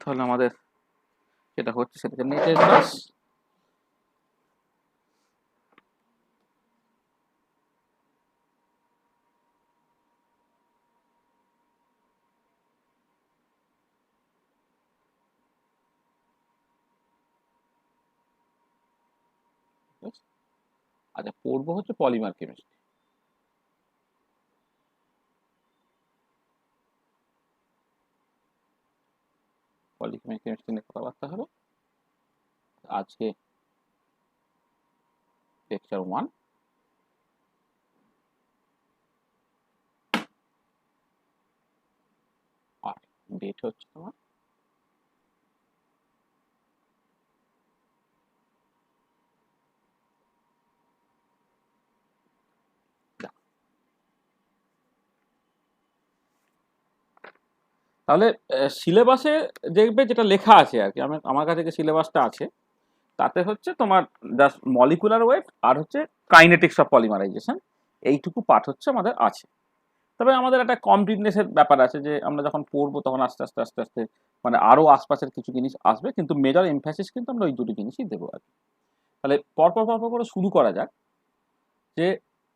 তাহলে আমাদের যেটা হচ্ছে সেটাকে নেটের ক্লাস। আচ্ছা, পড়বো হচ্ছে পলিমার কেমিস্ট্রি। পলিমার কেমিস্ট্রি নিয়ে কথাবার্তা হবে আজকে, লেকচার 1। আর ডেট হচ্ছে তোমার তাহলে সিলেবাসে দেখবে যেটা লেখা আছে আর কি, আমার কাছে যে সিলেবাসটা আছে তাতে হচ্ছে তোমার জাস্ট মলিকুলার ওয়েট আর হচ্ছে কাইনেটিক্স অফ পলিমারাইজেশন, এইটুকু পাঠ হচ্ছে আমাদের আছে। তবে আমাদের একটা কমপ্লিটনেসের ব্যাপার আছে যে আমরা যখন পড়বো তখন আস্তে আস্তে আস্তে আস্তে মানে আরো আশপাশের কিছু জিনিস আসবে, কিন্তু মেজর এমফ্যাসিস কিন্তু আমরা ওই দুটো জিনিসই দেবো আর কি। তাহলে পরপর পরপর করে শুরু করা যাক। যে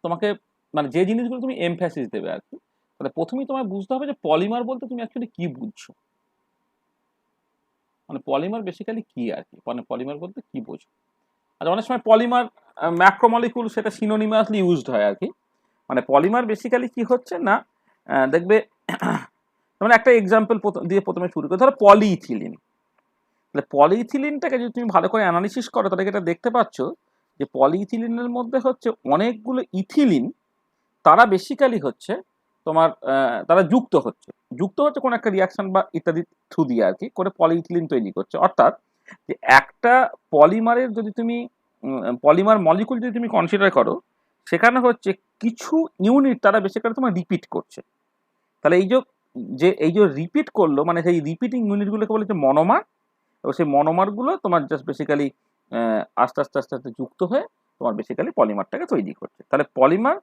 তোমাকে মানে যে জিনিসগুলো তুমি এমফ্যাসিস দেবে আর কি, তাহলে প্রথমেই তোমায় বুঝতে হবে যে পলিমার বলতে তুমি অ্যাকচুয়ালি কি বুঝছো, মানে পলিমার বেসিক্যালি কি আর কি, মানে পলিমার বলতে কি বোঝো। আর অনেক সময় পলিমার ম্যাক্রোমলিকুল সেটা সিনোনিমাসলি ইউজড হয় আর কি। মানে পলিমার বেসিক্যালি কি হচ্ছে না, দেখবে মানে একটা এক্সাম্পল দিয়ে প্রথমে শুরু করি, ধরো পলিইথিলিন। তাহলে পলিইথিলিনটাকে যদি তুমি ভালো করে অ্যানালিসিস করো তাহলে এটা দেখতে পাচ্ছ যে পলিইথিলিনের মধ্যে হচ্ছে অনেকগুলো ইথিলিন, তারা বেসিক্যালি হচ্ছে তোমার তারা যুক্ত হচ্ছে কোনো একটা রিয়াকশন বা ইত্যাদি থ্রু দিয়ে আর কি করে পলিইথিলিন তৈরি করছে। অর্থাৎ যে একটা পলিমারের যদি তুমি পলিমার মলিকুল যদি তুমি কনসিডার করো, সেখানে হচ্ছে কিছু ইউনিট তারা বেসিক্যালি তোমার রিপিট করছে। তাহলে এই যে রিপিট করলো মানে সেই রিপিটিং ইউনিটগুলোকে বলে যে মনোমার, এবং সেই মনোমারগুলো তোমার জাস্ট বেসিক্যালি আস্তে আস্তে আস্তে আস্তে যুক্ত হয়ে তোমার বেসিক্যালি পলিমারটাকে তৈরি করছে। তাহলে পলিমার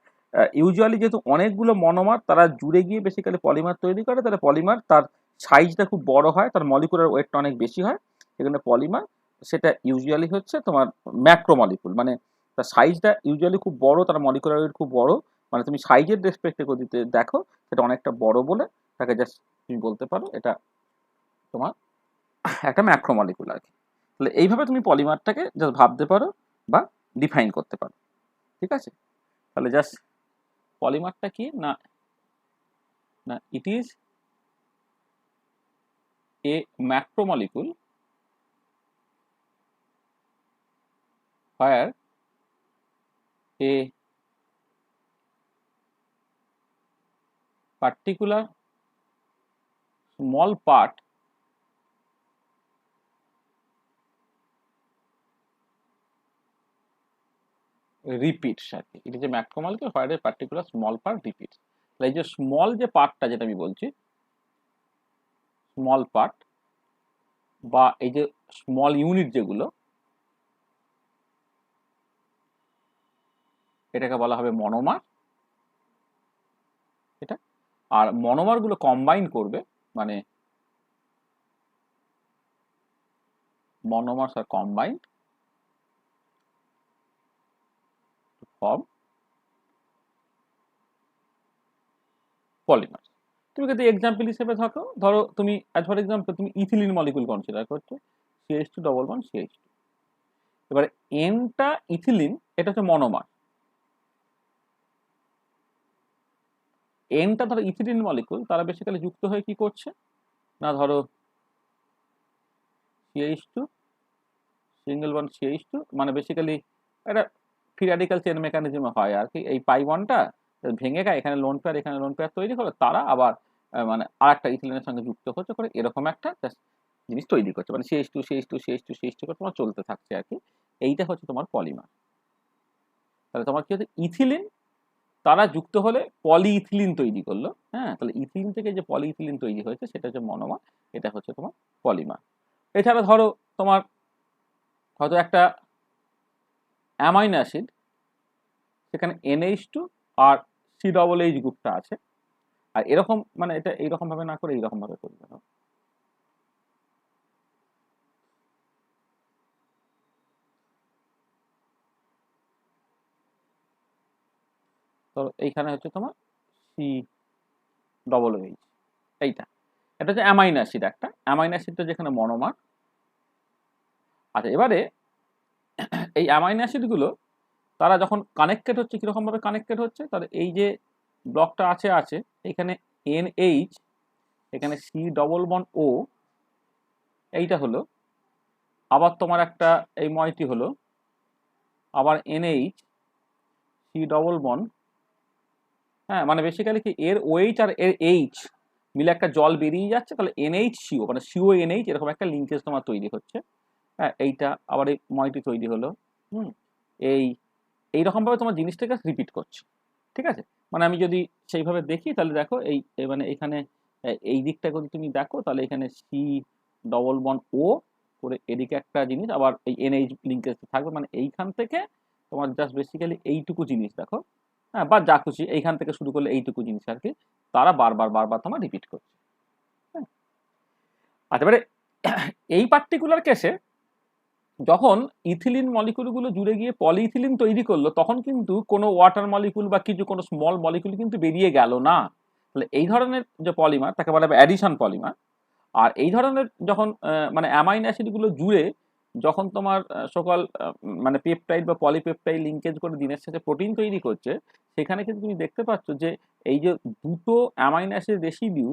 ইউজুয়ালি যেহেতু অনেকগুলো মনোমার তারা জুড়ে গিয়ে বেসিক্যালি পলিমার তৈরি করে, তাহলে পলিমার তার সাইজটা খুব বড় হয়, তার মলিকুলার ওয়েটটা অনেক বেশি হয়। সেখানে পলিমার সেটা ইউজুয়ালি হচ্ছে তোমার ম্যাক্রোমলিকুল, মানে তার সাইজটা ইউজুয়ালি খুব বড়, তার মলিকুলার ওয়েট খুব বড়, মানে তুমি সাইজের রেসপেক্টে দিতে দেখো সেটা অনেকটা বড় বলে তাকে জাস্ট তুমি বলতে পারো এটা তোমার একটা ম্যাক্রোমলিকুল আর কি। তাহলে এইভাবে তুমি পলিমারটাকে জাস্ট ভাবতে পারো বা ডিফাইন করতে পারো, ঠিক আছে। তাহলে জাস্ট পলিমারটা কি না, না it is a macromolecule where a particular small part repeats আর কি। it is a macromolecule where a particular small part repeats। তাহলে এই যে স্মল যে পার্টটা যেটা আমি বলছি, স্মল পার্ট বা এই যে স্মল ইউনিট যেগুলো, এটাকে বলা হবে মনোমার। এটা আর মনোমার গুলো কম্বাইন করবে, মানে monomers are combined to form polymers। তুমি যদি এক্সাম্পল হিসেবে ধরো তুমি অ্যাজ ফর এক্সাম্পল তুমি ইথিলিন মলিকুল কনসিডার করছো, CH2 ডবল বন্ড CH2। এবারে এনটা ইথিলিন, এটা হচ্ছে মনোমার। এনটা ধরো ইথিলিন মলিকুল, তারা বেসিক্যালি যুক্ত হয়ে কি করছে না, ধরো CH2 সিঙ্গেল বন্ড CH2, মানে বেসিক্যালি এটা ফ্রি র্যাডিক্যাল চেন মেকানিজমে হয় আর কি। এই পাই বন্ডটা ভেঙে গেছে, এখানে লোন পেয়ার তৈরি হলো, তারা আবার মানে আর একটা ইথিলিনের সঙ্গে যুক্ত হচ্ছে করে এরকম একটা জিনিস তৈরি করছে, মানে CH2 করে তোমার চলতে থাকছে আর কি। এইটা হচ্ছে তোমার পলিমার। তাহলে তোমার কি হচ্ছে ইথিলিন তারা যুক্ত হলে পলিইথিলিন তৈরি করলো, হ্যাঁ। তাহলে ইথিলিন থেকে যে পলিইথিলিন তৈরি হয়েছে সেটা হচ্ছে মনোমার, এটা হচ্ছে তোমার পলিমার। এছাড়া ধরো তোমার হয়তো একটা অ্যামাইনো অ্যাসিড, সেখানে NH2 আর COOH গ্রুপটা আছে, আর এরকম মানে এটা এইরকম ভাবে না করে এইরকম ভাবে করবে না। তো এইখানে হচ্ছে তোমার সি ডবল এইচ, এইটা এটা হচ্ছে অ্যামাইনো অ্যাসিড, একটা অ্যামাইনো অ্যাসিডটা যেখানে মনোমার। আচ্ছা, এবারে এই অ্যামাইনো অ্যাসিডগুলো তারা যখন কানেক্টেড হচ্ছে, কিরকম ভাবে কানেক্টেড হচ্ছে, তাহলে এই যে ব্লকটা আছে এখানে NH, এখানে C ডবল বন্ড O, এইটা হলো, আবার তোমার একটা এই ময়টি হলো, আবার NH C ডবল বন্ড, হ্যাঁ, মানে বেসিক্যালি কি এর OH আর এর H মিলে একটা জল বেরিয়ে যাচ্ছে, তাহলে NHCO মানে CO NH এরকম একটা লিঙ্কেজ তোমার তৈরি হচ্ছে। হ্যাঁ, এইটা আবার এই ময়টি তৈরি হলো। হুম, এই এইরকম ভাবে তোমার জিনিসটাকে রিপিট করছে, ঠিক আছে। মানে আমি যদি সেইভাবে দেখি তাহলে দেখো মানে এখানে এই দিকটা যদি তুমি দেখো তাহলে এখানে সি ডবল বন্ড ও করে এদিকে একটা জিনিস, আবার এই NH লিঙ্কেজ থাকবে, মানে এইখান থেকে তোমার জাস্ট বেসিক্যালি এইটুকু জিনিস দেখো, হ্যাঁ, বা যা খুশি এইখান থেকে শুরু করলে এইটুকু জিনিস আর কি, তারা বারবার বারবার তোমার রিপিট করছে। হ্যাঁ, আচ্ছা, এবারে এই পার্টিকুলার কেসে যখন ইথিলিন মলিকুলগুলো জুড়ে গিয়ে পলিইথিলিন তৈরি করলো, তখন কিন্তু কোনো ওয়াটার মলিকুল বা কিছু কোনো স্মল মলিকুল কিন্তু বেরিয়ে গেল না। তাহলে এই ধরনের যে পলিমার তাকে বলা হবে অ্যাডিশন পলিমার। আর এই ধরনের যখন মানে অ্যামাইনো অ্যাসিডগুলো জুড়ে যখন তোমার সকল মানে পেপটাইড বা পলিপেপটাইড লিঙ্কেজ করে দিনের শেষে প্রোটিন তৈরি করছে, সেখানে কিন্তু তুমি দেখতে পাচ্ছ যে এই যে দুটো অ্যামাইনো অ্যাসিড রেসিডিউ,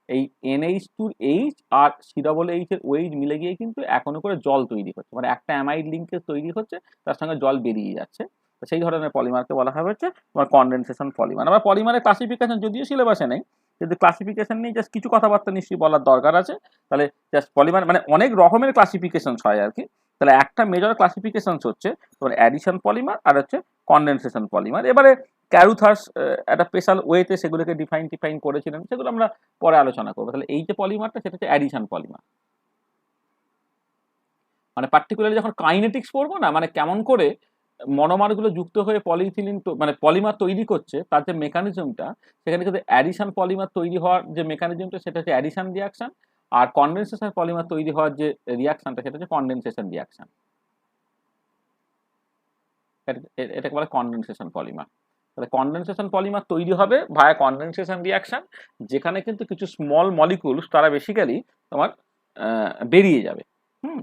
এই NH2H আর COOH এর OH মিলে গিয়ে কিন্তু এখনো করে জল তৈরি হচ্ছে, মানে একটা অ্যামাইড লিঙ্কেজ তৈরি হচ্ছে, তার সঙ্গে জল বেরিয়ে যাচ্ছে। তো সেই ধরনের পলিমারকে বলা হয় হচ্ছে তোমার কনডেনসেশন পলিমার। আবার পলিমারের ক্লাসিফিকেশন যদিও সিলেবাসে নেই, কিন্তু ক্লাসিফিকেশন নিয়ে জাস্ট কিছু কথাবার্তা নিশ্চয়ই বলার দরকার আছে। তাহলে জাস্ট পলিমার মানে অনেক রকমের ক্লাসিফিকেশন হয় আর কি। তাহলে একটা মেজর ক্লাসিফিকেশন হচ্ছে তোমার অ্যাডিশন পলিমার আর হচ্ছে কনডেনসেশন পলিমার। এবারে ক্যারুথার্স একটা স্পেশাল ওয়েতে সেগুলোকে ডিফাইন করেছিলেন, সেগুলো আমরা পরে আলোচনা করবো। তাহলে এই যে পলিমারটা সেটা হচ্ছে অ্যাডিশন পলিমার, মানে পার্টিকুলারলি যখন কাইনেটিক্স পড়বো না, মানে কেমন করে মনোমারগুলো যুক্ত হয়ে পলিইথিলিন মানে পলিমার তৈরি করছে তার যে মেকানিজমটা, সেখানে কিন্তু অ্যাডিশন পলিমার তৈরি হওয়ার যে মেকানিজমটা সেটা হচ্ছে অ্যাডিশন রিয়াকশন, আর কনডেনসেশন পলিমার তৈরি হওয়ার যে রিয়াকশনটা সেটা হচ্ছে কনডেনসেশন রিয়াকশন। এটাকে বলে কনডেনসেশন পলিমার। তাহলে কনডেনসেশন পলিমার তৈরি হবে ভায়া কনডেনসেশন রিয়াকশন, যেখানে কিন্তু কিছু স্মল মলিকুলস তারা বেসিক্যালি তোমার বেরিয়ে যাবে। হুম,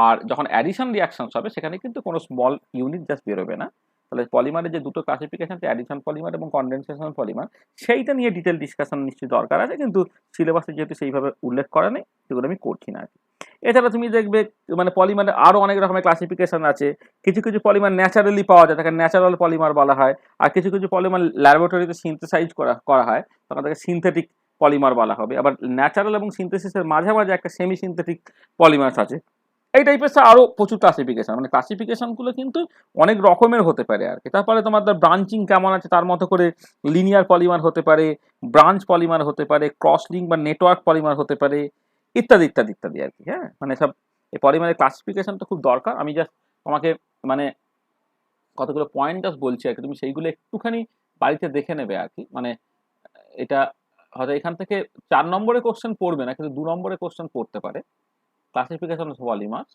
আর যখন অ্যাডিশন রিয়াকশন হবে সেখানে কিন্তু কোনো স্মল ইউনিট জাস্ট বেরোবে না। তাহলে পলিমারের যে দুটো ক্লাসিফিকেশন, অ্যাডিশন পলিমার এবং কনডেনসেশন পলিমার, সেইটা নিয়ে ডিটেল ডিসকাশন নিশ্চয়ই দরকার আছে, কিন্তু সিলেবাসে যেহেতু সেইভাবে উল্লেখ করা নেই সেগুলো আমি করছি না আর কি। এছাড়া তুমি দেখবে মানে পলিমারের আরও অনেক রকমের ক্লাসিফিকেশন আছে। কিছু কিছু পলিমার ন্যাচারালি পাওয়া যায়, তাকে ন্যাচারাল পলিমার বলা হয়। আর কিছু কিছু পলিমার ল্যাবরেটরিতে সিনথেসাইজ করা হয়, তখন তাকে সিনথেটিক পলিমার বলা হবে। আবার ন্যাচারাল এবং সিনথেসিসের মাঝামাঝি একটা সেমি সিনথেটিক পলিমার্স আছে। এই টাইপের আরো প্রচুর ক্লাসিফিকেশন, মানে ক্লাসিফিকেশনগুলো কিন্তু অনেক রকমের হতে পারে আর কি। তারপরে তোমার ব্রাঞ্চিং কেমন আছে তার মতো করে লিনিয়ার পলিমার হতে পারে, ব্রাঞ্চ পলিমার হতে পারে, ক্রস লিঙ্ক বা নেটওয়ার্ক পলিমার হতে পারে, ইত্যাদি ইত্যাদি ইত্যাদি আর কি। হ্যাঁ, মানে সব এই পলিমারের ক্লাসিফিকেশনটা খুব দরকার। আমি জাস্ট তোমাকে মানে কতগুলো পয়েন্ট জাস্ট বলছি আর কি, তুমি সেইগুলো একটুখানি বাড়িতে দেখে নেবে আর কি। মানে এটা হয়তো এখান থেকে 4 নম্বরে কোশ্চেন পড়বে না, কিন্তু 2 নম্বরে কোশ্চেন পড়তে পারে। ক্লাসিফিকেশন অফ পলিমার,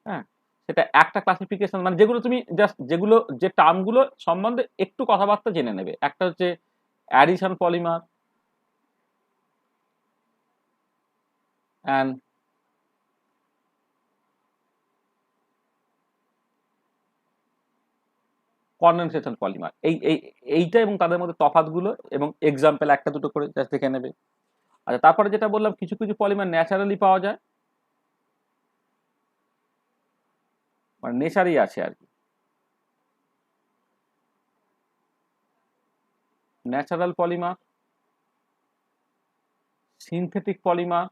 হ্যাঁ, সেটা একটা ক্লাসিফিকেশন, মানে যেগুলো তুমি জাস্ট যেগুলো যে টার্মগুলো সম্বন্ধে একটু কথাবার্তা জেনে নেবে। একটা হচ্ছে addition polymer and condensation polymer, এইটা এবং তাদের মধ্যে তফাৎগুলো এবং এক্সাম্পল একটা দুটো করে জাস্ট দেখে নেবে। আচ্ছা, তারপরে যেটা বললাম কিছু কিছু পলিমার ন্যাচারালি পাওয়া যায়, মানে নেচারই আছে আর কি। Natural polymer, synthetic polymer,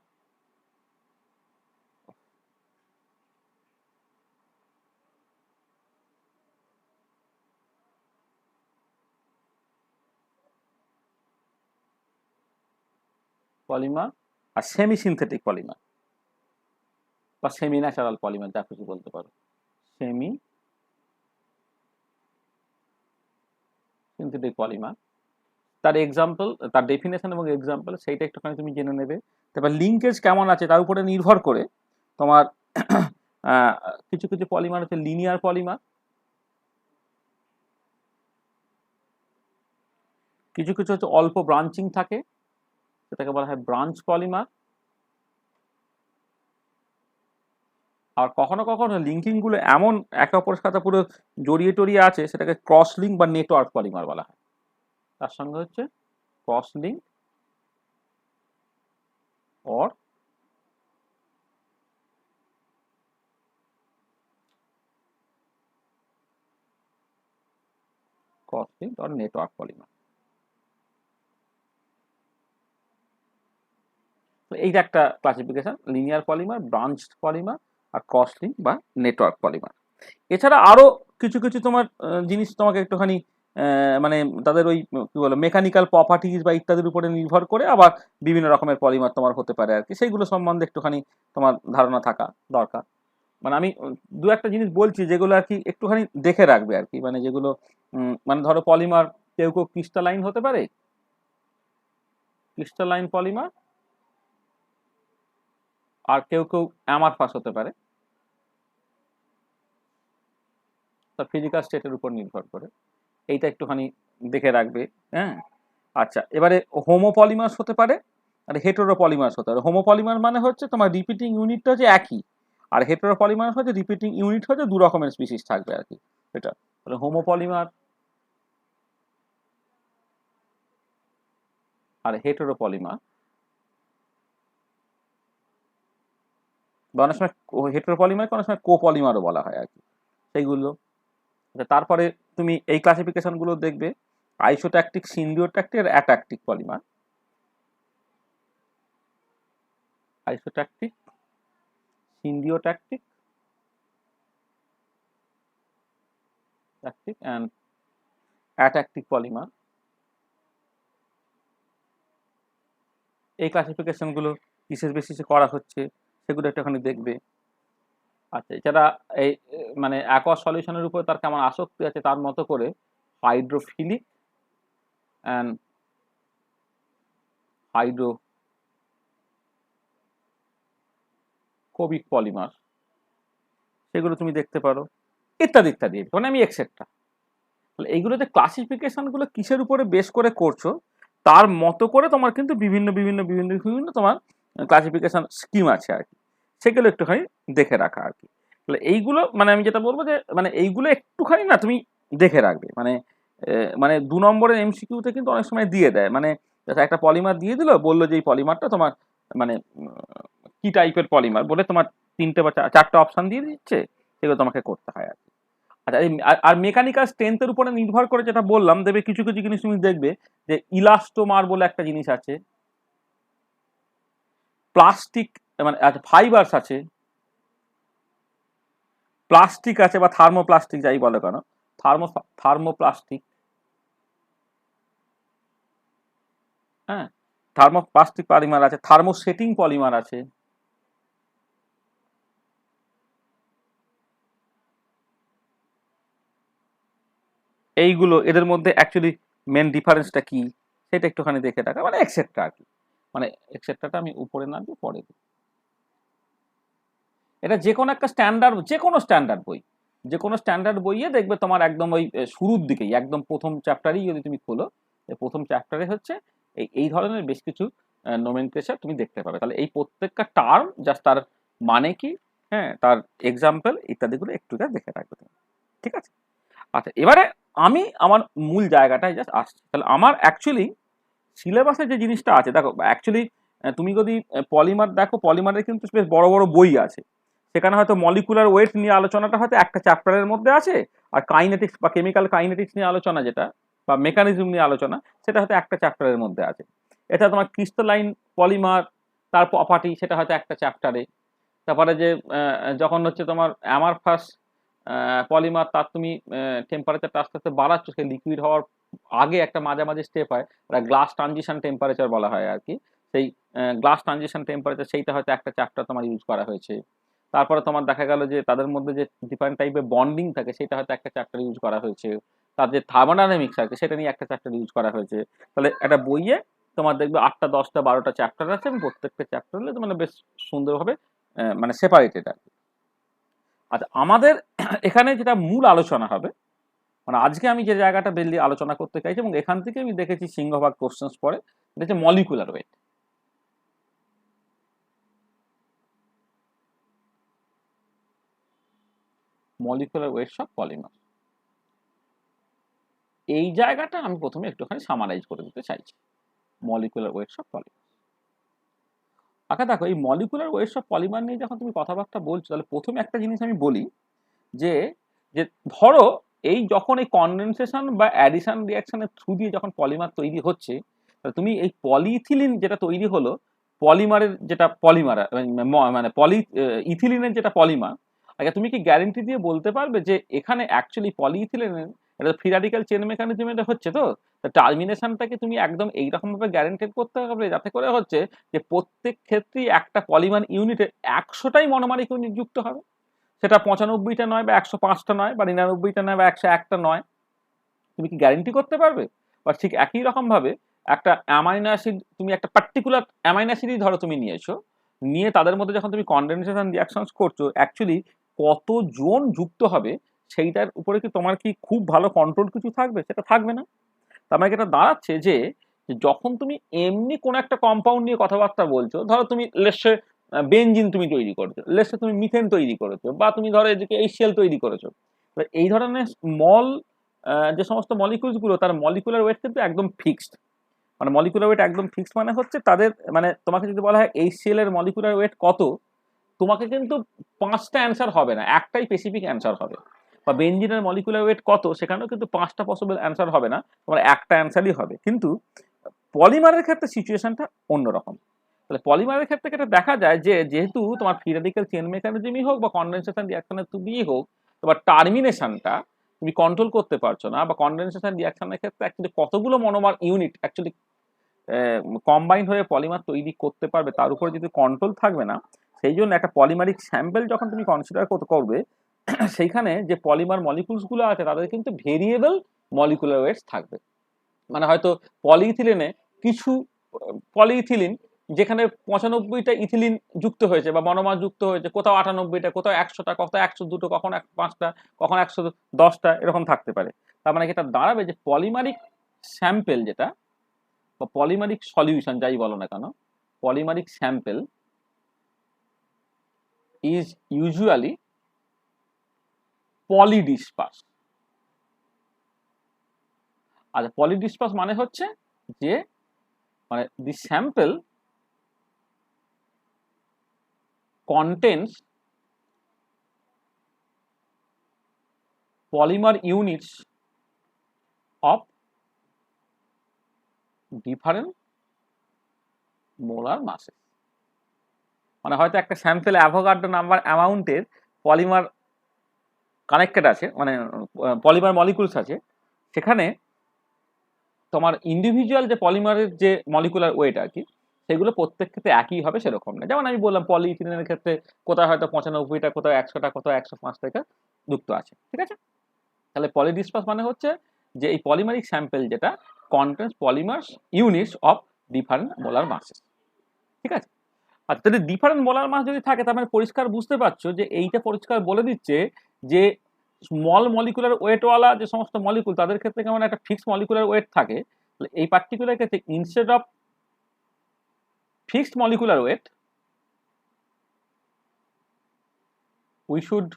polymer, আর সেমি সিনথেটিক পলিমার বা সেমি ন্যাচারাল পলিমার, যা কিছু বলতে পারো। সেমি সিনথেটিক পলিমার, তার এক্সাম্পল, তার ডেফিনেশন এবং এক্সাম্পল সেইটা একটুখানি তুমি জেনে নেবে। তারপর লিঙ্কেজ কেমন আছে তার উপরে নির্ভর করে তোমার কিছু কিছু পলিমার হচ্ছে লিনিয়ার পলিমার, কিছু কিছু হচ্ছে অল্প ব্রাঞ্চিং থাকে, সেটাকে বলা হয় ব্রাঞ্চ পলিমার। আর কখনো কখনো লিঙ্কিং গুলো এমন একে অপরের সাথে পুরো জড়িয়ে টড়িয়ে আছে, সেটাকে ক্রস লিঙ্ক বা নেটওয়ার্ক পলিমার বলা হয়। তার সঙ্গে হচ্ছে cross link or cross link or network polymer. তো এইটা একটা classification, linear polymer, branch polymer, আর ক্রস লিঙ্ক বা নেটওয়ার্ক পলিমার। এছাড়া আরো কিছু কিছু তোমার জিনিস তোমাকে একটুখানি মানে তাদের ওই কি বলো মেকানিক্যাল প্রপার্টিজ বা ইত্যাদির উপরে নির্ভর করে আবার বিভিন্ন রকমের পলিমার তোমার হতে পারে আর কি, সেইগুলো সম্বন্ধে একটুখানি তোমার ধারণা থাকা দরকার। মানে আমি দু একটা জিনিস বলছি যেগুলো আর কি একটুখানি দেখে রাখবে আর কি, মানে যেগুলো মানে ধরো পলিমার কেউ কেউ ক্রিস্টালাইন হতে পারে, ক্রিস্টালাইন পলিমার, আর কেউ কেউ অ্যামারফাস হতে পারে, তার ফিজিক্যাল স্টেটের উপর নির্ভর করে। এইটা একটুখানি দেখে রাখবে। হ্যাঁ, আচ্ছা, এবারে হোমোপলিমার্স হতে পারে আর হেটেরোপলিমার্স হতে পারে। হোমোপলিমার মানে হচ্ছে তোমার রিপিটিং ইউনিটটা হচ্ছে একই, আর হেটেরোপলিমার হচ্ছে রিপিটিং ইউনিট হচ্ছে দু রকমের স্পিসিস থাকবে আর কি। এটা তাহলে হোমোপলিমার আর হেটেরোপলিমার, বা অনেক সময় হেটেরোপলিমারকে অনেক সময় কোপলিমারও বলা হয় আর কি, সেইগুলো। তারপরে তুমি এই ক্লাসিফিকেশন গুলো দেখবে, আইসোট্যাকটিক, সিম্বিওট্যাকটিক আর atactic polymer. Isotactic, syndiotactic, tactic and atactic polymer. এই ক্লাসিফিকেশন গুলো কিসের বেসিসে করা হচ্ছে সেগুলো একটুখানি দেখবে। আচ্ছা, এছাড়া এই মানে অ্যাকোয়াস সলিউশনের উপর তার কেমন আসক্তি আছে তার মতো করে হাইড্রোফিলিক অ্যান্ড হাইড্রোফোবিক পলিমার, সেগুলো তুমি দেখতে পারো, ইত্যাদি ইত্যাদি, মানে আমি এক্সেট্রা। তাহলে এইগুলো যে ক্লাসিফিকেশন গুলো কিসের উপরে বেস করে করছো তার মতো করে তোমার কিন্তু বিভিন্ন বিভিন্ন বিভিন্ন বিভিন্ন তোমার ক্লাসিফিকেশন স্কিম আছে আর কি, সেগুলো একটুখানি দেখে রাখা আর কি। তাহলে এইগুলো মানে আমি যেটা বলবো যে মানে এইগুলো একটুখানি না তুমি দেখে রাখবে, মানে মানে 2 নম্বরের এমসিকিউতে কিন্তু অনেক সময় দিয়ে দেয়, মানে একটা পলিমার দিয়ে দিল, বললো যে এই পলিমারটা তোমার মানে কি টাইপের পলিমার বলে তোমার 3টে বা 4টে অপশন দিয়ে দিচ্ছে, সেগুলো তোমাকে করতে হয় আর কি। আচ্ছা, আর মেকানিক্যাল স্ট্রেংথের উপরে নির্ভর করে যেটা বললাম, দেখবে কিছু কিছু জিনিস তুমি দেখবে যে ইলাস্টোমার বলে একটা জিনিস আছে, প্লাস্টিক মানে ফাইবার্স আছে, প্লাস্টিক আছে বা থার্মোপ্লাস্টিক যাই বলো কেন, থার্মোপ্লাস্টিক, হ্যাঁ, থার্মোপ্লাস্টিক পলিমার আছে, থার্মোসেটিং পলিমার আছে। এইগুলো এদের মধ্যে অ্যাকচুয়ালি মেন ডিফারেন্সটা কি সেটা একটুখানি দেখে রাখা, মানে এক্সেট্রা আর কি। মানে এক্সেট্রাটা আমি উপরে না দিয়ে পরে দিই। এটা যে কোনো একটা স্ট্যান্ডার্ড, যে কোনো স্ট্যান্ডার্ড বই, যে কোনো স্ট্যান্ডার্ড বইয়ে দেখবে তোমার একদম ওই শুরুর দিকেই একদম প্রথম চ্যাপ্টারেই যদি তুমি খোলো, প্রথম চ্যাপ্টারে হচ্ছে এই ধরনের বেশ কিছু নোমেনক্লেচার তুমি দেখতে পাবে। তাহলে এই প্রত্যেকটা টার্ম জাস্ট তার মানে কি, হ্যাঁ, তার এক্সাম্পল ইত্যাদিগুলো একটু যা দেখে রাখবে তুমি, ঠিক আছে? আচ্ছা, এবারে আমি আমার মূল জায়গাটায় জাস্ট আসছি। তাহলে আমার অ্যাকচুয়ালি সিলেবাসে যে জিনিসটা আছে, দেখো অ্যাকচুয়ালি তুমি যদি পলিমার দেখো, পলিমারের কিন্তু বেশ বড় বড় বই আছে, সেখানে হয়তো মলিকুলার ওয়েট নিয়ে আলোচনাটা হয়তো একটা চ্যাপ্টারের মধ্যে আছে, আর কাইনেটিক্স বা কেমিক্যাল কাইনেটিক্স নিয়ে আলোচনা যেটা বা মেকানিজম নিয়ে আলোচনা সেটা হয়তো একটা চ্যাপ্টারের মধ্যে আছে। এটা তোমার ক্রিস্টালাইন পলিমার, তার প্রপার্টি, সেটা হয়তো একটা চ্যাপ্টারে। তারপরে যে যখন হচ্ছে তোমার অ্যামারফাস পলিমার, তার তুমি টেম্পারেচারটা আস্তে আস্তে বাড়াচ্ছ, সে লিকুইড হওয়ার আগে একটা মাঝামাঝি স্টেপ হয়, গ্লাস ট্রানজিশন টেম্পারেচার বলা হয় আর কি। সেই গ্লাস ট্রানজিশন টেম্পারেচার সেইটা হয়তো একটা চ্যাপ্টার তোমার ইউজ করা হয়েছে। তারপরে তোমার দেখা গেল যে তাদের মধ্যে যে ডিফারেন্ট টাইপের বন্ডিং থাকে সেটা হয়তো একটা চ্যাপ্টার ইউজ করা হয়েছে। তার যে থার্মোডাইনামিক্স আছে সেটা নিয়ে একটা চ্যাপ্টার ইউজ করা হয়েছে। তাহলে একটা বইয়ে তোমার দেখবে 8টা 10টা 12টা চ্যাপ্টার আছে, এবং প্রত্যেকটা চ্যাপ্টার হলে মানে বেশ সুন্দরভাবে মানে সেপারেটেড আর কি। আচ্ছা, আমাদের এখানে যেটা মূল আলোচনা হবে মানে আজকে আমি যে জায়গাটা বেললি আলোচনা করতে চাইছি, এবং এখান থেকে আমি দেখেছি সিংহভাগ কোশ্চেন্স পড়ে, এটা হচ্ছে molecular weight. Molecular weights of polymer, এই জায়গাটা আমি প্রথমে একটুখানি সামারাইজ করে দিতে চাইছি। মলিকুলার ওয়েটস অফ পলিমার, আচ্ছা দেখো, এই মলিকুলার ওয়েটস অফ পলিমার নিয়ে যখন তুমি কথাবার্তা বলছো, তাহলে প্রথমে একটা জিনিস আমি বলি যে যে ধরো এই যখন এই কনডেনসেশন বা অ্যাডিশন রিয়াকশনের থ্রু দিয়ে যখন পলিমার তৈরি হচ্ছে, তাহলে তুমি এই পলিইথিলিন যেটা তৈরি হলো, পলিমারের যেটা পলিমার মানে পলি ইথিলিনের যেটা পলিমার, আগে তুমি কি গ্যারেন্টি দিয়ে বলতে পারবে যে এখানে অ্যাকচুয়ালি পলিইথিলিনের এটা ফ্রি র্যাডিক্যাল চেন মেকানিজম এটা হচ্ছে, তো টার্মিনেশনটাকে তুমি একদম এইরকম ভাবে গ্যারেন্টেড করতে হবে যাতে করে হচ্ছে যে প্রত্যেক ক্ষেত্রেই একটা পলিমার ইউনিটে 100টাই মনোমারিক ইউনিট যুক্ত হবে, সেটা 95টা নয় বা 105টা নয় বা 99টা নয় বা 101টা নয়। তুমি কি গ্যারেন্টি করতে পারবে? বা ঠিক একই রকম ভাবে একটা অ্যামাইনো অ্যাসিড, তুমি একটা পার্টিকুলার অ্যামাইনো অ্যাসিডই ধরো তুমি নিয়েছো, নিয়ে তাদের মধ্যে যখন তুমি কনডেনসেশন রিয়াকশনস করছো, অ্যাকচুয়ালি কতজন যুক্ত হবে সেইটার উপরে কি তোমার কি খুব ভালো কন্ট্রোল কিছু থাকবে? সেটা থাকবে না। তার মানে এটা দাঁড়াচ্ছে যে যখন তুমি এমনি কোন একটা কম্পাউন্ড নিয়ে কথাবার্তা বলছো, ধরো তুমি লেসে বেনজিন তুমি তৈরি করেছো, লেসে তুমি মিথেন তৈরি করেছো, বা তুমি ধরো এদিকে HCl তৈরি করেছো, এই ধরনের স্মল যে সমস্ত মলিকুলস গুলো, তার মলিকুলার ওয়েট কিন্তু একদম ফিক্সড। মানে মলিকুলার ওয়েট একদম ফিক্সড মানে হচ্ছে তাদের, মানে তোমাকে যদি বলা হয় HCl এর মলিকুলার ওয়েট কত, তোমাকে কিন্তু 5টা অ্যান্সার হবে না, একটাই স্পেসিফিক অ্যান্সার হবে। বা বেনজিনের মলিকুলার ওয়েট কত, সেখানেও কিন্তু 5টা পসিবল অ্যান্সার হবে না, তোমার একটা অ্যান্সারই হবে। কিন্তু পলিমারের ক্ষেত্রে সিচুয়েশনটা অন্যরকম। তাহলে পলিমারের ক্ষেত্রে এটা দেখা যায় যে যেহেতু তোমার ফ্রি র্যাডিক্যাল চেন মেকানিজমই হোক বা কনডেনসেশন রিঅ্যাকশনের থ্রু দিয়েই হোক, তোমার টার্মিনেশনটা তুমি কন্ট্রোল করতে পারছো না, বা কনডেনসেশন রিঅ্যাকশনের ক্ষেত্রে অ্যাকচুয়ালি কতগুলো মনোমার ইউনিট অ্যাকচুয়ালি কম্বাইন্ড হয়ে পলিমার তৈরি করতে পারবে তার উপরে যদি কন্ট্রোল থাকবে না, সেই জন্য একটা পলিমারিক স্যাম্পল যখন তুমি কনসিডার করবে, সেইখানে যে পলিমার মলিকুলস গুলো আছে তাদের কিন্তু ভেরিয়েবল মলিকুলার ওয়েটস থাকবে। মানে হয়তো পলিইথিলিনে কিছু পলিইথিলিন যেখানে 95টা ইথিলিন যুক্ত হয়েছে বা মনোমার যুক্ত হয়েছে, কোথাও 98টা, কোথাও 100টা, কোথাও 102টো, কখনো 5টা, কখনো 110টা, এরকম থাকতে পারে। তার মানে এটা দাঁড়াবে যে পলিমারিক স্যাম্পল যেটা, বা পলিমারিক সলিউশন যাই বলো না কেন, পলিমারিক স্যাম্পল ইজ ইউজুয়ালি পলিডিসপার্স। আচ্ছা, পলিডিসপার্স মানে হচ্ছে যে মানে দি sample contains polymer units of different molar masses। মানে হয়তো একটা স্যাম্পেলে অ্যাভোগাড্রো নাম্বার অ্যামাউন্টের পলিমার কানেক্টেড আছে, মানে পলিমার মলিকুলস আছে, সেখানে তোমার ইন্ডিভিজুয়াল যে পলিমারের যে মলিকুলার ওয়েট আর কি, সেগুলো প্রত্যেক ক্ষেত্রে একই হবে সেরকম না। যেমন আমি বললাম পলিইথিলিনের ক্ষেত্রে কোথাও হয়তো 95টা, কোথাও 100টা, কোথাও 105 থেকে যুক্ত আছে, ঠিক আছে। তাহলে পলিডিসপার্স মানে হচ্ছে যে এই পলিমারিক স্যাম্পল যেটা contains polymers units of different molar masses, ঠিক আছে। আর যদি ডিফারেন্ট মোলার মাস যদি থাকে, তার মানে পরিষ্কার বুঝতে পারছো যে এইটা পরিষ্কার বলে দিচ্ছে যে স্মল মলিকুলার ওয়েটওয়ালা যে সমস্ত মলিকুল, তাদের ক্ষেত্রে কেমন একটা ফিক্সড মলিকুলার ওয়েট থাকে, এই পার্টিকুলার ক্ষেত্রে instead of fixed molecular weight we should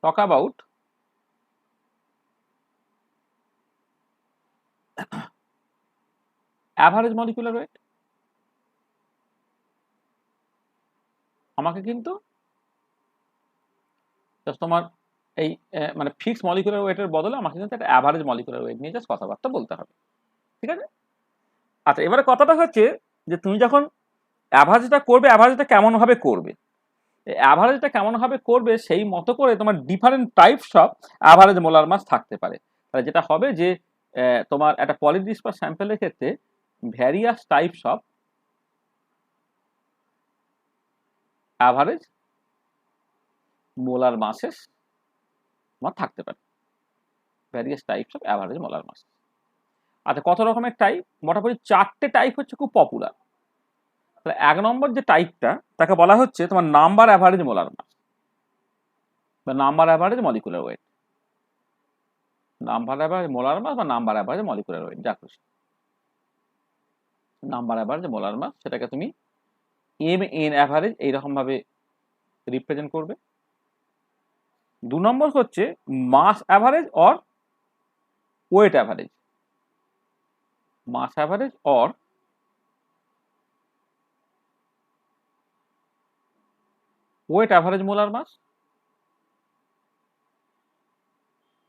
talk about average molecular wait. আমাকে কিন্তু জাস্ট তোমার এই মানে ফিক্সড মলিকুলার ওয়েটের বদলে আমাকে কিন্তু একটা অ্যাভারেজ মলিকুলার ওয়েট নিয়ে জাস্ট কথাবার্তা বলতে হবে, ঠিক আছে। আচ্ছা, এবারে কথাটা হচ্ছে যে তুমি যখন অ্যাভারেজটা করবে, অ্যাভারেজটা কেমন ভাবে করবে, অ্যাভারেজটা কেমন ভাবে করবে সেই মতো করে তোমার different types of average molar mass থাকতে পারে। তাহলে যেটা হবে যে তোমার একটা পলিডিসপার্স স্যাম্পলের ক্ষেত্রে various types of average molar masses তোমার থাকতে পারে, various types of average molar mass. আচ্ছা, কত রকমের টাইপ? মোটামুটি 4টে টাইপ হচ্ছে খুব পপুলার। তাহলে 1 নম্বর যে টাইপটা, তাকে বলা হচ্ছে তোমার নাম্বার অ্যাভারেজ মোলার মাস। বা number average molecular weight, number average molar mass বা নাম্বার অ্যাভারেজ মলিকুলার ওয়েট, যা খুশি। নাম্বার অ্যাভারেজ মোলার মাস সেটাকে তুমি এন অ্যাভারেজ এইরকম ভাবে রিপ্রেজেন্ট করবে। 2 নম্বর হচ্ছে mass average or weight average, mass average or weight average molar mass,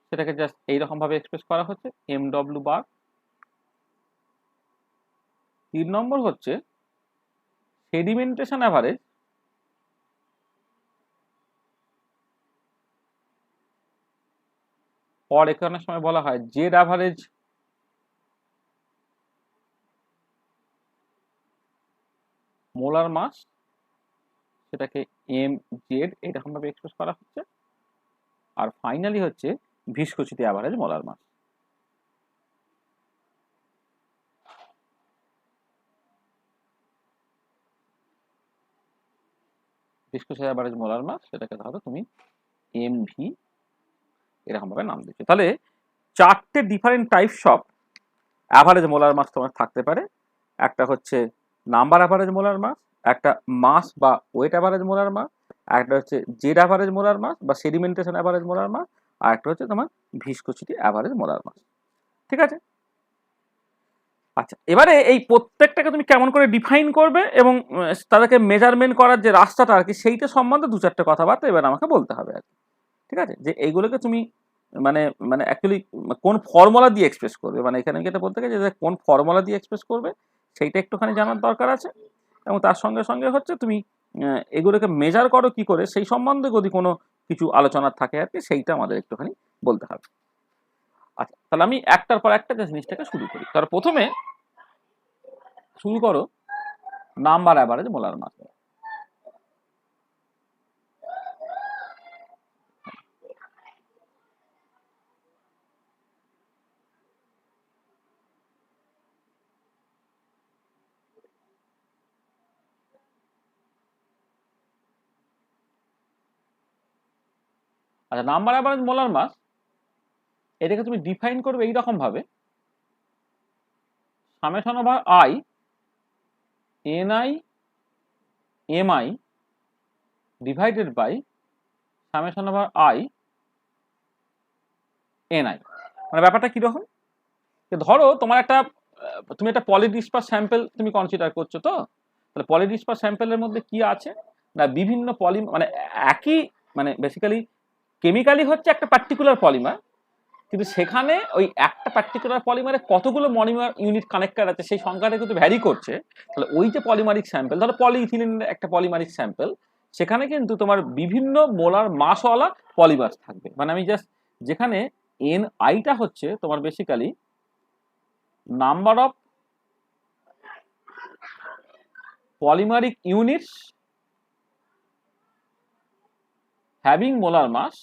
সেটাকে জাস্ট এইরকম ভাবে এক্সপ্রেস করা হচ্ছে এমডব্লিউ বার। 3 নম্বর হচ্ছে সেডিমেন্টেশন অ্যাভারেজ অর একে অনেক সময় বলা হয় জেড অ্যাভারেজ মোলার মাস, সেটাকে এম জেড এরকম ভাবে এক্সপ্রেস করা হচ্ছে। আর ফাইনালি হচ্ছে viscosity average molar mass. Viscosity average molar mass সেটাকে ধরো তুমি এম ভি এরকম ভাবে নাম দিচ্ছ। তাহলে 4টে different types of average molar mass তোমার থাকতে পারে। একটা হচ্ছে নাম্বার অ্যাভারেজ মোলার মাস, একটা মাস বা ওয়েট অ্যাভারেজ মোলার মাস, একটা হচ্ছে জেড অ্যাভারেজ মোলার মাস বা সেডিমেন্টেশন অ্যাভারেজ মোলার মাস, আর একটা হচ্ছে তোমার ভিসকোসিটি অ্যাভারেজ মোলার মাস। ঠিক আছে? আচ্ছা, এবারে এই প্রত্যেকটাকে তুমি কেমন করে ডিফাইন করবে এবং তাদেরকে মেজারমেন্ট করার যে রাস্তাটা আর কি, সেইটা সম্বন্ধে 2-4টে কথাবার্তা এবার আমাকে বলতে হবে আর কি। ঠিক আছে? যে এইগুলোকে তুমি মানে মানে অ্যাকচুয়ালি কোন ফর্মুলা দিয়ে এক্সপ্রেস করবে, মানে এখানে যেটা বলতে গেছে যে কোন ফর্মুলা দিয়ে এক্সপ্রেস করবে সেইটা একটুখানি জানার দরকার আছে। এবং তার সঙ্গে সঙ্গে হচ্ছে তুমি এগুলোকে মেজার করো কি করে সেই সম্বন্ধে যদি কোনো কিছু আলোচনা থাকে আর কি, সেইটা আমাদের একটুখানি বলতে হবে। আচ্ছা, তাহলে আমি একটার পর একটা জিনিসটাকে শুরু করি। তার প্রথমে শুরু করো নাম্বার অ্যাভারেজ মোলার মাস। আচ্ছা, নাম্বার অ্যাভারেজ মোলার মাস এটাকে তুমি ডিফাইন করবে এইরকম ভাবে, summation over I NI MI divided by summation over I NI. মানে ব্যাপারটা কিরকম, ধরো তোমার একটা তুমি একটা পলিডিসপার স্যাম্পেল তুমি কনসিডার করছো, তো তাহলে পলিডিসপার স্যাম্পেলের মধ্যে কি আছে না বিভিন্ন মানে একই মানে বেসিক্যালি কেমিক্যালি হচ্ছে একটা পার্টিকুলার পলিমার, কিন্তু সেখানে ওই একটা পার্টিকুলার পলিমারে কতগুলো মনোমার ইউনিট কানেক্টেড আছে সেই সংখ্যাটা কিন্তু ভ্যারি করছে। তাহলে ওই যে পলিমারিক স্যাম্পেল, ধরো পলিইথিলিনের একটা পলিমারিক স্যাম্পেল, সেখানে কিন্তু তোমার বিভিন্ন মোলার মাসওয়ালা পলিমার থাকবে। মানে আমি জাস্ট যেখানে এন আইটা হচ্ছে তোমার basically number of polymeric units having molar mass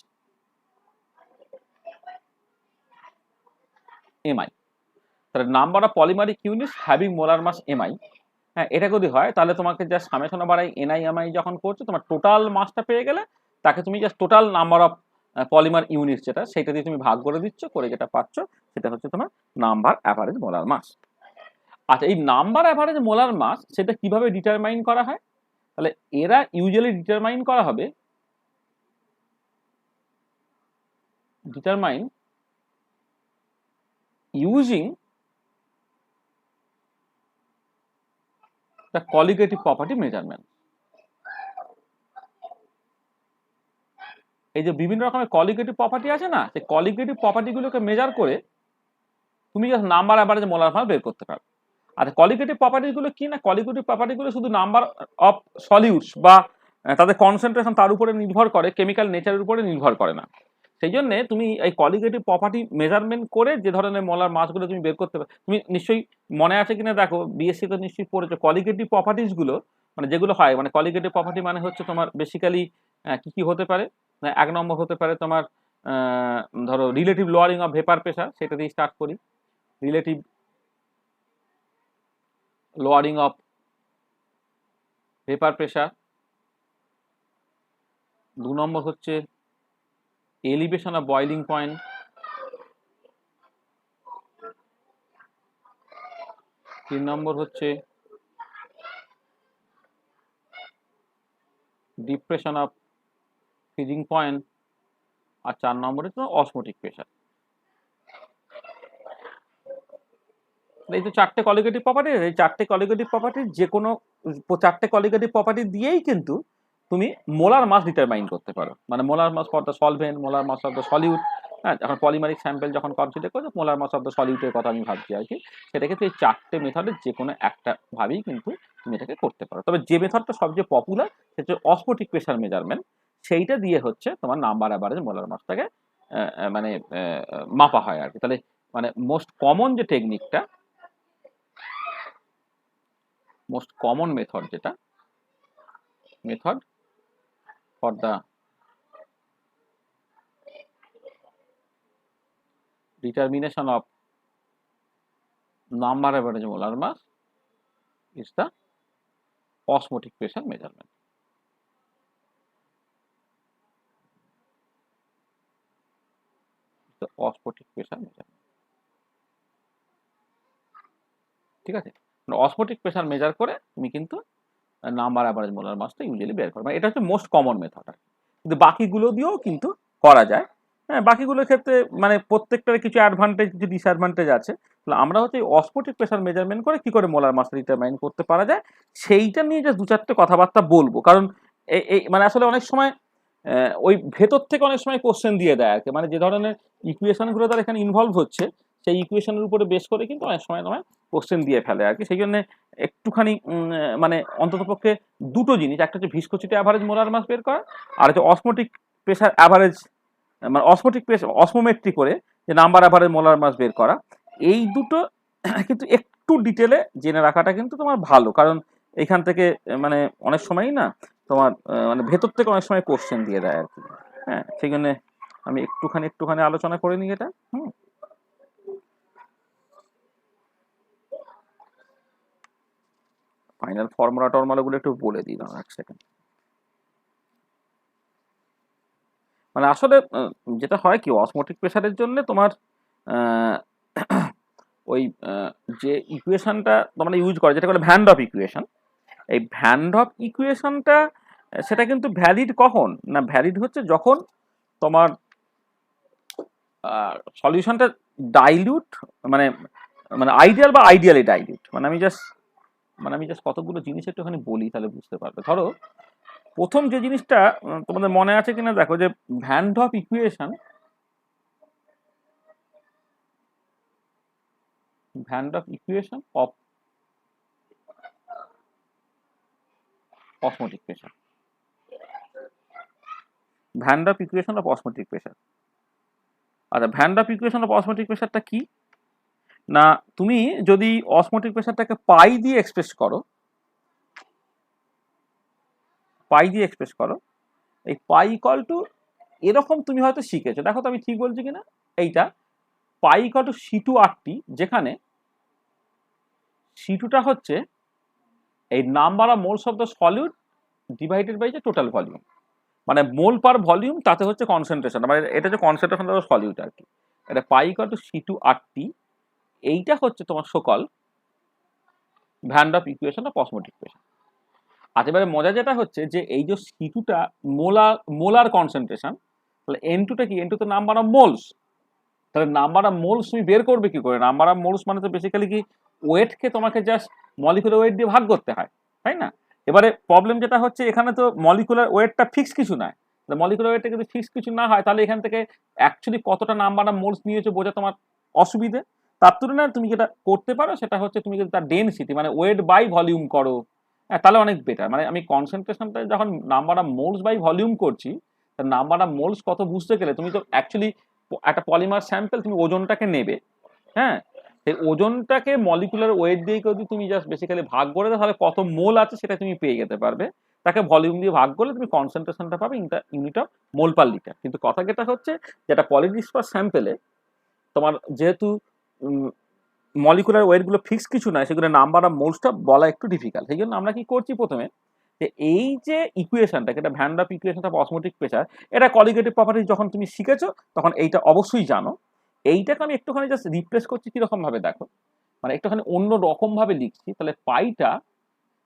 mi, তাহলে number of polymeric units having molar mass mi। হ্যাঁ, এটা যদি হয় তাহলে তোমাকে জাস্ট সামেশন বাড়াই এনআই এমআই যখন করছো তোমার টোটাল মাসটা পেয়ে গেলে তাকে তুমি just total number of polymer units যেটা সেইটা দিয়ে তুমি ভাগ করে দিচ্ছ, করে যেটা পাচ্ছ সেটা হচ্ছে তোমার নাম্বার অ্যাভারেজ মোলার মাস। আচ্ছা, এই নাম্বার অ্যাভারেজ মোলার মাস সেটা কিভাবে ডিটারমাইন করা হয়, তাহলে এরা ইউজুয়ালি ডিটারমাইন করা হবে determine using the colligative property measurement। এই যে বিভিন্ন রকমের কলিগেটিভ প্রপার্টি আছে না, সেই কলিগেটিভ প্রপার্টিগুলোকে মেজার করে তুমি just number average molar mass বের করতে পারো। আর কলিগেটিভ প্রপার্টিগুলো কি না, কলিগেটিভ প্রপার্টিগুলো শুধু নাম্বার অফ সলিউটস বা তাদের কনসেন্ট্রেশন তার উপরে নির্ভর করে, কেমিক্যাল নেচারের উপরে নির্ভর করে না। সেই জন্য তুমি এই কলিগেটিভ প্রপার্টি মেজারমেন্ট করে যে ধরনের মোলার মাসগুলো তুমি বের করতে পারো। তুমি নিশ্চয়ই মনে আছে কিনা দেখো, বিএসসি তো নিশ্চয়ই পড়েছো কলিগেটিভ প্রপার্টিসগুলো, মানে যেগুলো হয় মানে কলিগেটিভ প্রপার্টি মানে হচ্ছে তোমার বেসিক্যালি কি কি হতে পারে। 1 নম্বর হতে পারে তোমার ধরো relative lowering of vapour pressure, সেটা দিয়ে স্টার্ট করি, relative lowering of vapour pressure. 2 নম্বর হচ্ছে এলিভেশন অফ বয়লিং পয়েন্ট, 3 নম্বর হচ্ছে ডিপ্রেশন অফ ফ্রিজিং পয়েন্ট, আর 4 নম্বর হচ্ছে অসমোটিক প্রেশার। এই তো 4টে কলিগেটিভ প্রপার্টি, এই 4টে কলিগেটিভ প্রপার্টির যে কোনো 4টে কলিগেটিভ প্রপার্টি দিয়েই কিন্তু তুমি মোলার মাস ডিটারমাইন করতে পারো, মানে molar mass for the solvent, molar mass of the solute. হ্যাঁ, যখন পলিমারিক স্যাম্পল যখন কনসিডার করছো, মোলার মাস অফ দ্য সলিউটের কথা আমি ভাবছি আর কি। সেটা কিন্তু এই 4টে মেথডের যে কোনো একটা ভাবেই কিন্তু তুমি এটাকে করতে পারো। তবে যে মেথডটা সবচেয়ে পপুলার সেটা হচ্ছে অসমোটিক প্রেশার মেজারমেন্ট। সেইটা দিয়ে হচ্ছে তোমার নাম্বার অ্যাভারেজ মোলার মাসটাকে মানে মাপা হয় আর কি। তাহলে মানে মোস্ট কমন যে টেকনিকটা, মোস্ট কমন মেথড যেটা, method for the determination of number average molar mass is the osmotic pressure measurement. The osmotic pressure measurement. ঠিক আছে, অসমোটিক প্রেসার মেজার করে তুমি কিন্তু নাম্বার অ্যাভারেজ মোলার মাসটা ইউজুয়ালি বের করবে। এটা হচ্ছে মোস্ট কমন মেথড। কিন্তু বাকিগুলো দিয়েও কিন্তু করা যায়। হ্যাঁ, বাকিগুলোর ক্ষেত্রে মানে প্রত্যেকটার কিছু অ্যাডভান্টেজ কিছু ডিসঅ্যাডভান্টেজ আছে। তাহলে আমরা হচ্ছে অসমোটিক প্রেসার মেজারমেন্ট করে কি করে মোলার মাসটা ডিটারমাইন করতে পারা যায় সেইটা নিয়ে জাস্ট 2-4টে কথাবার্তা বলবো। কারণ এই মানে আসলে অনেক সময় ওই ভেতর থেকে অনেক সময় কোশ্চেন দিয়ে দেয় আর কি, মানে যে ধরনের ইকুয়েশনগুলো তার এখানে ইনভলভ হচ্ছে সেই ইকুয়েশনের উপরে বেস করে কিন্তু অনেক সময় তোমায় কোশ্চেন দিয়ে ফেলে আর কি। সেই জন্য একটুখানি মানে অন্ততপক্ষে দুটো জিনিস, একটা হচ্ছে ভিসকোসিটি অ্যাভারেজ মোলার মাস বের করা, আর হচ্ছে অসমোটিক প্রেসার অ্যাভারেজ মানে অসমোটিক প্রেসার অসমোমেট্রি করে যে নাম্বার অ্যাভারেজ মোলার মাস বের করা। এই দুটো কিন্তু একটু ডিটেলে জেনে রাখাটা কিন্তু তোমার ভালো, কারণ এখান থেকে মানে অনেক সময়ই না তোমার মানে ভেতর থেকে অনেক সময় কোশ্চেন দিয়ে দেয় আর কি। হ্যাঁ, সেই জন্য আমি একটুখানি আলোচনা করে নিই এটা। ফাইনাল ফর্মুলা টর্মুলাগুলো একটু বলে দিই না, এক সেকেন্ড। মানে আসলে যেটা হয় কি, অসমোটিক প্রেসারের জন্য তোমার ওই যে ইকুয়েশনটা তোমরা ইউজ করে যেটা বলে ভ্যান ডফ ইকুয়েশন, এই ভ্যান ডফ ইকুয়েশনটা সেটা কিন্তু ভ্যালিড কখন না, ভ্যালিড হচ্ছে যখন তোমার সলিউশনটা ডাইলিউট মানে মানে আইডিয়াল বা আইডিয়ালি ডাইলিউট। মানে আমি জাস্ট কতগুলো জিনিস একটুখানি বলি তাহলে বুঝতে পারবে। ধরো প্রথম যে জিনিসটা তোমাদের মনে আছে কিনা দেখো, যে van't Hoff equation, van't Hoff equation of osmotic pressure, van't Hoff equation of osmotic pressure. আচ্ছা, van't Hoff equation of osmotic প্রেসারটা কি না, তুমি যদি অসমোটিক প্রেসারটাকে পাই দিয়ে এক্সপ্রেস করো, এই পাই ইকুয়াল টু এরকম তুমি হয়তো শিখেছো, দেখো তো আমি ঠিক বলছি কিনা। এইটা পাই ইকুয়াল টু C2RT, যেখানে C2টা হচ্ছে এই number of moles of the solute divided by যে টোটাল ভলিউম, মানে মোল পার ভলিউম তাতে হচ্ছে কনসেন্ট্রেশন, মানে এটা হচ্ছে কনসেন্ট্রেশন অফ সলিউট আর কি। এটা পাই ইকুয়াল টু C2RT, এইটা হচ্ছে তোমার সকল van't Hoff equation of osmotic pressure. আচ্ছা, এবারে মজা যেটা হচ্ছে যে এই যে C2টা মোলার কনসেন্ট্রেশন, তাহলে N2টা কি, N2 তো নাম্বার অফ মোলস। তাহলে নাম্বার অফ মোলস তুমি বের করবে কি করে? নাম্বার অফ মোলস মানে তো বেসিক্যালি কি, ওয়েটকে তোমাকে জাস্ট মলিকুলার ওয়েট দিয়ে ভাগ করতে হয়, তাই না? এবারে প্রবলেম যেটা হচ্ছে, এখানে তো মলিকুলার ওয়েটটা ফিক্স কিছু নয়। মলিকুলার ওয়েটটা যদি ফিক্স কিছু না হয়, তাহলে এখান থেকে অ্যাকচুয়ালি কতটা নাম্বার অফ মোলস নিয়েছো বোঝা তোমার অসুবিধে। তার তুলনায় তুমি যেটা করতে পারো সেটা হচ্ছে তুমি যদি তার ডেনসিটি মানে ওয়েট বাই ভলিউম করো, হ্যাঁ, তাহলে অনেক বেটার। মানে আমি কনসেন্ট্রেশনটা যখন number of moles by volume করছি, নাম্বার অফ মোলস কত বুঝতে গেলে তুমি তো অ্যাকচুয়ালি একটা পলিমার স্যাম্পল তুমি ওজনটাকে নেবে, হ্যাঁ, এই ওজনটাকে মলিকুলার ওয়েট দিয়ে যদি তুমি জাস্ট বেসিক্যালি ভাগ করে দাও, তাহলে কত মোল আছে সেটা তুমি পেয়ে যেতে পারবে। তাকে ভলিউম দিয়ে ভাগ করলে তুমি কনসেন্ট্রেশনটা পাবে in the unit of mole per litre. কিন্তু কথা যেটা হচ্ছে, যেটা পলিডিসপার স্যাম্পেলে তোমার যেহেতু মলিকুলার ওয়েটগুলো ফিক্স কিছু নয়, সেগুলো নাম্বার অফ মোলসটা বলা একটু ডিফিকাল্ট। সেই জন্য আমরা কি করছি, প্রথমে যে এই যে ইকুয়েশনটাকে, এটা ভ্যান ডাপ ইকুয়েশনটা অসমোটিক প্রেসার, এটা কলিগেটিভ প্রপার্টি যখন তুমি শিখেছো তখন এইটা অবশ্যই জানো। এইটাকে আমি একটুখানি জাস্ট রিপ্লেস করছি কিরকম ভাবে দেখো, মানে একটুখানি অন্য রকম ভাবে লিখছি। তাহলে পাইটা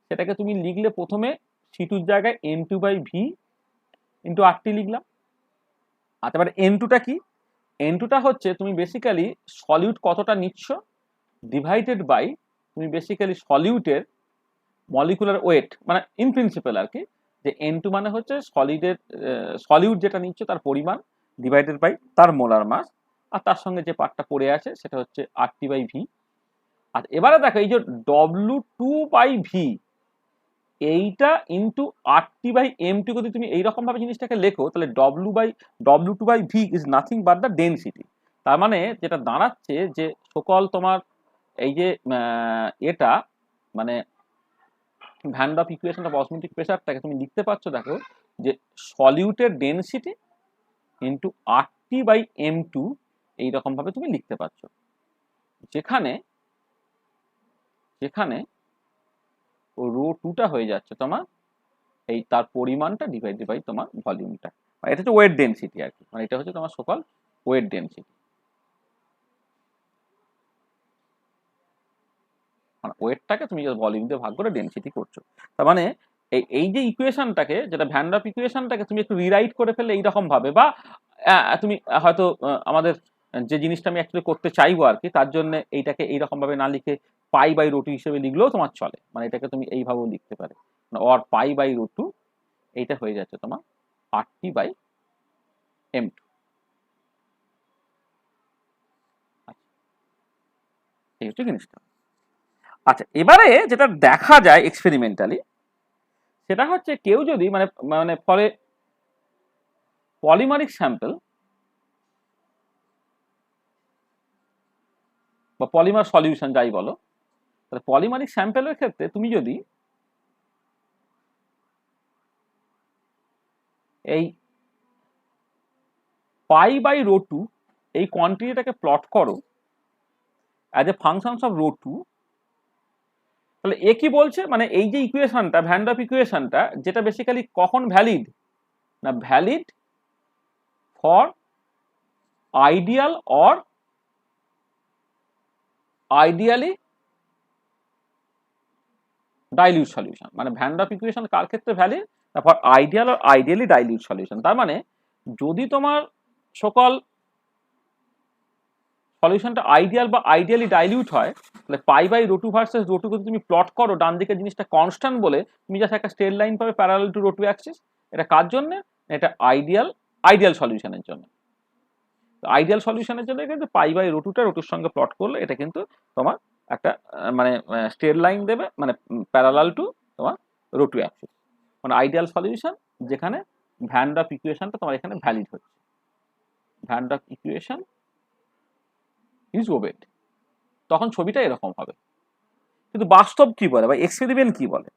সেটাকে তুমি লিখলে প্রথমে C2 জায়গায় N2/V ইন্টু RT লিখলাম। আচ্ছা, এবার N2টা কি? N2টা হচ্ছে তুমি বেসিক্যালি সলিউট কতটা নিচ্ছ ডিভাইডেড বাই তুমি বেসিক্যালি সলিউটের মলিকুলার ওয়েট, মানে ইন প্রিন্সিপাল আর কি, যে N2 মানে হচ্ছে সলিডের সলিউট যেটা নিচ্ছ তার পরিমাণ ডিভাইডেড বাই তার মোলার মাস, আর তার সঙ্গে যে পার্টটা পড়ে আছে সেটা হচ্ছে RT/V। আর এবারে দেখো এই যে W2/V এইটা ইন্টু RT/M2 যদি তুমি এইরকম ভাবে জিনিসটাকে লেখো, তাহলে W2/V is nothing but the density. তার মানে যেটা দাঁড়াচ্ছে যে সকল তোমার এই যে এটা মানে ভ্যান ডাপ ইকুয়েশনটা অসমোটিক প্রেসারটাকে তুমি লিখতে পারছো দেখো যে সলিউটের ডেনসিটি ইন্টু RT/M2 এইরকম ভাবে তুমি লিখতে পারছো, যেখানে যেখানে ρ2টা হয়ে যাচ্ছে তোমার এই তার পরিমাণটা ডিভাইডেড বাই তোমার ভলিউমটা, এটা হচ্ছে ওয়েট ডেনসিটি আর কি, মানে এটা হচ্ছে তোমার সকল ওয়েট ডেনসিটি, মানে ওয়েটটাকে তুমি ভলিউম দিয়ে ভাগ করে ডেনসিটি করছো। তার মানে এই যে ইকুয়েশনটাকে, যেটা ভ্যান ডাপ ইকুয়েশনটাকে তুমি একটু রিরাইট করে ফেললে এইরকম ভাবে, বা তুমি হয়তো আমাদের যে জিনিসটা আমি অ্যাকচুয়ালি করতে চাইবো আর কি, তার জন্য এইটাকে এইরকম ভাবে না লিখে π/√2 হিসেবে লিখলেও তোমার চলে, মানে এটাকে তুমি এইভাবেও লিখতে পারে, মানে অর π/√2 এইটা হয়ে যাচ্ছে তোমার RT/M2। এই হচ্ছে জিনিসটা। আচ্ছা, এবারে যেটা দেখা যায় এক্সপেরিমেন্টালি সেটা হচ্ছে কেউ যদি মানে মানে ফলে পলিমারিক স্যাম্পল বা পলিমার সলিউশন যাই বলো, তাহলে পলিমারিক স্যাম্পলের ক্ষেত্রে তুমি যদি এই π/√2 এই কোয়ান্টিটিটাকে প্লট করো অ্যাজ এ ফাংশনস অফ ρ2, তাহলে এ কি বলছে, মানে এই যে ইকুয়েশনটা ভ্যান ডাপ ইকুয়েশনটা, যেটা বেসিক্যালি কখন ভ্যালিড না, valid for ideal or ideally dilute solution, মানে ভ্যান ডাপ ইকুয়েশন কার ক্ষেত্রে ভ্যালিড, তারপর আইডিয়াল আর আইডিয়ালি ডাইলিউট সলিউশন। তার মানে যদি তোমার সকল সলিউশনটা আইডিয়াল বা আইডিয়ালি ডাইলিউট হয়, তাহলে π/√2 ভার্সেস ρ2 যদি তুমি প্লট করো, ডান দিকের জিনিসটা কনস্ট্যান্ট বলে তুমি জাস্ট একটা স্ট্রেট লাইন পাবে প্যারালাল টু ρ2 অ্যাক্সিস। এটা কার জন্য? এটা আইডিয়াল সলিউশনের জন্য। আইডিয়াল সলিউশনের জন্য কিন্তু π/√2টা ρ2 এর সঙ্গে প্লট করলে এটা কিন্তু তোমার একটা মানে স্ট্রেট লাইন দেবে, মানে প্যারালাল টু তোমার ρ2 অ্যাক্সিস, মানে আইডিয়াল সলিউশন যেখানে ভ্যান ডাপ ইকুয়েশনটা তোমার এখানে ভ্যালিড হচ্ছে। ভ্যান ডাপ ইকুয়েশন ইজ ওবেড, তখন ছবিটা এরকম হবে। কিন্তু বাস্তব কি বলে বা এক্সপেরিমেন্ট কি বলে?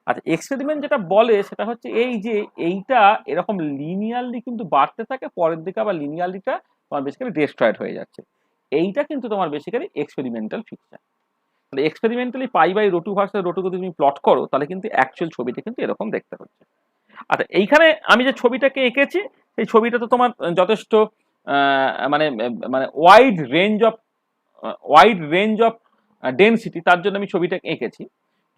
আচ্ছা, এক্সপেরিমেন্ট যেটা বলে সেটা হচ্ছে এই যে এইটা এরকম লিনিয়ারলি কিন্তু বাড়তে থাকে, পরের দিকে আবার লিনিয়ারলিটা তোমার বেসিক্যালি ডেস্ট্রয়েড হয়ে যাচ্ছে। এইটা কিন্তু তোমার বেসিক্যালি এক্সপেরিমেন্টাল ফিচার। তাহলে এক্সপেরিমেন্টালি π/√2 ভার্সেস ρ2 যদি তুমি প্লট করো, তাহলে কিন্তু অ্যাকচুয়াল ছবিটা কিন্তু এরকম দেখতে হচ্ছে। আচ্ছা, এইখানে আমি যে ছবিটাকে এঁকেছি সেই ছবিটা তো তোমার যথেষ্ট মানে মানে ওয়াইড রেঞ্জ অফ ডেনসিটি, তার জন্য আমি ছবিটা এঁকেছি।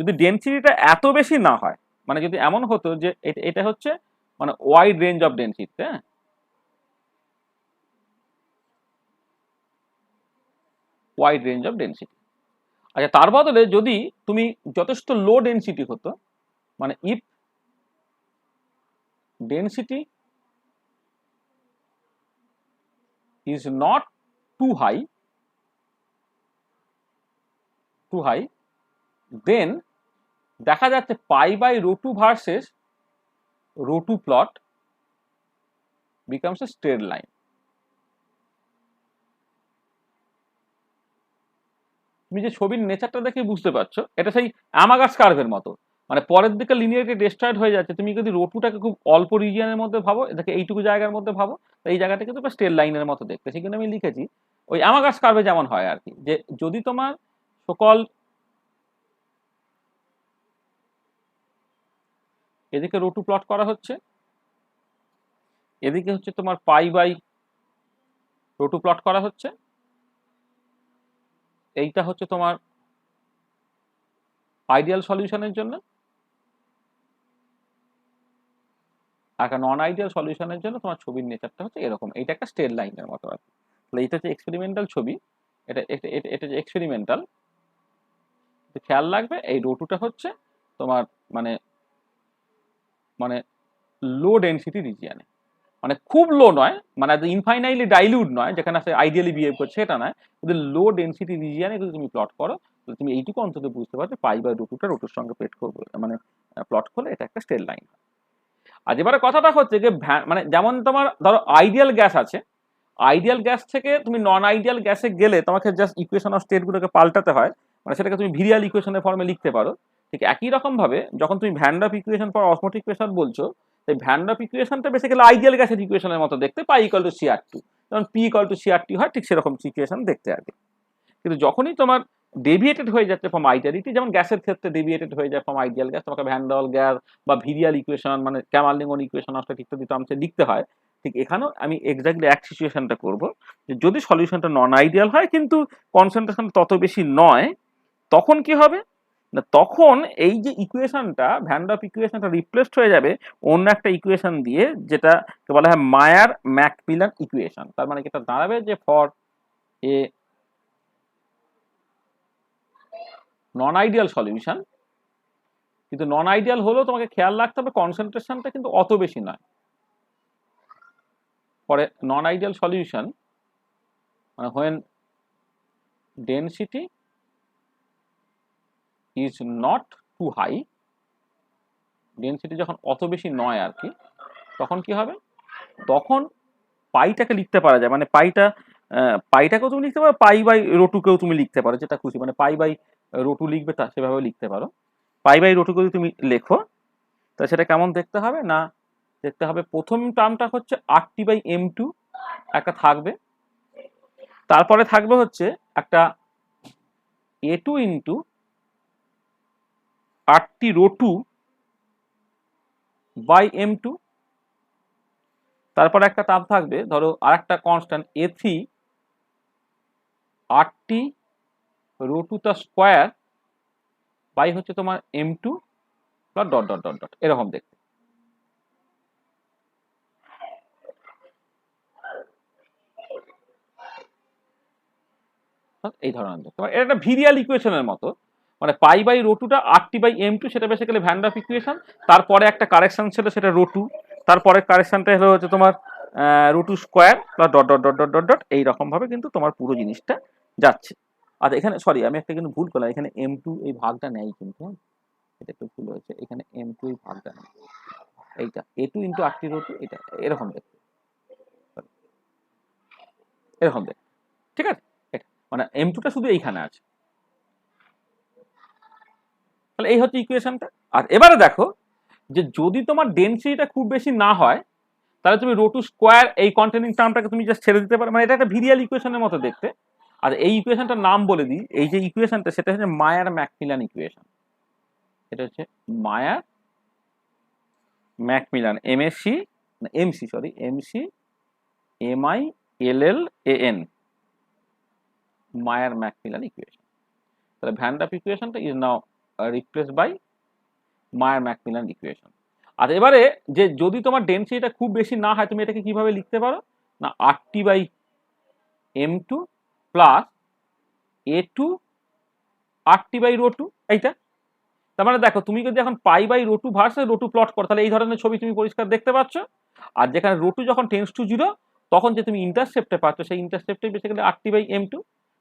যদি ডেনসিটিটা এত বেশি না হয়, মানে যদি এমন হতো যে এটা হচ্ছে মানে ওয়াইড রেঞ্জ অফ ডেনসিটি, হ্যাঁ, ওয়াইড রেঞ্জ অফ ডেনসিটি। আচ্ছা, তার বদলে যদি তুমি যথেষ্ট লো ডেনসিটি হতো, মানে if density is not too high, then দেখা যাচ্ছে π/√2 versus ρ2 plot becomes a straight line. তুমি যে ছবির নেচারটা দেখে বুঝতে পারছো এটা সেই অ্যামাগাস কার্ভের মতো, মানে পরের দিকে লিনিয়ারিটি ডেস্ট্রয়েড হয়ে যাচ্ছে। তুমি যদি ρ2টাকে খুব অল্প রিজিয়নের মধ্যে ভাবো, এটাকে এইটুকু জায়গার মধ্যে ভাবো, এই জায়গাটা কিন্তু স্ট্রেট লাইনের মতো দেখতে, সেখানে আমি লিখেছি ওই অ্যামাগাস কার্ভে যেমন হয় আর কি, যে যদি তোমার সকল এদিকে রো টু প্লট করা হচ্ছে, এদিকে হচ্ছে তোমার pi by rho two plot করা হচ্ছে। এইটা হচ্ছে তোমার আইডিয়াল সলিউশনের জন্য, আর একটা নন আইডিয়াল সলিউশনের জন্য তোমার ছবির নেচারটা হচ্ছে এরকম। এইটা একটা স্ট্রেট লাইনের মতো আর কি। তাহলে এইটা হচ্ছে এক্সপেরিমেন্টাল ছবি, এটা এটা এটা এটা হচ্ছে এক্সপেরিমেন্টাল। খেয়াল রাখবে এই রো টুটা হচ্ছে তোমার মানে মানে লো ডেনসিটি রিজিয়ানে, মানে খুব লো নয়, মানে ইনফাইনাইটলি ডাইলিউট নয় যেখানে সে আইডিয়ালি বিহেভ করছে সেটা নয়, যদি লো ডেনসিটি রিজিয়ানে যদি তুমি প্লট করো তাহলে তুমি এইটুকু অন্তত বুঝতে পারবে পাই বাই রো টুটা রো টুর সঙ্গে পেট করবে, মানে প্লট করলে এটা একটা স্ট্রেট লাইন। আর এবারে কথাটা হচ্ছে যে মানে যেমন তোমার ধরো আইডিয়াল গ্যাস আছে, আইডিয়াল গ্যাস থেকে তুমি নন আইডিয়াল গ্যাসে গেলে তোমাকে জাস্ট ইকুয়েশন অফ স্টেটগুলোকে পাল্টাতে হয়, মানে সেটাকে তুমি ভিরিয়াল ইকুয়েশনের ফর্মে লিখতে পারো। ঠিক একই রকম ভাবে যখন তুমি ভ্যান ডার্ফ ইকুয়েশন পর অসমোটিক প্রেসার বলছো, এই ভ্যান ডার্ফ ইকুয়েশনটা বেসিক্যালি আইডিয়াল গ্যাসের ইকুয়েশনের মতো দেখতে, পাই ইকুয়াল টু CR2, যেমন পি ইকুয়াল টু CR2 হয়, ঠিক সেরকম ইকুয়েশন দেখতে আর কি। কিন্তু যখনই তোমার ডেভিয়েটেড হয়ে যাচ্ছে ফ্রম আইডিয়ালিটি, যেমন গ্যাসের ক্ষেত্রে ডেভিয়েটেড হয়ে যায় ফ্রম আইডিয়াল গ্যাস, তোমাকে ভ্যান ডার গ্যাস বা ভিরিয়াল ইকুয়েশন মানে ক্যামারলিঙ্গন ইকুয়েশন অফ স্টেট ইত্যাদি টার্মসে লিখতে হয়। ঠিক এখানেও আমি এক্স্যাক্টলি এক সিচুয়েশনটা করব, যে যদি সলিউশনটা নন আইডিয়াল হয় কিন্তু কনসেন্ট্রেশন তত বেশি নয়, তখন কি হবে না, তখন এই যে ইকুয়েশনটা ভ্যান ডার ইকুয়েশনটা রিপ্লেসড হয়ে যাবে অন্য একটা ইকুয়েশন দিয়ে, যেটাকে বলা হয় মায়ার ম্যাকমিলান ইকুয়েশন। তার মানে এটা দাঁড়াবে যে for a non ideal solution, কিন্তু নন আইডিয়াল হলেও তোমাকে খেয়াল রাখতে হবে কনসেন্ট্রেশনটা কিন্তু অত বেশি নয়। পরে নন আইডিয়াল সলিউশন মানে when density is not too high, density যখন অত বেশি নয় আর কি, তখন কি হবে, তখন পাইটাকে লিখতে পারা যায়, মানে পাইটাকেও তুমি লিখতে পারো, পাই বাই রোটুকেও তুমি লিখতে পারো, যেটা খুশি, মানে পাই বাই রোটু লিখবে তা সেভাবে লিখতে পারো। পাই বাই রোটুকে যদি তুমি লেখো তাহলে সেটা কেমন দেখতে হবে না, দেখতে হবে প্রথম টার্মটা হচ্ছে RT/m2 একটা থাকবে, তারপরে থাকবে হচ্ছে একটা A2 into RT rho 2 by M2, তারপরে একটা টার্ম থাকবে ধরো আর একটা কনস্ট্যান্ট A3 RT রো 2 তার স্কোয়ার বাই হচ্ছে তোমার M2 plus dot dot dot dot, এরকম দেখতে। এই ধরনের দেখতে এটা একটা ভিরিয়াল ইকুয়েশনের মতো, মানে পাই বাই রো টুটা RT/m2 সেটা বেসিক্যালি ভ্যান ডার ইকুয়েশন, তারপরে একটা কারেকশন ছিল সেটা রো 2, তারপরে কারেকশনটা হলো হচ্ছে তোমার rho 2 square plus dot dot dot dot dot dot, এইরকম ভাবে কিন্তু তোমার পুরো জিনিসটা যাচ্ছে। আচ্ছা এখানে সরি আমি একটা কিন্তু ভুল করলাম, এখানে M2 এই ভাগটা নেই কিন্তু, এটা একটু ভুল হয়েছে, এখানে M2 এই ভাগটা নেই, এইটা A2 ইন্টু RT রো 2, এটা এরকম দেখতে, এরকম দেখতে, ঠিক আছে। এটা মানে M2টা শুধু এইখানে আছে, তাহলে এই হচ্ছে ইকুয়েশনটা। আর এবারে দেখো যে যদি তোমার ডেনসিটিটা খুব বেশি না হয় তাহলে তুমি রো 2 স্কোয়ার এই কন্টেনিং টার্মটাকে তুমি জাস্ট ছেড়ে দিতে পারো, মানে এটা একটা ভিরিয়াল ইকুয়েশনের মতো দেখতে। আর এই ইকুয়েশনটার নাম বলে দিই, এই যে ইকুয়েশনটা সেটা হচ্ছে মায়ার ম্যাকমিলান ইকুয়েশন। এটা হচ্ছে Mayer McMillan MC MILLAN, Mayer McMillan equation. তাহলে ভ্যান ডার ইকুয়েশনটা is now replaced by Mayer McMillan equation. আর এবারে যে যদি তোমার ডেনসিটিটা খুব বেশি না হয় তুমি এটাকে কিভাবে লিখতে পারো না, RT/m2 প্লাস A2 RT/রো 2, এইটা। তার মানে দেখো তুমি যদি এখন pi by rho 2 versus rho 2 plot করো তাহলে এই ধরনের ছবি তুমি পরিষ্কার দেখতে পাচ্ছ। আর যেখানে রো 2 যখন টেন্ডস টু 0 তখন যে তুমি ইন্টারসেপ্টে পাচ্ছ সেই ইন্টারসেপ্টে বেসিক্যালি RT/m2।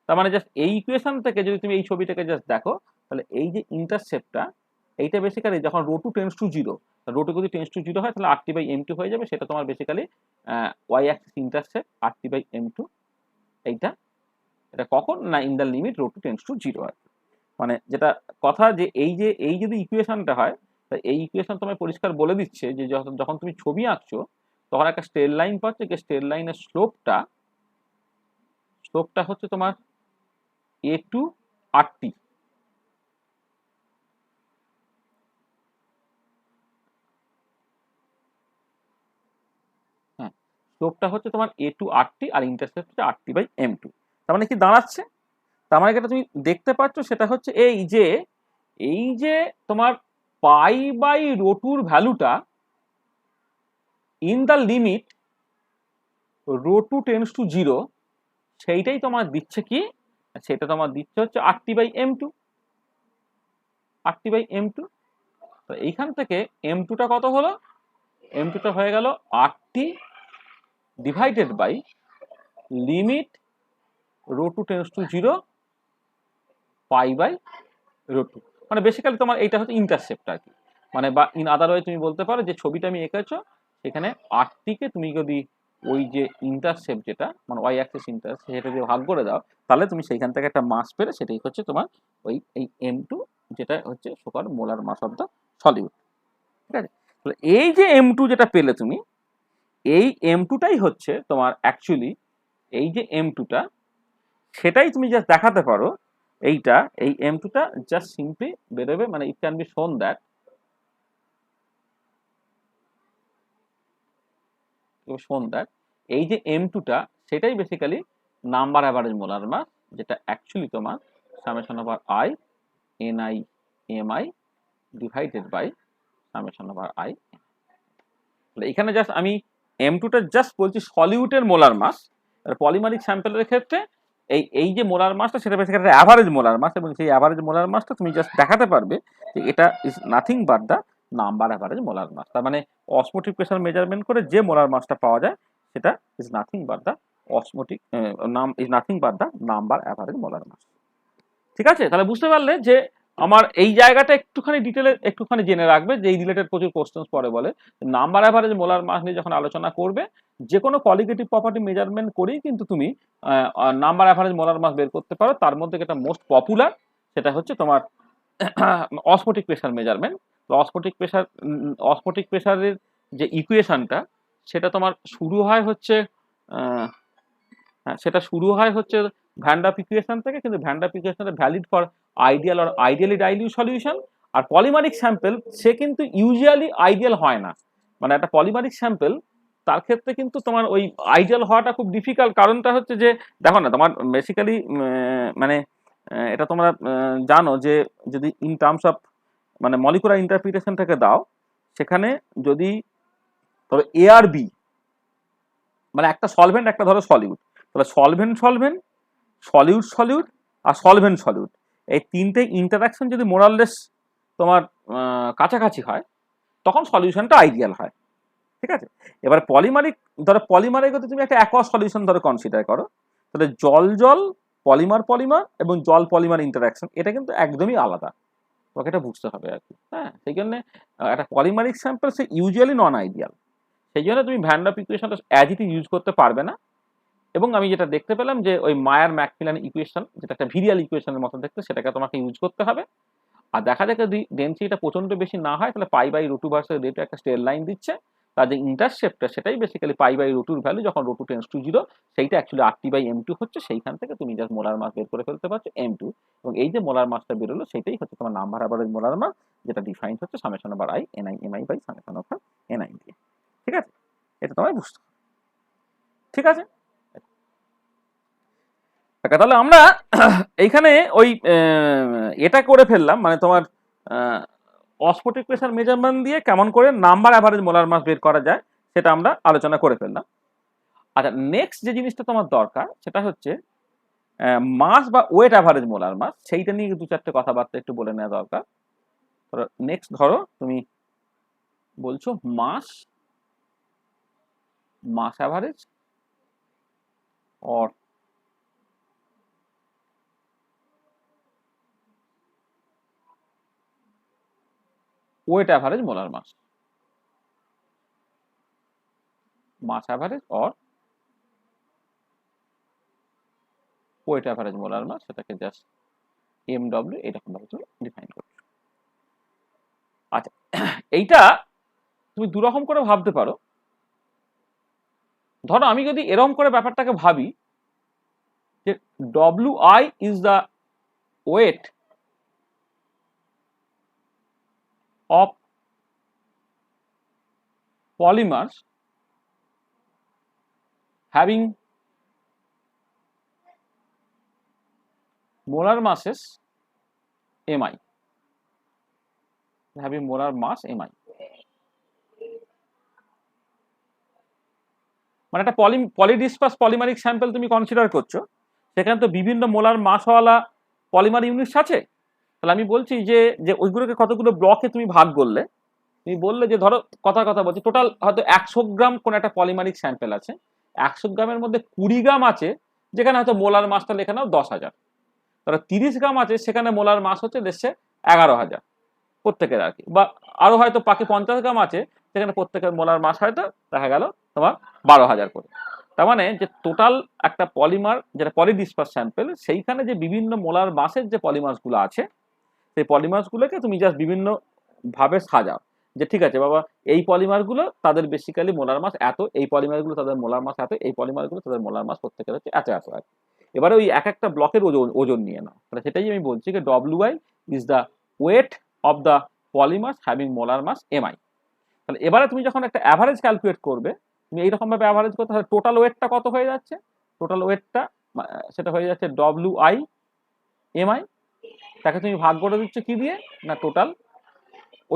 তার মানে জাস্ট এই ইকুয়েশন থেকে যদি তুমি এই ছবিটাকে জাস্ট দেখো তাহলে এই যে ইন্টারসেপ্টটা এইটা বেসিক্যালি যখন রো 2 টেন্ডস টু 0, রো 2 যদি টেন্ডস টু 0 হয় তাহলে RT/m2 হয়ে যাবে, সেটা তোমার basically Y Axis intercept RT/m2 এইটা। এটা কখন না in the limit rho 2 tends to 0 আর মানে যেটা কথা যে এই যদি ইকুয়েশনটা হয় তাই এই ইকুয়েশন তোমায় পরিষ্কার বলে দিচ্ছে যে যখন তুমি ছবি আঁকছো তখন একটা স্ট্রেট লাইন পাচ্ছ, যে স্ট্রেট লাইনের স্লোপটা হচ্ছে তোমার A2 RT, স্লোপটা হচ্ছে তোমার A2RT আর ইন্টারসেপ্ট হচ্ছে RT/M2। তার মানে কি দাঁড়াচ্ছে, তার মানে যেটা তুমি দেখতে পাচ্ছ সেটা হচ্ছে এই যে তোমার π/ρ2 ভ্যালুটা in the limit ρ2 tends to 0, সেইটাই তোমার দিচ্ছে কি, সেটা তোমার দিচ্ছে হচ্ছে RT/M2। RT/M2, তো এইখান থেকে M2টা কত হলো, M2টা হয়ে গেল RT divided by limit ρ2 tends to 0 π/ρ2। মানে বেসিক্যালি তোমার এইটা হচ্ছে ইন্টারসেপ্ট আর কি, মানে বা ইন আদার ওয়ে তুমি বলতে পারো যে ছবিটা আমি এঁকেছো সেখানে RT-কে তুমি যদি ওই যে ইন্টারসেপ্ট যেটা মানে ওয়াই অ্যাক্সিস ইন্টারসেপ্ট সেটা দিয়ে ভাগ করে দাও, তাহলে তুমি সেইখান থেকে একটা মাস পেলে, সেটাই হচ্ছে তোমার এই M2, যেটা হচ্ছে super molar mass of the solute. ঠিক আছে, তাহলে এই যে M2 যেটা পেলে তুমি, এই M2টাই হচ্ছে তোমার অ্যাকচুয়ালি এই যে M2টা, সেটাই তুমি জাস্ট দেখাতে পারো এইটা, এই M2টা জাস্ট সিম্পলি বেরোবে, মানে it can be shown that এই যে M2টা সেটাই basically number average molar mass, যেটা অ্যাকচুয়ালি তোমার summation over I NiMi divided by summation over I। এখানে জাস্ট আমি M2টা জাস্ট বলছি সলিউটের মোলার মাস, আর পলিমারিক স্যাম্পেলের ক্ষেত্রে এই যে মোলার মাসটা সেটা বেসিক্যালি অ্যাভারেজ মোলার মাস, এবং সেই অ্যাভারেজ মোলার মাসটা তুমি জাস্ট দেখাতে পারবে যে এটা is nothing but the number average molar mass. তার মানে অসমোটিক প্রেসার মেজারমেন্ট করে যে মোলার মাসটা পাওয়া যায় সেটা is nothing but the osmotic nothing but the number average molar mass. ঠিক আছে, তাহলে বুঝতে পারলে যে আমার এই জায়গাটা একটুখানি ডিটেলে একটুখানি জেনে রাখবে, যে এই রিলেটেড প্রচুর কোশ্চেন পরে বলে নাম্বার অ্যাভারেজ মোলার মাস নিয়ে যখন আলোচনা করবে, যে কোনো কোয়ালিটেটিভ প্রপার্টি মেজারমেন্ট করেই কিন্তু তুমি নাম্বার অ্যাভারেজ মোলার মাস বের করতে পারো। তার মধ্যে যেটা মোস্ট পপুলার সেটা হচ্ছে তোমার অসমোটিক প্রেসার মেজারমেন্ট। অসমোটিক প্রেসারের যে ইকুয়েশনটা সেটা তোমার শুরু হয় হচ্ছে ভ্যান ডার্ফ ইকুয়েশন থেকে, কিন্তু ভ্যান ডার্ফ ইকুয়েশনটা ভ্যালিড ফর আইডিয়াল আর আইডিয়ালি ডাইলিউ সলিউশন। আর পলিমারিক স্যাম্পল সে কিন্তু ইউজুয়ালি আইডিয়াল হয় না, মানে একটা পলিমারিক স্যাম্পল তার ক্ষেত্রে কিন্তু তোমার ওই আইডিয়াল হওয়াটা খুব ডিফিকাল্ট। কারণটা হচ্ছে যে দেখো না, তোমার বেসিক্যালি মানে এটা তোমরা জানো যে যদি ইন টার্মস অফ মানে মলিকুলার ইন্টারপ্রিটেশন থেকে দাও, সেখানে যদি ধরো এ আর বি মানে একটা সলভেন্ট একটা ধরো সলিউট, তাহলে সলভেন্ট সলিউট আর সলিউট, এই তিনটে ইন্টারাকশন যদি মোরাললেস তোমার কাছাকাছি হয় তখন সলিউশনটা আইডিয়াল হয়। ঠিক আছে, এবার পলিমারের কথা তুমি একটা অ্যাকোয়াস সলিউশন ধরো কনসিডার করো, তাহলে জল পলিমার এবং জল পলিমার ইন্টারাকশন এটা কিন্তু একদমই আলাদা, তোমাকে এটা বুঝতে হবে আর কি। হ্যাঁ, সেই জন্য একটা পলিমারিক স্যাম্পল সে ইউজুয়ালি নন আইডিয়াল, সেই জন্য তুমি ভ্যান ডার্ফ ইকুয়েশনটা অ্যাজ ইট ইজ ইউজ করতে পারবে না। এবং আমি যেটা দেখতে পেলাম যে ওই মায়ার ম্যাকমিলান ইকুয়েশন, যেটা একটা ভিরিয়াল ইকুয়েশনের মতো দেখতে, সেটাকে তোমাকে ইউজ করতে হবে। আর দেখা যাক যদি ডেন্সিটিটা প্রচন্ড বেশি না হয়, তাহলে π/ρ2 ভার্সেস রেটে একটা স্ট্রেট লাইন দিচ্ছে, তার যে ইন্টারসেপ্টটা সেটাই বেসিক্যালি π/ρ2 ভ্যালু যখন ρ2 টেন্ডস টু 0, সেইটা অ্যাকচুয়ালি RT/M2 হচ্ছে। সেইখান থেকে তুমি জাস্ট মোলার মাস বের করে ফেলতে পারছো M2, এবং এই যে মোলার মাসটা বেরোলো সেটাই হচ্ছে তোমার নাম্বার অ্যাভারেজ মোলার মাস, যেটা ডিফাইন হচ্ছে summation over I NiMi by summation over Ni দিয়ে। ঠিক আছে, এটা তোমায় বুঝতে হবে। ঠিক আছে, তাহলে আমরা এইখানে ওই এটা করে ফেললাম, মানে তোমার অসমোটিক প্রেসার মেজারমেন্ট দিয়ে কেমন করে নাম্বার অ্যাভারেজ মোলার মাস বের করা যায় সেটা আমরা আলোচনা করে ফেললাম। আচ্ছা, নেক্সট যে জিনিসটা তোমার দরকার সেটা হচ্ছে মাস বা ওয়েট অ্যাভারেজ মোলার মাস, সেইটা নিয়ে দু চারটে কথাবার্তা একটু বলে নেওয়া দরকার। নেক্সট ধরো তুমি বলছো mass average or weight average molar mass, mass average or weight average molar mass, সেটাকে জাস্ট MW এরকম ভাবে তুমি ডিফাইন করছো। আচ্ছা, এইটা তুমি দুরকম করে ভাবতে পারো। ধরো আমি যদি এরকম করে ব্যাপারটাকে ভাবি যে WI is the weight of polymers having molar masses MI, having molar mass MI, মানে একটা পলিডিসপাস পলিমারিক স্যাম্পল তুমি কনসিডার করছো, সেখানে তো বিভিন্ন মোলার মাসওয়ালা পলিমার ইউনিটস আছে। তাহলে আমি বলছি যে যে ওইগুলোকে কতগুলো ব্লকে তুমি ভাগ করলে, তুমি বললে যে ধরো কথা বলছি টোটাল হয়তো 100 গ্রাম কোন একটা পলিমারিক স্যাম্পল আছে, 100 গ্রামের মধ্যে 20 গ্রাম আছে যেখানে হয়তো মোলার মাসটা লেখা নাও 10,000, তাহলে 30 গ্রাম আছে সেখানে মোলার মাস হচ্ছে দেশে 11,000 প্রত্যেকের আর কি, বা আরো হয়তো বাকি 50 গ্রাম আছে সেখানে প্রত্যেকের মোলার মাস হয়তো দেখা গেল তোমার 12,000 করে। তার মানে যে টোটাল একটা পলিমার যেটা পলিডিসপাস স্যাম্পল, সেইখানে যে বিভিন্ন মোলার মাসের যে পলিমার্স গুলো আছে, সেই পলিমার্স গুলোকে তুমি জাস্ট বিভিন্ন ভাবে সাজাও যে ঠিক আছে বাবা এই পলিমার গুলো তাদের বেসিক্যালি মোলার মাস এত, এই পলিমার গুলো তাদের মোলার মাস এত, এই পলিমার গুলো তাদের মোলার মাস প্রত্যেকের হচ্ছে এত এত আর। এবারে ওই এক একটা ব্লকের ওজন নিয়ে নাও, তাহলে সেটাই আমি বলছি যে WI is the weight of the polymers having molar mass MI. তাহলে এবারে তুমি যখন একটা অ্যাভারেজ ক্যালকুলেট করবে, তুমি এইরকম ভাবে অ্যাভারেজ করতে, তাহলে টোটাল ওয়েটটা কত হয়ে যাচ্ছে, টোটাল ওয়েটটা সেটা হয়ে যাচ্ছে ডব্লিউআই এমআই, তাকে তুমি ভাগ করে দিচ্ছ কি দিয়ে না টোটাল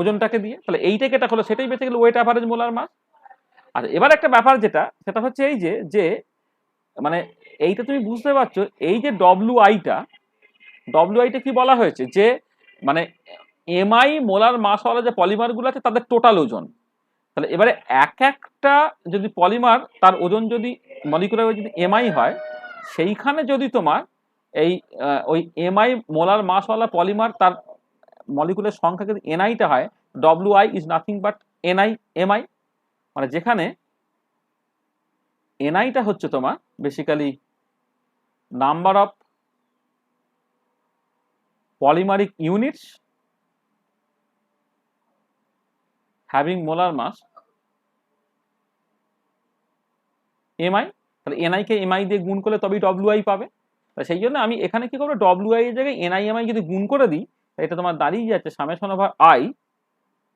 ওজনটাকে দিয়ে, তাহলে এইটাকে এটা হলো সেটাই বেঁচে গেল ওয়েট অ্যাভারেজ মোলার মাস। আচ্ছা এবার একটা ব্যাপার যেটা সেটা হচ্ছে এই যে যে মানে এইটা তুমি বুঝতে পারছো এই যে ডব্লিউআইটা কি বলা হয়েছে যে মানে এমআই মোলার মাসওয়ালা যে পলিমার গুলো আছে তাদের টোটাল ওজন। তাহলে এবারে এক একটা যদি পলিমার তার ওজন যদি মলিকুলার যদি এমআই হয়, সেইখানে যদি তোমার এই ওই এমআই মোলার মাসওয়ালা পলিমার তার মলিকুলের সংখ্যা যদি এনআইটা হয়, WI is nothing but NI MI, মানে যেখানে এনআইটা হচ্ছে তোমার basically number of polymeric units having molar mass MI, তাহলে এনআই কে এমআই দিয়ে গুণ করলে তবেই ডব্লিউআই পাবে। সেই জন্য আমি এখানে কি করবো ডব্লিউআই এর জায়গায় এনআই এমআই যদি গুণ করে দিই, এটা তোমার দাঁড়িয়ে যাচ্ছে summation over I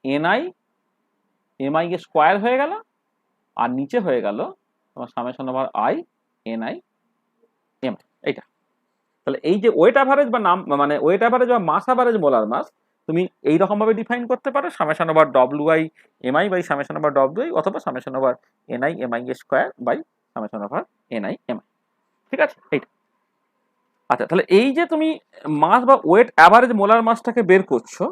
NI M I এর স্কোয়ার হয়ে গেল, আর নিচে হয়ে গেল তোমার summation over I NI MI এইটা। তাহলে এই যে ওয়েট অ্যাভারেজ বা নাম মানে ওয়েট অ্যাভারেজ বা মাস অ্যাভারেজ মোলার মাস তুমি এইরকম ভাবে ডিফাইন করতে পারো summation over W I M I by summation over W I, অথবা সামেশন ওভার এনআই এমআই এর square by summation over NI M I, ঠিক আছে এইটা। আচ্ছা তাহলে এই যে তুমি মাস বা ওয়েট অ্যাভারেজ মোলার মাসটাকে বের করছো,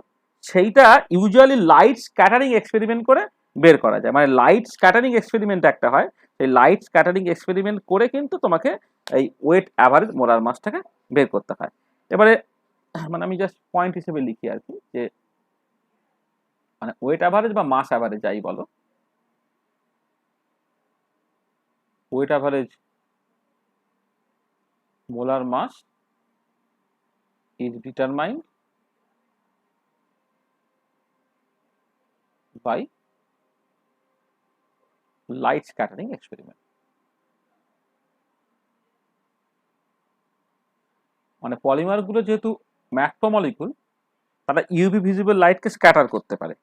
সেইটা ইউজুয়ালি লাইট স্ক্যাটারিং এক্সপেরিমেন্ট করে বের করা যায়, মানে লাইট স্ক্যাটারিং এক্সপেরিমেন্ট একটা হয়, সেই লাইট স্ক্যাটারিং এক্সপেরিমেন্ট করে কিন্তু তোমাকে এই ওয়েট অ্যাভারেজ মোলার মাসটাকে বের করতে হয়। এবারে মানে আমি জাস্ট পয়েন্ট হিসেবে লিখি আর কি যে মানে ওয়েট অ্যাভারেজ বা মাস অ্যাভারেজ যাই বলো, weight average molar mass is determined by light scattering experiment, মানে পলিমার গুলো যেহেতু ম্যাক্রোমলিকুল তারা ইউভি ভিজিবল লাইটকে স্ক্যাটার করতে পারে,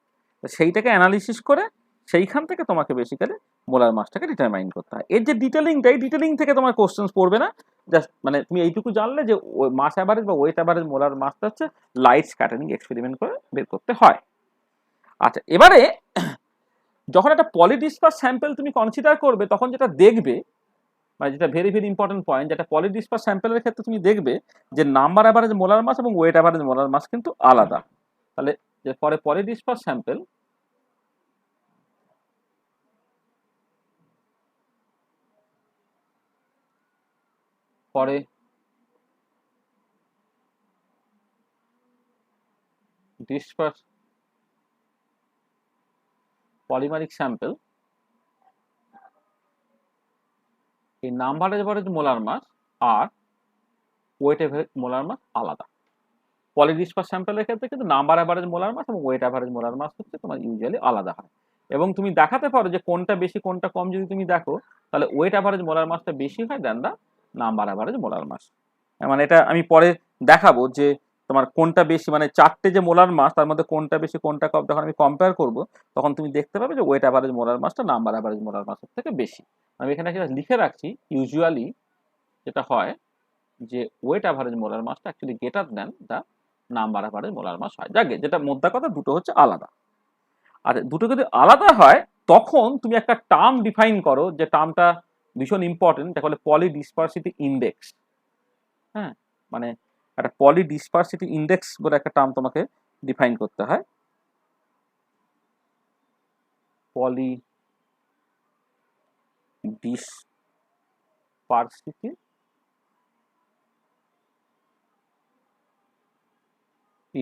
সেইটাকে অ্যানালিসিস করে সেইখান থেকে তোমাকে বেসিক্যালি মোলার মাসটাকে ডিটারমাইন করতে হয়। এর যে ডিটেলিং থেকে তোমার কোশ্চেন্স পড়বে না, জাস্ট মানে তুমি এইটুকু জানলে যে মাস অ্যাভারেজ বা ওয়েট অ্যাভারেজ মোলার মাসটা হচ্ছে লাইট স্ক্যাটারিং এক্সপেরিমেন্ট করে বের করতে হয়। আচ্ছা এবারে যখন একটা পলিডিসপাস স্যাম্পল তুমি কনসিডার করবে তখন যেটা দেখবে, মানে যেটা ভেরি ভেরি ইম্পর্টেন্ট পয়েন্ট, যেটা পলিডিসপাস স্যাম্পলের ক্ষেত্রে তুমি দেখবে যে নাম্বার অ্যাভারেজ মোলার মাস এবং ওয়েট অ্যাভারেজ মোলার মাস কিন্তু আলাদা। তাহলে যে পরে পলিডিসপাস স্যাম্পল পরে ডিসপাস পলিমারিক স্যাম্পল এই নাম্বার অ্যাভারেজ মোলার মাস আর ওয়েট অ্যাভারেজ মোলার মাস আলাদা। পলিডিসপাস স্যাম্পলের ক্ষেত্রে কিন্তু নাম্বার অ্যাভারেজ মোলার মাস এবং ওয়েট অ্যাভারেজ মোলার মাস হচ্ছে তোমার ইউজুয়ালি আলাদা হয়, এবং তুমি দেখাতে পারো যে কোনটা বেশি কোনটা কম যদি তুমি দেখো, তাহলে ওয়েট অ্যাভারেজ মোলার মাসটা বেশি হয় দেন দা নাম্বার অ্যাভারেজ মোলার মাস। মানে এটা আমি পরে দেখাবো যে তোমার কোনটা বেশি, মানে চারটে যে মোলার মাস তার মধ্যে কোনটা বেশি কোনটা কম, যখন আমি কম্পেয়ার করব তখন তুমি দেখতে পাবে যে ওয়েট অ্যাভারেজ মোলার মাসটা নাম্বার অ্যাভারেজ মোলার মাসের থেকে বেশি। আমি এখানে একটা লিখে রাখছি, ইউজুয়ালি যেটা হয় যে ওয়েট অ্যাভারেজ মোলার মাসটা actually greater than the number average molar mass হয়। যাকে যেটা মোদ্দা কথা, দুটো হচ্ছে আলাদা। আর দুটো যদি আলাদা হয় তখন তুমি একটা টার্ম ডিফাইন করো, যে টার্মটা ভীষণ ইম্পর্টেন্ট, এটা বলে পলিডিসপারসিটি ইন্ডেক্স। হ্যাঁ, মানে একটা পলিডিসপারসিটি ইন্ডেক্স বলে একটা টার্ম তোমাকে ডিফাইন করতে হয়। পলিডিসপারসিটি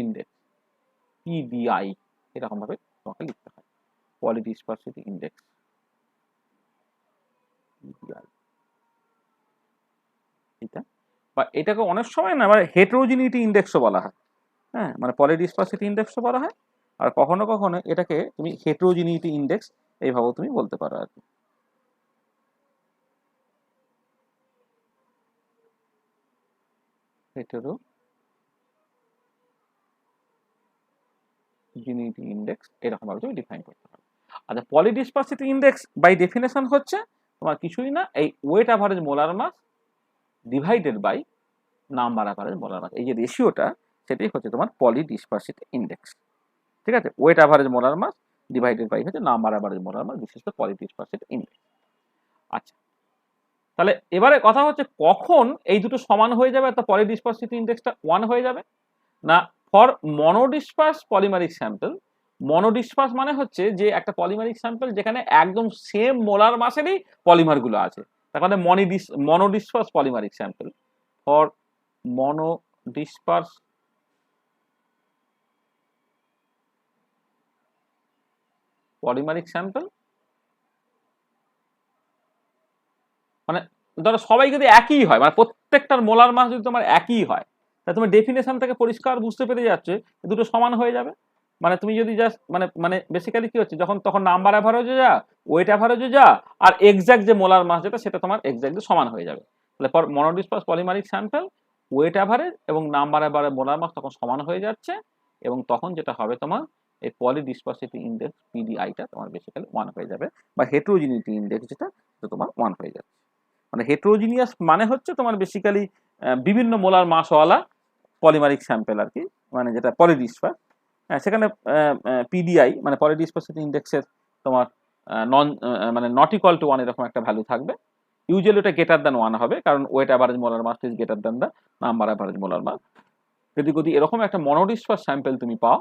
ইন্ডেক্স, পিডিআই, এরকম ভাবে তোমাকে লিখতে হয়, পলিডিসপারসিটি ইন্ডেক্স, পিডিআই। এটা বা এটাকে অনেক সময় না আবার হেটেরোজিনিটি ইন্ডেক্সও বলা হয়। হ্যাঁ, মানে পলিডিসপারসিটি ইন্ডেক্সও বলা হয়, আর কখনো কখনো এটাকে তুমি হেটেরোজিনিটি ইন্ডেক্স এইভাবেও তুমি বলতে পারো আর কি। হেটেরোজিনিটি ইন্ডেক্স এরকম ভাবে তুমি ডিফাইন করতে পারো। আচ্ছা, পলিডিসপারসিটি ইন্ডেক্স বাই ডেফিনেশন হচ্ছে তোমার কিছুই না, এই weight average molar mass divided by number average molar mass, এই যে রেশিওটা সেটাই হচ্ছে তোমার পলিডিসপারসিটি ইন্ডেক্স। ঠিক আছে, weight average molar mass divided by হচ্ছে নাম্বার অ্যাভারেজ মোলার মাস, বিশেষ করে পলিডিসপারসিটি ইন্ডেক্স। আচ্ছা, তাহলে এবারে কথা হচ্ছে কখন এই দুটো সমান হয়ে যাবে, তো পলিডিসপারসিটি ইন্ডেক্সটা 1 হয়ে যাবে না। ফর মনোডিসপার্স পলিমারিক স্যাম্পল, মনোডিসপার্স মানে হচ্ছে যে একটা পলিমারিক স্যাম্পল যেখানে একদম সেম মোলার মাসেরই পলিমারগুলো আছে, তার মানে monodisperse polymeric sample. For monodisperse polymeric sample, মানে ধরো সবাই যদি একই হয়, মানে প্রত্যেকটার মোলার মাস যদি তোমার একই হয়, তাহলে তোমার ডেফিনেশন থেকে পরিষ্কার বুঝতে পেরে যাচ্ছে দুটো সমান হয়ে যাবে। মানে তুমি যদি জাস্ট মানে মানে বেসিক্যালি কি হচ্ছে, যখন তখন নাম্বার অ্যাভারেজও যা, ওয়েট অ্যাভারেজও যা, আর এক্সাক্ট যে মোলার মাস যেটা সেটা তোমার এক্সাক্টলি সমান হয়ে যাবে। তাহলে for monodisperse polymeric sample weight average এবং নাম্বার অ্যাভারেজ মোলার মাস তখন সমান হয়ে যাচ্ছে, এবং তখন যেটা হবে তোমার এই পলিডিসপারসিটি ইন্ডেক্স পিডিআইটা তোমার বেসিক্যালি 1 হয়ে যাবে, বা হেটেরোজিনিটি ইন্ডেক্স যেটা তোমার 1 হয়ে যাবে। মানে হেটেরোজিনিয়াস মানে হচ্ছে তোমার বেসিক্যালি বিভিন্ন মোলার মাসওয়ালা পলিমারিক স্যাম্পল আর কি, মানে যেটা পলিডিসপার। সেখানে পিডিআই মানে পলিডিসপারসিটি ইন্ডেক্সের তোমার নন মানে নট ইকুয়াল টু 1 এরকম একটা ভ্যালু থাকবে। ইউজুয়ালি ওটা গ্রেটার দ্যান 1 হবে, কারণ weight average molar mass is greater than the number average molar mass. যদি এরকম একটা মনোডিসপার স্যাম্পল তুমি পাও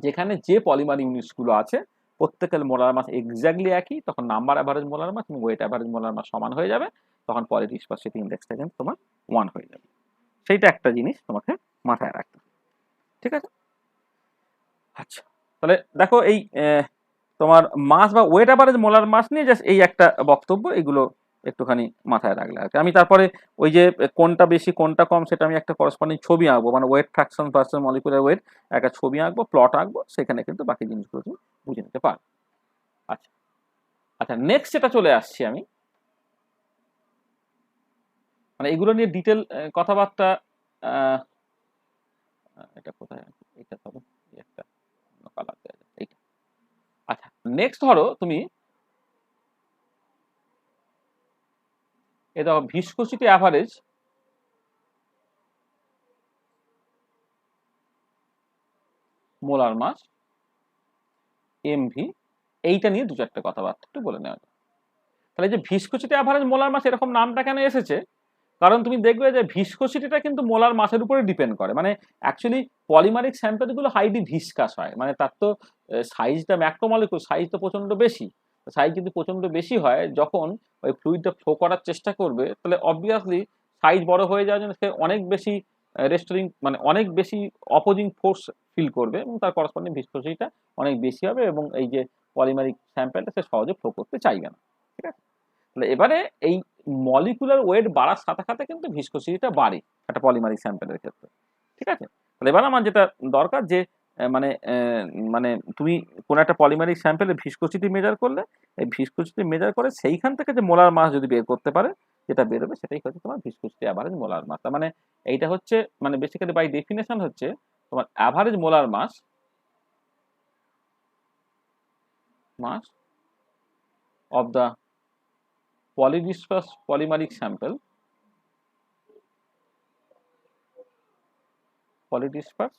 যেখানে যে পলিমার ইউনিটসগুলো আছে প্রত্যেকের মোলার মাস এক্স্যাক্টলি একই, তখন নাম্বার অ্যাভারেজ মোলার মাস এবং ওয়েট অ্যাভারেজ মোলার মাস সমান হয়ে যাবে, তখন পলিডিসপারসিটি ইন্ডেক্সটা কিন্তু তোমার 1 হয়ে যাবে। সেইটা একটা জিনিস তোমাকে মাথায় রাখতে হবে। ঠিক আছে, আচ্ছা, তাহলে দেখো এই তোমার মাস বা ওয়েট অ্যাভারেজ মোলার মাস নিয়ে জাস্ট এই একটা বক্তব্য, এগুলো একটুখানি মাথায় রাখলে আর কি। আমি তারপরে ওই যে কোনটা বেশি কোনটা কম সেটা আমি একটা করসপন্ডিং ছবি আঁকবো, মানে weight fraction versus molecular weight, একটা ছবি আঁকবো, প্লট আঁকবো, সেখানে কিন্তু বাকি জিনিসগুলো তুমি বুঝে নিতে পারো। আচ্ছা আচ্ছা, নেক্সট যেটা চলে আসছি আমি, মানে এগুলো নিয়ে ডিটেল কথাবার্তা, এটা কোথায় আছে, এটা ধরো একটা কালার দেওয়া যায় এইটা। আচ্ছা, নেক্সট ধরো তুমি এটা viscosity average molar mass mv, এইটা নিয়ে দু চারটে কথাবার্তা একটু বলে নেওয়া যায়। তাহলে যে ভিসকোসিটি অ্যাভারেজ মোলার মাস এরকম নামটা কেন এসেছে, কারণ তুমি দেখবে যে ভিসকোসিটিটা কিন্তু মোলার মাসের উপরে ডিপেন্ড করে। মানে অ্যাকচুয়ালি পলিমারিক স্যাম্পলগুলো হাইলি ভিসকাস হয়, মানে তার তো সাইজটা ম্যাক্রোমলিকুল সাইজ তো প্রচন্ড বেশি, সাইজ যদি প্রচন্ড বেশি হয় যখন ওই ফ্লুইডটা ফ্লো করার চেষ্টা করবে, তাহলে অবভিয়াসলি সাইজ বড় হয়ে যাওয়ার জন্য সে অনেক বেশি রেস্টোরিং মানে অনেক বেশি অপোজিং ফোর্স ফিল করবে, এবং তার করসপন্ডিং ভিসকোসিটিটা অনেক বেশি হবে, এবং এই যে পলিমারিক স্যাম্পলটা সে সহজে ফ্লো করতে চাইবে না। ঠিক আছে, তাহলে এবারে এই মলিকুলার ওয়েট বাড়ার সাথে সাথে কিন্তু ভিসকোসিটিটা বাড়ে একটা পলিমারিক স্যাম্পলের ক্ষেত্রে। ঠিক আছে, তাহলে এবার আমার যেটা দরকার যে মানে মানে তুমি কোনো একটা পলিমারিক স্যাম্পেলে ভিসকোসিটি মেজার করলে, এই ভিসকোসিটি মেজার করে সেইখান থেকে যে মোলার মাস যদি বের করতে পারে, যেটা বেরোবে সেটাই হচ্ছে তোমার ভিসকোসিটি অ্যাভারেজ মোলার মাস। তার মানে এইটা হচ্ছে মানে বেসিক্যালি বাই ডেফিনেশন হচ্ছে তোমার average molar mass of the polydisperse polymeric sample, polydisperse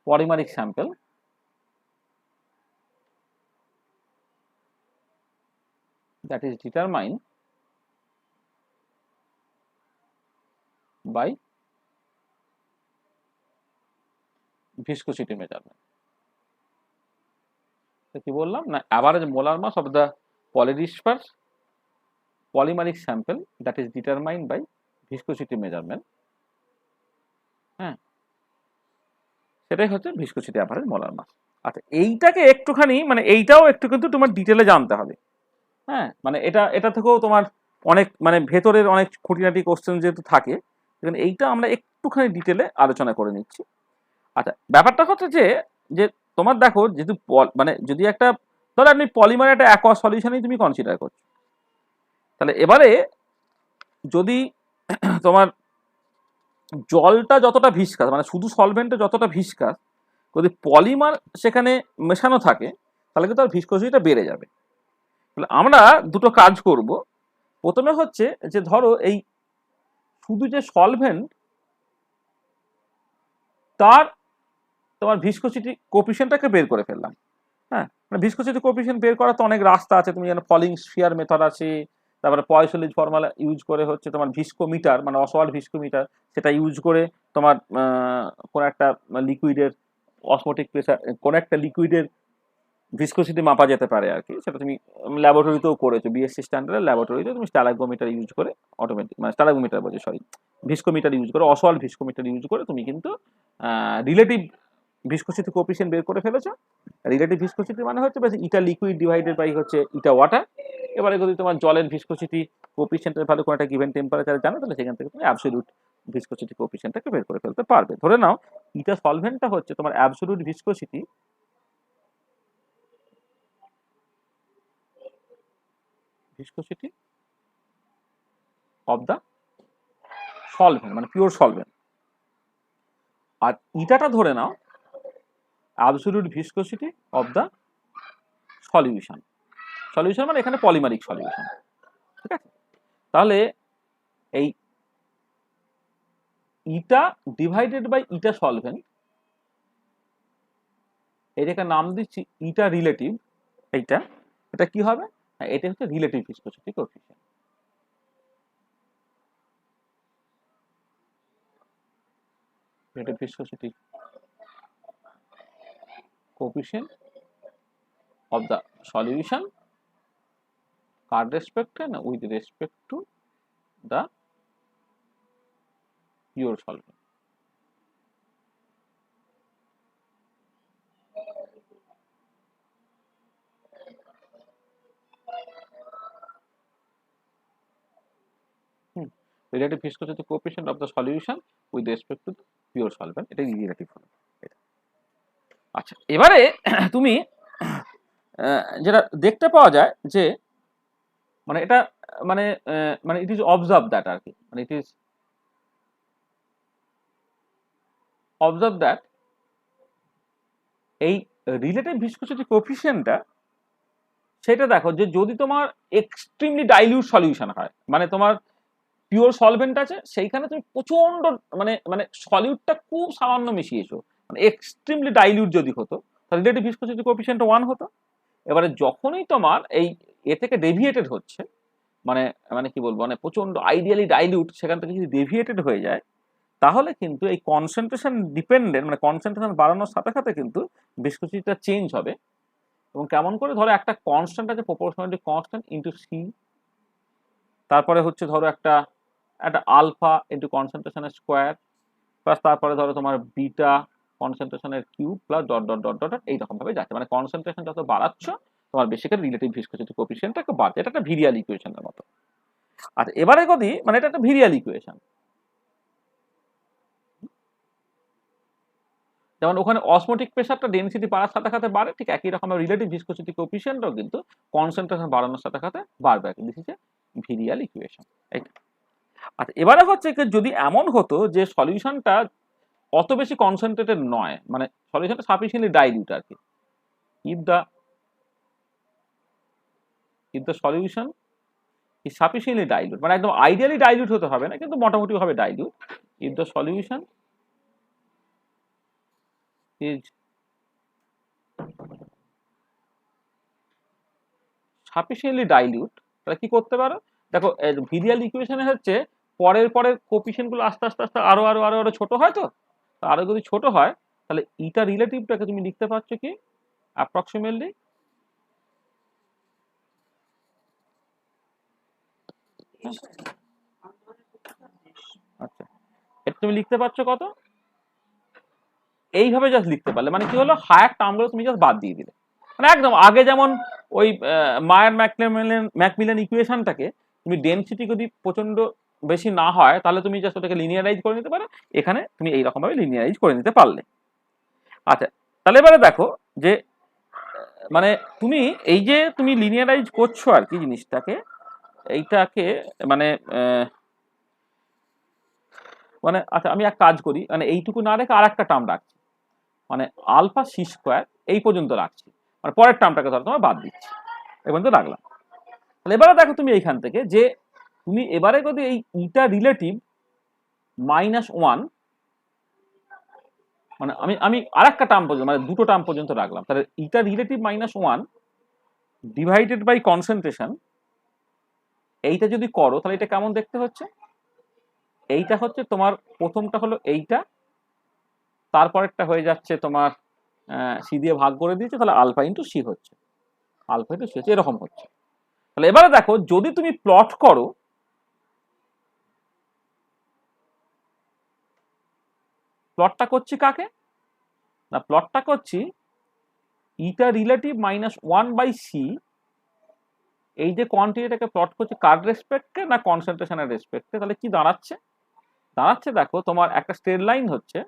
polymeric sample that is determined by viscosity measurement. তো কি বললাম না, average molar mass of the polydisperse polymeric sample that is determined by viscosity measurement, হ্যাঁ, সেটাই হচ্ছে viscosity average molar mass. আচ্ছা, এইটাকে একটুখানি মানে এইটাও একটু কিন্তু তোমার ডিটেলে জানতে হবে, হ্যাঁ, মানে এটা থেকেও তোমার অনেক মানে ভেতরের অনেক খুঁটিনাটি কোশ্চেন যেহেতু থাকে, সেখানে এইটা আমরা একটুখানি ডিটেলে আলোচনা করে নিচ্ছি। আচ্ছা, ব্যাপারটা হচ্ছে যে যে তোমার দেখো যেহেতু মানে যদি একটা ধরো আপনি পলিমার একটা অ্যাকোয়া সলিউশনই তুমি কনসিডার করছো, তাহলে এবারে যদি তোমার জলটা যতটা ভিসকাস মানে শুধু সলভেন্টে যতটা ভিসকাস, যদি পলিমার সেখানে মেশানো থাকে তাহলে কিন্তু তার ভিসকোসিটিটা বেড়ে যাবে। তাহলে আমরা দুটো কাজ করব। প্রথমে হচ্ছে যে ধরো এই শুধু যে সলভেন্ট তার তোমার ভিসকোসিটি কোএফিসিয়েন্টটাকে বের করে ফেললাম, হ্যাঁ, মানে ভিসকোসিটি কোএফিসিয়েন্ট বের করার তো অনেক রাস্তা আছে, তুমি জানো ফলিং স্ফিয়ার মেথড আছে, তারপরে পয়সোলিজ ফর্মুলা ইউজ করে হচ্ছে তোমার ভিসকোমিটার মানে অসওয়াল্ড ভিসকোমিটার, সেটা ইউজ করে তোমার কোন একটা লিকুইডের অসমোটিক প্রেসার কোন একটা লিকুইডের ভিসকোসিটি মাপা যেতে পারে আর কি, সেটা তুমি ল্যাবরেটরিতেও করেছো, বিএসসি স্ট্যান্ডার্ডের ল্যাবরেটরিতে তুমি স্ট্যালাগোমিটার ইউজ করে অটোমেটিক মানে স্ট্যালাগোমিটার বলছি সরি ভিসকোমিটার ইউজ করে অসওয়াল্ড ভিসকোমিটার ইউজ করে তুমি কিন্তু রিলেটিভ ভিসকোসিটি কোএফিসিয়েন্ট বের করে ফেলেছো। রিলেটিভ ভিসকোসিটি মানে হচ্ছে ইটা লিকুইড ডিভাইডেড বাই হচ্ছে ইটা ওয়াটার। এবারে যদি তোমার জলের ভিসকোসিটি কোএফিসিয়েন্টের ভ্যালু কোনো একটা গিভেন টেম্পারেচারে জানো, তাহলে সেখান থেকে তুমি অ্যাবসলিউট ভিসকোসিটি কোএফিসিয়েন্টটাকে বের করে ফেলতে পারবে। ধরে নাও ইটা সলভেন্টটা হচ্ছে তোমার absolute viscosity of the solvent মানে পিওর সলভেন্ট, আর ইটাটা ধরে নাও absolute viscosity of the solution. Solution মানে এখানে পলিমারিক সলিউশন, ঠিক আছে? তাহলে এই eta divided by eta solvent, এটাকে নাম দিচ্ছি ইটা রিলেটিভ। এটা কি হবে? এটা হচ্ছে relative viscosity coefficient. Relative viscosity coefficient of the solution card respect and with respect to the pure solvent. Relative viscosity coefficient of the solution with respect to the pure solvent, এটা relative হলো। আচ্ছা, এবারে তুমি যেটা দেখতে পাওয়া যায় যে মানে এটা মানে মানে ইট ইজ অবজার্ভ দ্যাট আর কি, মানে ইট ইজ অবজার্ভ দ্যাট এই রিলেটিভ ভিসকোসিটি কোএফিসিয়েন্টটা সেটা দেখো যে যদি তোমার এক্সট্রিমলি ডাইলিউট সলিউশন হয়, মানে তোমার পিওর সলভেন্ট আছে সেইখানে তুমি প্রচন্ড মানে মানে সলিউটটা খুব সামান্য মিশিয়েছো, মানে এক্সট্রিমলি ডাইলিউট যদি হতো তাহলে রিলেটিভ ভিসকোসিটি কোএফিসিয়েন্ট 1 হতো। এবারে যখনই তোমার এই এ থেকে ডেভিয়েটেড হচ্ছে মানে মানে কি বলবো মানে প্রচন্ড আইডিয়ালি ডাইলিউট, সেখান থেকে যদি ডেভিয়েটেড হয়ে যায় তাহলে কিন্তু এই কনসেন্ট্রেশন ডিপেন্ডেন্ট মানে কনসেন্ট্রেশন বাড়ানোর সাথে সাথে কিন্তু ভিসকোসিটিটা চেঞ্জ হবে। এবং কেমন করে, ধরো একটা কনস্ট্যান্ট আছে প্রপোর্শনালি কনস্ট্যান্ট ইনটু সি, তারপরে হচ্ছে ধরো একটা আলফা ইনটু কনসেন্ট্রেশনের স্কোয়ার প্লাস তারপরে ধরো তোমার বিটা কনসেন্ট্রেশনের cube plus dot dot dot dot এইরকম ভাবে যাচ্ছে, মানে কনসেন্ট্রেশন যত বাড়াচ্ছ তোমার বেসিক্যালি রিলেটিভ ভিসকোসিটি কোএফিসিয়েন্টটা একটু বাড়ছে। এটা একটা ভিরিয়াল ইকুয়েশনের মতো। আচ্ছা, এবারে যদি মানে এটা একটা ভিরিয়াল ইকুয়েশন, যেমন ওখানে অসমোটিক প্রেসারটা ডেনসিটি বাড়ার সাথে সাথে বাড়ে, ঠিক একই রকম রিলেটিভ ভিসকোসিটি কোএফিসিয়েন্টও কিন্তু কনসেন্ট্রেশন বাড়ানোর সাথে সাথে বাড়বে। This is a virial equation. আচ্ছা, এবারে হচ্ছে কি যদি এমন হতো যে সলিউশনটা অত বেশি কনসেন্ট্রেটেড নয়, মানে সলিউশনটা সাফিসিয়েন্টলি ডাইলিউট আর কি, if the solution is sufficiently dilute, মানে একদম আইডিয়ালি ডাইলিউট হতে হবে না, কিন্তু মোটামুটি ভাবে dilute, if the solution is sufficiently dilute, তাহলে কি করতে পারো, দেখো ভিরিয়াল ইকুয়েশনে হচ্ছে পরের কোএফিসিয়েন্ট গুলো আস্তে আস্তে আস্তে আরো আরো আরো আরো ছোট হয়, তো আরো যদি ছোট হয় তাহলে ইটা রিলেটিভটাকে তুমি লিখতে পারছো কি অ্যাপ্রক্সিমেটলি আচ্ছা, এটা তুমি লিখতে পারছো কত, এইভাবে জাস্ট লিখতে পারলে মানে কি হলো, হায়ার টার্মগুলো তুমি জাস্ট বাদ দিয়ে দিলে, মানে একদম আগে যেমন ওই মায়ার ম্যাকমিলান ইকুয়েশনটাকে তুমি ডেনসিটি যদি প্রচন্ড বেশি না হয় তাহলে তুমি জাস্ট ওটাকে লিনিয়ারাইজ করে নিতে পারো, এখানে তুমি এইরকম ভাবে লিনিয়ারাইজ করে নিতে পারলে। আচ্ছা, তাহলে এবারে দেখো যে মানে তুমি এই যে তুমি লিনিয়ারাইজ করছো আর কি জিনিসটাকে, এইটাকে মানে মানে আচ্ছা আমি এক কাজ করি, মানে এইটুকু না রেখে আর একটা টার্ম রাখছি, মানে আলফা সি স্কোয়ার এই পর্যন্ত রাখছি, মানে পরের টার্মটাকে ধরো তোমার বাদ দিচ্ছি, এই পর্যন্ত রাখলাম। তাহলে এবারে দেখো তুমি এইখান থেকে যে তুমি এবারে যদি এই ইটা রিলেটিভ -1, মানে আমি আমি আর একটা টার্ম পর্যন্ত মানে দুটো টার্ম পর্যন্ত রাখলাম, তাহলে ইটা রিলেটিভ -1 ডিভাইডেড বাই কনসেন্ট্রেশন, এইটা যদি করো তাহলে এটা কেমন দেখতে হচ্ছে, এইটা হচ্ছে তোমার প্রথমটা হলো এইটা, তারপরেরটা হয়ে যাচ্ছে তোমার সি দিয়ে ভাগ করে দিয়েছে, তাহলে আলফা ইন্টু সি হচ্ছে, আলফা ইন্টু সি হচ্ছে, এরকম হচ্ছে। তাহলে এবারে দেখো যদি তুমি প্লট করো, প্লটটা করছি কাকে না, প্লটটা করছি ইটা রিলেটিভ -1 বাই সি, এই যে কোয়ান্টিটিটাকে প্লট করছি কার রেসপেক্টে না কনসেন্ট্রেশনের রেসপেক্টে, তাহলে কি দাঁড়াচ্ছে, দাঁড়াচ্ছে দেখো তোমার একটা স্ট্রেট লাইন হচ্ছে,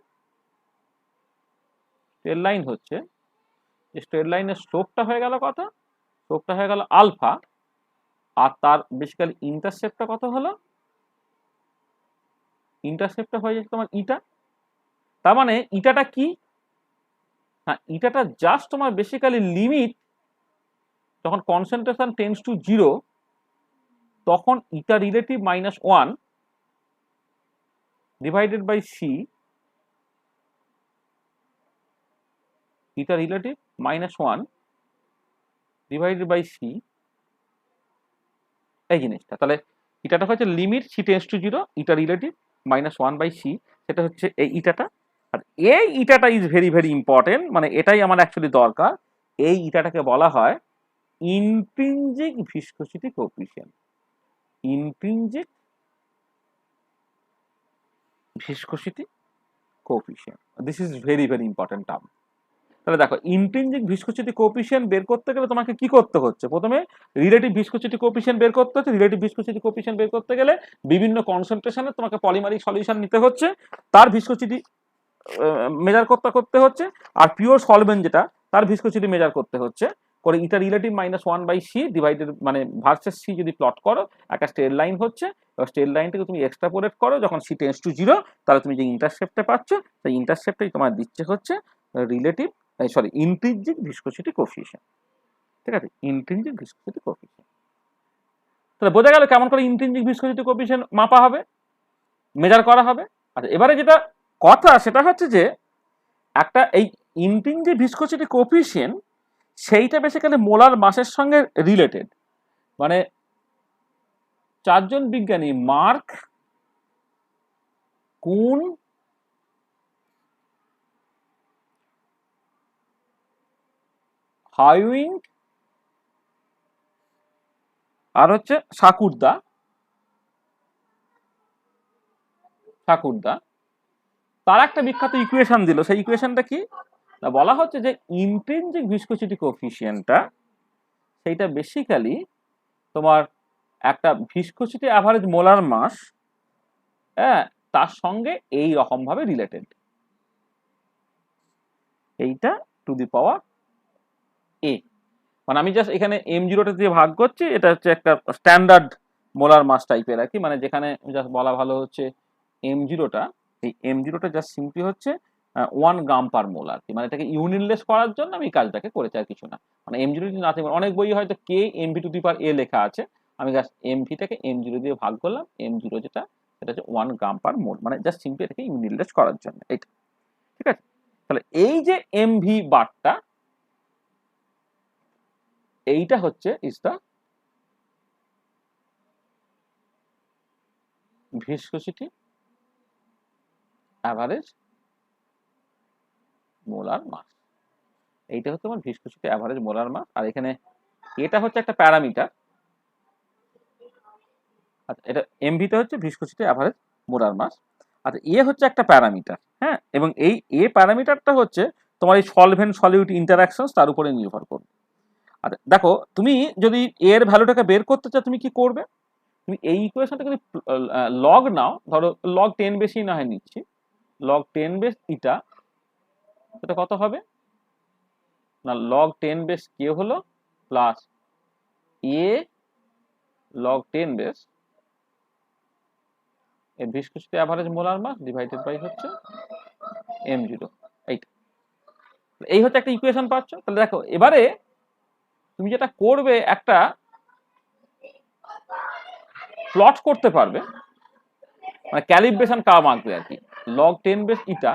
স্ট্রেট লাইন হচ্ছে, স্ট্রেট লাইনের স্লোপটা হয়ে গেল কত, স্লোপটা হয়ে গেল আলফা, আর তার বেসিক্যালি ইন্টারসেপ্টটা কত হলো, ইন্টারসেপ্টটা হয়ে যাচ্ছে তোমার ইটা, তার মানে ইটাটা কি, হ্যাঁ ইটাটা জাস্ট তোমার বেসিক্যালি লিমিট যখন কনসেন্ট্রেশন টেন্স টু 0 তখন eta relative -1 divided by c, eta relative -1 divided by c, এই জিনিসটা, তাহলে ইটাটা হচ্ছে limit c tends to 0 eta relative -1 by c, সেটা হচ্ছে এই ইটাটা। আর এই ইটাটা ইজ ভেরি ভেরি ইম্পর্টেন্ট, মানে এটাই আমার অ্যাকচুয়ালি দরকার, এই ইটাটাকে বলা হয় intrinsic viscosity coefficient, intrinsic viscosity coefficient, this is very very important term. তাহলে দেখো ইন্ট্রিনজিক ভিসকোসিটি কোএফিসিয়েন্ট বের করতে গেলে তোমাকে কি করতে হচ্ছে, প্রথমে রিলেটিভ ভিসকোসিটি কোএফিসিয়েন্ট বের করতে হচ্ছে, রিলেটিভ ভিসকোসিটি কোএফিসিয়েন্ট বের করতে গেলে বিভিন্ন কনসেন্ট্রেশনে তোমাকে পলিমারিক সলিউশন নিতে হচ্ছে, তার ভিসকোসিটি মেজার করতে হচ্ছে, আর পিওর সলভেন্ট যেটা তার ভিসকোসিটি মেজার করতে হচ্ছে, করে ইটা রিলেটিভ -1 বাই সি ডিভাইডেড মানে ভার্সেস সি যদি প্লট করো একটা স্ট্রেট লাইন হচ্ছে, স্ট্রেট লাইনটাকে তুমি এক্সট্রাপোলেট করো যখন সি টেন্স টু 0, তাহলে তুমি যে ইন্টারসেপ্টটা পাচ্ছ সেই ইন্টারসেপ্টটাই তোমার দিচ্ছে হচ্ছে relative sorry intrinsic viscosity coefficient, ঠিক আছে, ইন্ট্রিনজিক ভিসকোসিটি কোএফিসিয়েন্ট। তাহলে বোঝা গেল কেমন করে ইন্ট্রিনজিক ভিসকোসিটি কোএফিসিয়েন্ট মাপা হবে, মেজার করা হবে। আচ্ছা এবারে যেটা কথা সেটা হচ্ছে যে একটা এই ইন্ট্রিনজিক ভিসকোসিটি কোএফিসিয়েন্ট সেইটা বেসিক্যালি মোলার মাসের সঙ্গে রিলেটেড, মানে চারজন বিজ্ঞানী মার্ক, কুন, হাইউইং আর হচ্ছে সাকুরদা, তার একটা বিখ্যাত ইকুয়েশন দিল, সেই ইকুয়েশনটা কি না, বলা হচ্ছে যে ইন্ট্রিনজিক ভিসকোসিটি কোএফিসিয়েন্টটা সেইটা বেসিক্যালি তোমার একটা ভিসকোসিটি অ্যাভারেজ মোলার মাস, হ্যাঁ, তার সঙ্গে এই রকম ভাবে রিলেটেড, এইটা টু দি পাওয়ার এ। মানে আমি জাস্ট এখানে m0টা দিয়ে ভাগ করছি, এটা হচ্ছে একটা স্ট্যান্ডার্ড মোলার মাস টাইপের আর কি, মানে যেখানে জাস্ট বলা ভালো হচ্ছে m0টা, এই m0টা জাস্ট সিম্পলি হচ্ছে 1 গ্রাম পার মোল আর কি, মানে এটাকে ইউনিটলেস করার জন্য আমি কাজটাকে করেছি আর কিছু না। মানে m0 যদি না থাকে, অনেক বই হয়তো k mv two the power a লেখা আছে, আমি জাস্ট mvটাকে m0 দিয়ে ভাগ করলাম, m0 যেটা সেটা হচ্ছে 1 গ্রাম পার মোল, মানে জাস্ট সিম্পলি এটাকে ইউনিটলেস করার জন্য এইটা। ঠিক আছে, তাহলে এই যে mv বারটা, এইটা হচ্ছে is the viscosity average molar mass. এইটা হচ্ছে আমার ভিসকোসিটি অ্যাভারেজ মোলার মাস। আর এখানে এটা হচ্ছে একটা প্যারামিটার, আচ্ছা এটা এমভিতে হচ্ছে ভিসকোসিটি অ্যাভারেজ মোলার মাস। আচ্ছা এ হচ্ছে একটা প্যারামিটার, হ্যাঁ, এবং এই এ প্যারামিটারটা হচ্ছে তোমার এই সলভেন্ট সলিউট ইন্টারাকশনস তার উপরে নির্ভর করবে। আচ্ছা দেখো, তুমি যদি এর ভ্যালুটাকে বের করতে চাও তুমি কি করবে, তুমি এই ইকুয়েশনটা যদি লগ নাও, ধরো লগ 10 বেশি না হয় নিচ্ছি, লগ 10 বেস ইটা, এটা কত হবে না, লগ 10 বেস কে হলো প্লাস এ লগ 10 বেস এর viscosity average molar mass divided by হচ্ছে m0, এইটা। এই হচ্ছে একটা ইকুয়েশন পাচ্ছ। তাহলে দেখো এবারে তুমি যেটা করবে, একটা প্লট করতে পারবে, মানে ক্যালিব্রেশন কার্ভ আঁকবে আর কি, লগ 10 বেস ইটা।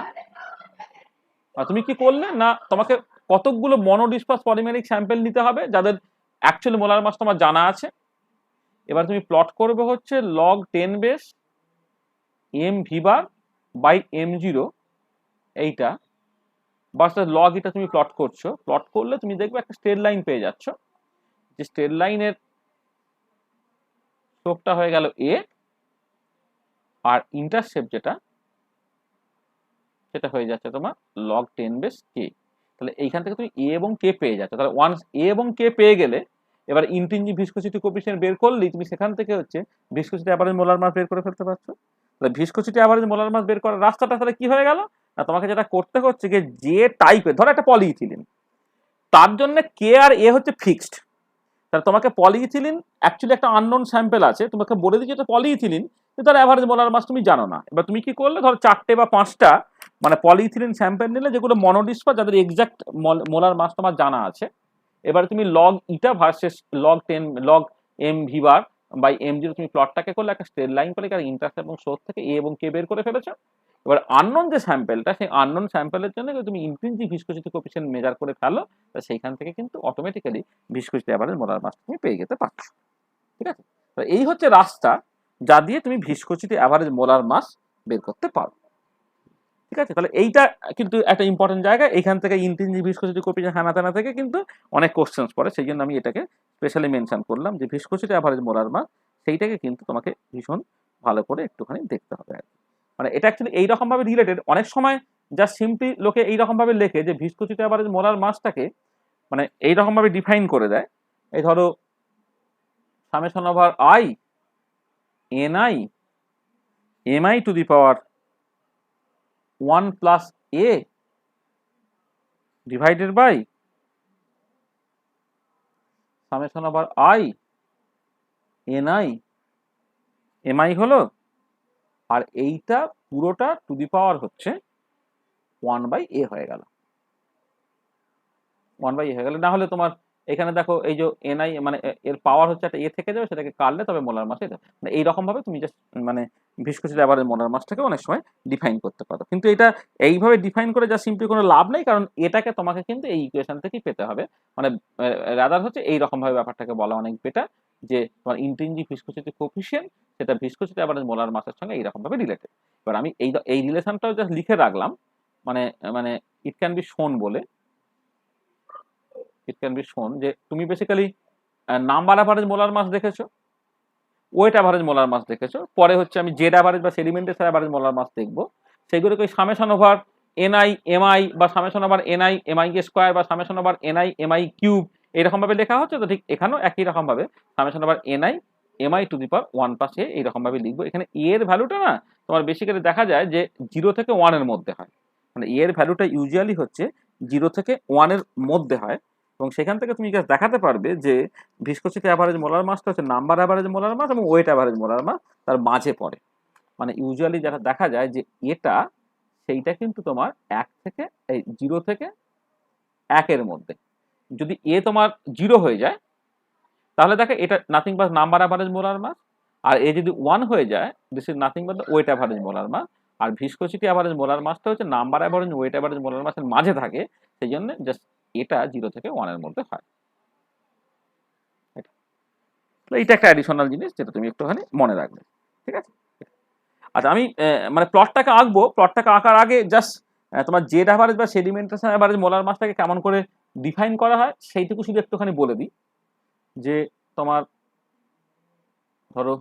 আর তুমি কি করলে না, তোমাকে কতকগুলো মনোডিসপার্স পলিমেরিক স্যাম্পল নিতে হবে যাদের অ্যাকচুয়ালি মোলার মাস তোমার জানা আছে। এবার তুমি প্লট করবে হচ্ছে log 10 base m v bar by m0, এইটা বার্সেস লগ এটা তুমি প্লট করছো। প্লট করলে তুমি দেখবে একটা স্ট্রেট লাইন পেয়ে যাচ্ছ, যে স্ট্রেট লাইনের স্লোপটা হয়ে গেল এ, আর ইন্টারসেপ্ট যেটা সেটা হয়ে যাচ্ছে তোমার লগ 10 বেস কে। তাহলে এইখান থেকে তুমি এ এবং কে পেয়ে যাচ্ছ। তাহলে ওয়ান্স এ এবং কে পেয়ে গেলে, এবার ইন্ট্রিনসিক ভিসকোসিটি কোএফিসিয়েন্ট বের করলেই তুমি সেখান থেকে হচ্ছে ভিসকোসিটি অ্যাভারেজ মোলার মাস বের করে ফেলতে পারছো। তাহলে ভিসকোসিটি অ্যাভারেজ মোলার মাস বের করার রাস্তাটা তাহলে কি হয়ে গেল না, তোমাকে যেটা করতে হচ্ছে যে টাইপের, ধরো একটা পলিইথিলিন, তার জন্য কে আর এ হচ্ছে ফিক্সড। তাহলে তোমাকে পলিইথিলিন অ্যাকচুয়ালি একটা আননোন স্যাম্পল আছে, তোমাকে বলে দিচ্ছে এটা পলিইথিলিন, তার অ্যাভারেজ মোলার মাস তুমি জানো না। এবার তুমি কি করলে, ধরো 4টে বা 5টা মানে পলিইথিলিন স্যাম্পল নিলে যেগুলো মনোডিসপার, যাদের এক্সাক্ট মোলার মাস তোমার জানা আছে। এবার তুমি log eta versus log 10 log m v bar by m0 তুমি প্লটটাকে করলে একটা স্ট্রেট লাইন করে, কারণ ইন্টারসেপ্ট এবং সোর্স থেকে এ এবং কে বের করে ফেলেছো। এবার আননোন যে স্যাম্পলটা, সেই আননোন স্যাম্পলের জন্য তুমি ইন্ট্রিনসিক ভিসকোসিটি কোএফিসিয়েন্ট মেজার করে ফেলো, সেইখান থেকে কিন্তু automatically viscosity average molar mass তুমি পেয়ে যেতে পারছো। ঠিক আছে, তো এই হচ্ছে রাস্তা যা দিয়ে তুমি ভিসকোসিটি অ্যাভারেজ মোলার মাস বের করতে পারো। ঠিক আছে, তাহলে এইটা কিন্তু একটা ইম্পর্টেন্ট জায়গা, এখান থেকে ইন্ট্রিনসিক ভিসকোসিটি কোএফিসিয়েন্ট হানা থেকে কিন্তু অনেক কোশ্চেন্স পড়ে, সেই জন্য আমি এটাকে স্পেশালি মেনশন করলাম যে ভিসকোসিটি অ্যাভারেজ মোলার মাস, সেইটাকে কিন্তু তোমাকে ভীষণ ভালো করে একটুখানি দেখতে হবে আর কি। মানে এটা অ্যাকচুয়ালি এইরকম ভাবে রিলেটেড, অনেক সময় যা সিম্পলি লোকে এইরকম ভাবে লেখে যে ভিসকোসিটি অ্যাভারেজ মোলার মাসটাকে মানে এইরকম ভাবে ডিফাইন করে দেয়, এই ধরো summation over I NI MI to the power 1 plus a divided by summation over I NI mi হলো, আর এইটা পুরোটা টু দি পাওয়ার হচ্ছে 1 বাই এ হয়ে গেল, 1 বাই এ হয়ে গেল। না হলে তোমার এখানে দেখো এই যে এনআই মানে এর পাওয়ার হচ্ছে একটা এ থেকে যাবে, সেটাকে কাটলে তবে মোলার মাস এটা, মানে এইরকম ভাবে তুমি জাস্ট মানে ভিসকোসিটি অ্যাভারেজ মোলার মাসটাকে অনেক সময় ডিফাইন করতে পারো। কিন্তু এটা এইভাবে ডিফাইন করে যা সিম্পলি কোনো লাভ নেই, কারণ এটাকে তোমাকে কিন্তু এই ইকুয়েশন থেকেই পেতে হবে। মানে রাদার হচ্ছে এইরকম ভাবে ব্যাপারটাকে বলা অনেক বেটার, যে তোমার ইন্ট্রিনসিক ভিসকোসিটি কোএফিসিয়েন্ট সেটা ভিসকোসিটি অ্যাভারেজ মোলার মাসের সঙ্গে এইরকম ভাবে রিলেটেড। এবার আমি এই রিলেশনটাও জাস্ট লিখে রাখলাম, মানে মানে ইট ক্যান বি শোন বলে, ইট ক্যান বি শোন যে তুমি basically number average molar mass দেখেছো, ওয়েট অ্যাভারেজ মোলার মাস দেখেছো, পরে হচ্ছে আমি জেড অ্যাভারেজ বা সেডিমেন্টেশন অ্যাভারেজ মোলার মাস দেখবো, সেগুলোকে ওই সামেশন ওভার এনআই এমআই বা summation over NI m i square বা summation over NI m i cube এইরকম ভাবে লেখা হচ্ছে। তো ঠিক এখানেও একই রকম ভাবে summation over NI MI to the power 1 plus a এইরকম ভাবে লিখবো। এখানে এর ভ্যালুটা না তোমার বেসিক্যালি দেখা যায় যে 0 থেকে 1 এর মধ্যে হয়, মানে এর ভ্যালুটা ইউজুয়ালি হচ্ছে 0 থেকে 1 এর মধ্যে হয়, এবং সেখান থেকে তুমি জাস্ট দেখাতে পারবে যে ভিসকোসিটি অ্যাভারেজ মোলার মাসটা হচ্ছে নাম্বার অ্যাভারেজ মোলার মাস এবং ওয়েট অ্যাভারেজ মোলার মাস তার মাঝে পড়ে। মানে ইউজুয়ালি যেটা দেখা যায় যে এটা সেইটা কিন্তু তোমার 0 থেকে 1 এর মধ্যে। যদি তোমার 0 হয়ে যায় তাহলে দেখে এটা nothing but number average molar mass, আর যদি 1 হয়ে যায় this is nothing but the weight average molar mass. আর ভিসকোসিটি অ্যাভারেজ মোলার মাসটা হচ্ছে number average weight average molar মাসের মাঝে থাকে, সেই জন্য জাস্ট এটা 0 থেকে 1 এর মধ্যে হয়। এইটা একটা অ্যাডিশনাল জিনিস যেটা তুমি একটুখানি মনে রাখবে, ঠিক আছে? আচ্ছা, আমি মানে প্লটটাকে আঁকবো, প্লটটাকে আঁকার আগে জাস্ট তোমার জেড অ্যাভারেজ বা সেডিমেন্টেশন অ্যাভারেজ মোলার মাসটাকে কেমন করে ডিফাইন করা হয় সেইটুকু শুধু একটুখানি বলে দিই। যে তোমার ধরো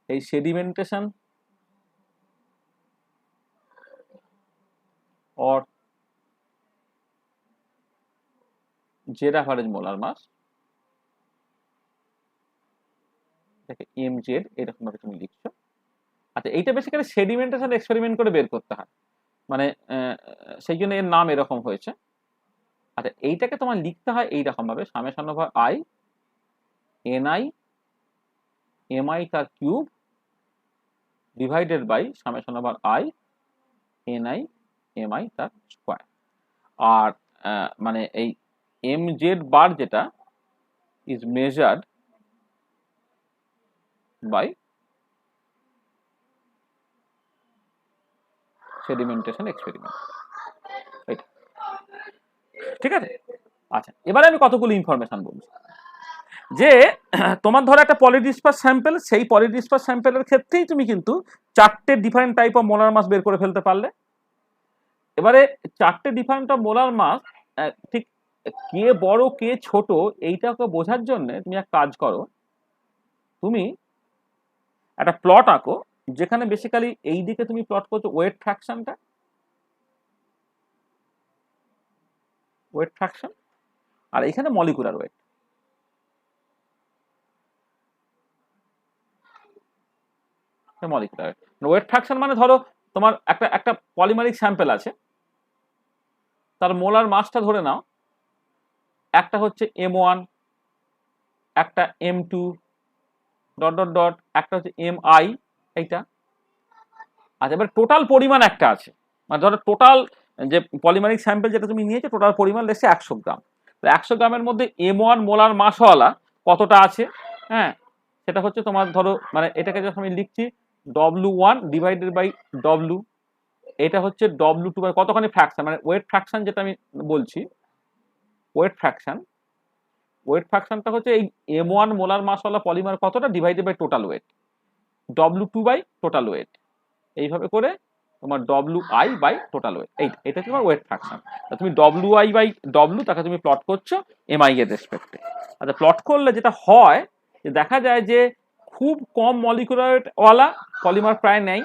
এই sedimentation or z average molar mass, এটাকে mz এরকম ভাবে তুমি লিখছো। আচ্ছা, এইটা বেসিক্যালি সেডিমেন্টেশন এক্সপেরিমেন্ট করে বের করতে হয়, মানে সেই জন্য এর নাম এরকম হয়েছে। আচ্ছা, এইটাকে তোমার লিখতে হয় এইরকম ভাবে, summation over i ni mi তার cube divided by summation over i ni mi তার স্কয়ার। আর মানে এই mz বার যেটা is measured by sedimentation experiment, এটা ঠিক আছে? আচ্ছা, এবারে আমি কতগুলো ইনফরমেশন বলছি। যে তোমার ধরো একটা পলিডিসপাস স্যাম্পেল, সেই পলিডিসপাস স্যাম্পেলের ক্ষেত্রেই তুমি কিন্তু 4টে different type of molar mass বের করে ফেলতে পারলে। এবারে 4টে ডিফারেন্ট অফ মোলার মাস ঠিক কে বড় কে ছোট এইটাকে বোঝার জন্য তুমি এক কাজ করো, তুমি একটা প্লট আঁকো যেখানে বেসিক্যালি এই দিকে তুমি প্লট করছো ওয়েট ফ্র্যাকশনটা, ওয়েট ফ্র্যাকশন, আর এখানে molecular weight. Molecular weight fraction মানে ধরো তোমার একটা পলিমারিক স্যাম্পেল আছে, তার মোলার মাসটা ধরে নাও, একটা হচ্ছে m1, একটা m2 ডট ডট ডট, একটা হচ্ছে mi, এইটা। আচ্ছা, এবার টোটাল পরিমাণ একটা আছে, মানে ধরো টোটাল যে পলিমারিক স্যাম্পেল যেটা তুমি নিয়েছো টোটাল পরিমাণ লেগছে 100 গ্রাম। তো 100 গ্রামের মধ্যে m1 মোলার মাসওয়ালা কতটা আছে, হ্যাঁ, সেটা হচ্ছে তোমার ধরো, মানে এটাকে যখন আমি লিখছি w1 ডিভাইডেড বাই w, এটা হচ্ছে w2 বাই কতখানি ফ্র্যাকশন, মানে ওয়েট ফ্র্যাকশন যেটা আমি বলছি, ওয়েট ফ্র্যাকশন, ওয়েট ফ্র্যাকশনটা হচ্ছে এই m1 মোলার মাসওয়ালা পলিমার কতটা divided by total weight, w2 by total weight, এইভাবে করে তোমার wi বাই টোটাল ওয়েট, এটা তোমার ওয়েট ফ্র্যাকশন। তুমি wi বাই w তাকে তুমি প্লট করছো mi এর রেসপেক্টে। আচ্ছা, প্লট করলে যেটা হয় যে দেখা যায় যে খুব কম মলিকুলার ওয়ালা পলিমার প্রায় নেই,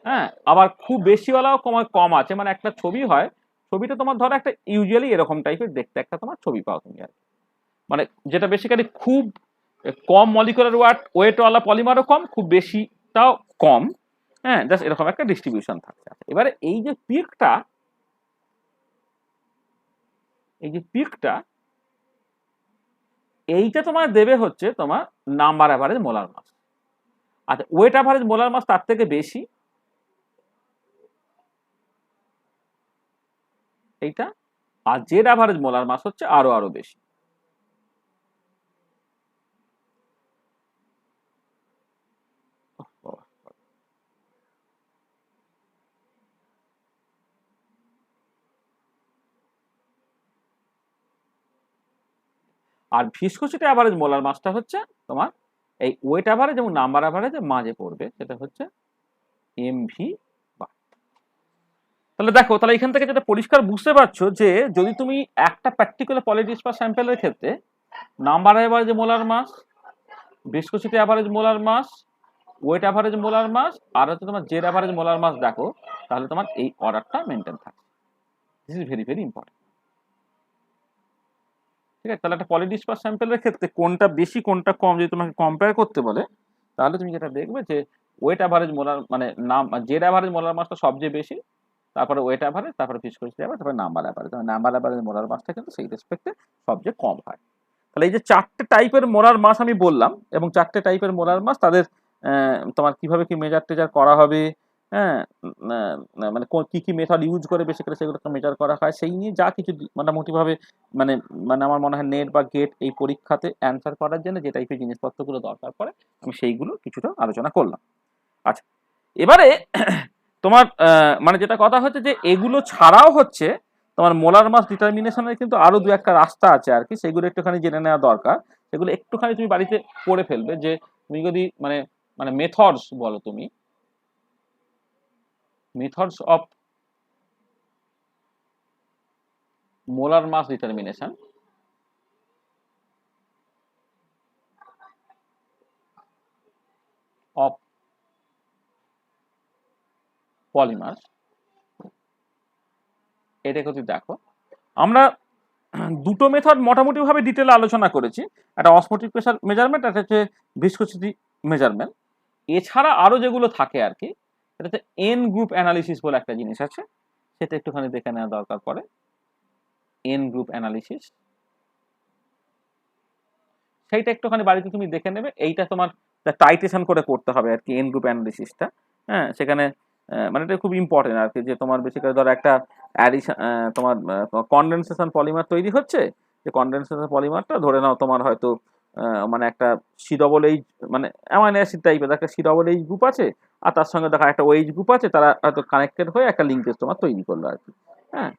হ্যাঁ, আবার খুব বেশিওয়ালাও কম আছে, মানে একটা ছবি হয়, ছবিটা তোমার ধরো একটা ইউজুয়ালি এরকম টাইপের দেখতে একটা তোমার ছবি পাও তুমি, আর মানে যেটা বেসিক্যালি খুব কম মলিকুলার ওয়েটওয়ালা পলিমারও কম, খুব বেশিটাও কম, হ্যাঁ, জাস্ট এরকম একটা ডিস্ট্রিবিউশন থাকছে। এবারে এই যে পিকটা, এইটা তোমার দেবে হচ্ছে তোমার নাম্বার অ্যাভারেজ মোলার মাস। আচ্ছা, ওয়েট অ্যাভারেজ মোলার মাস তার থেকে বেশি, এইটা, আর জেড অ্যাভারেজ মোলার মাস হচ্ছে আরো বেশি। আর ভিসকোসিটি অ্যাভারেজ মোলার মাসটা হচ্ছে তোমার এই ওয়েট অ্যাভারেজ এবং নাম্বার অ্যাভারেজের মাঝে পড়বে, সেটা হচ্ছে এমভি। তাহলে দেখো, তাহলে এখান থেকে যেটা পরিষ্কার বুঝতে পারছো যে যদি তুমি একটা পার্টিকুলার পলিডিসপাস স্যাম্পেলের ক্ষেত্রে number average molar mass, viscosity average molar mass, weight average molar mass আর হচ্ছে তোমার জেড অ্যাভারেজ মোলার মাস দেখো, তাহলে তোমার এই অর্ডারটা মেনটেন থাকে। This is very very important, ঠিক আছে? তাহলে একটা পলিডিসপাস স্যাম্পেলের ক্ষেত্রে কোনটা বেশি কোনটা কম যদি তোমাকে কম্পেয়ার করতে বলে, তাহলে তুমি যেটা দেখবে যে ওয়েট অ্যাভারেজ মোলার মানে জেড অ্যাভারেজ মোলার মাসটা সবচেয়ে বেশি, তারপরে ওয়েট অ্যাভারেজ, তারপরে ভিসকসিটি অ্যাভারেজ, তারপরে number average. Number average molar মাসটা কিন্তু সেই রেসপেক্টে সবচেয়ে কম হয়। তাহলে এই যে 4টে টাইপের মোলার মাস আমি বললাম, এবং 4টে টাইপের মোলার মাস তাদের তোমার কিভাবে কি মেজার টেজার করা হবে, হ্যাঁ, মানে কি কি মেথড ইউজ করে বেশি করে সেগুলোকে মেজার করা হয়, সেই নিয়ে যা কিছু মোটামুটিভাবে মানে মানে আমার মনে হয় নেট বা গেট এই পরীক্ষাতে অ্যান্সার করার জন্য যে টাইপের জিনিসপত্রগুলো দরকার পড়ে আমি সেইগুলো কিছুটা আলোচনা করলাম। আচ্ছা, এবারে তোমার মানে যেটা কথা হচ্ছে যে এগুলো ছাড়াও হচ্ছে তোমার মোলার মাস ডিটারমিনেশনের কিন্তু আরো দু একটা রাস্তা আছে আর কি, সেগুলো একটুখানি জেনে নেওয়া দরকার। সেগুলো একটুখানি তুমি বাড়িতে পড়ে ফেলবে, যে তুমি যদি মানে মানে মেথডস বলো, তুমি methods of molar mass determination of polymer, এটা যদি দেখো, আমরা দুটো মেথড মোটামুটি ভাবে ডিটেলে আলোচনা করেছি, একটা অসমোটিক প্রেসার মেজারমেন্ট, একটা হচ্ছে ভিসকসিটি মেজারমেন্ট। এছাড়া আরো যেগুলো থাকে আর কি, সেটাতে এন গ্রুপ অ্যানালিসিস বলে একটা জিনিস আছে, সেটা একটুখানি দেখে নেওয়া দরকার পড়ে। এন গ্রুপ অ্যানালিসিস, সেইটা একটুখানি বাড়িতে তুমি দেখে নেবে। এইটা তোমার টাইটেশন করে করতে হবে আর কি, এন গ্রুপ অ্যানালিসিসটা। হ্যাঁ, সেখানে মানে এটা খুব ইম্পর্টেন্ট আর কি, যে তোমার বেসিক্যালি ধরো একটা তোমার কনডেনসেশন পলিমার তৈরি হচ্ছে, যে কনডেনসেশন পলিমারটা ধরে নাও তোমার হয়তো মানে একটা সি ডবল এইচ মানে অ্যামাইনো অ্যাসিড টাইপের একটা সি ডবল এইচ গ্রুপ আছে, আর তার সঙ্গে দেখা একটা ওএইচ গ্রুপ আছে, তারা হয়তো কানেক্টেড হয়ে একটা লিঙ্কেজ তোমার তৈরি করলো আর কি। হ্যাঁ,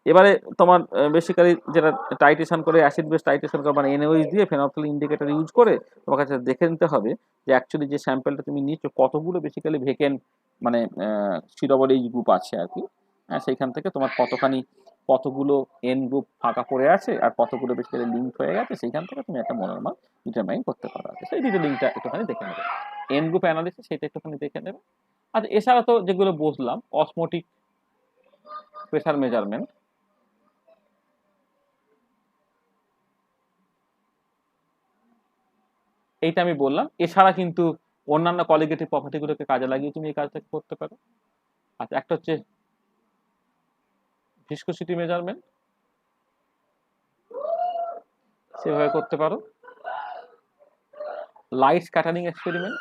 এবারে তোমার বেসিক্যালি যেটা টাইটেশন করে, অ্যাসিড বেস টাইটেশন করে মানে এনওএইচ দিয়ে ফেনফথ্যালিন ইন্ডিকেটর ইউজ করে তোমার কাছে দেখে নিতে হবে যে অ্যাকচুয়ালি যে স্যাম্পলটা তুমি নিচ্ছ কতগুলো বেসিক্যালি ভেকেন্ট মানে সি ডবল এইচ গ্রুপ আছে আর কি। হ্যাঁ, সেইখান থেকে তোমার কতগুলো এন গ্রুপ ফাঁকা পড়ে আছে আর কতগুলো বেসিক্যালি লিঙ্ক হয়ে গেছে, সেইখান থেকে তুমি একটা মোলার ডিটারমাইন করতে পারো আর কি। সেই ডিটেলিংটা একটুখানি দেখে নেবে, এন গ্রুপ অ্যানালিসিস সেটা একটুখানি দেখে নেবে। আর এছাড়া তো যেগুলো বসলাম, অসমোটিক প্রেসার মেজারমেন্ট, এইটা আমি বললাম। এছাড়া কিন্তু অন্যান্য কোয়ালিটেটিভ প্রপার্টিগুলোকে কাজে লাগিয়ে তুমি এই কাজটা করতে পারো। আচ্ছা, একটা হচ্ছে ভিসকসিটি মেজারমেন্ট, সেভাবে করতে পারো। লাইট স্ক্যাটারিং এক্সপেরিমেন্ট,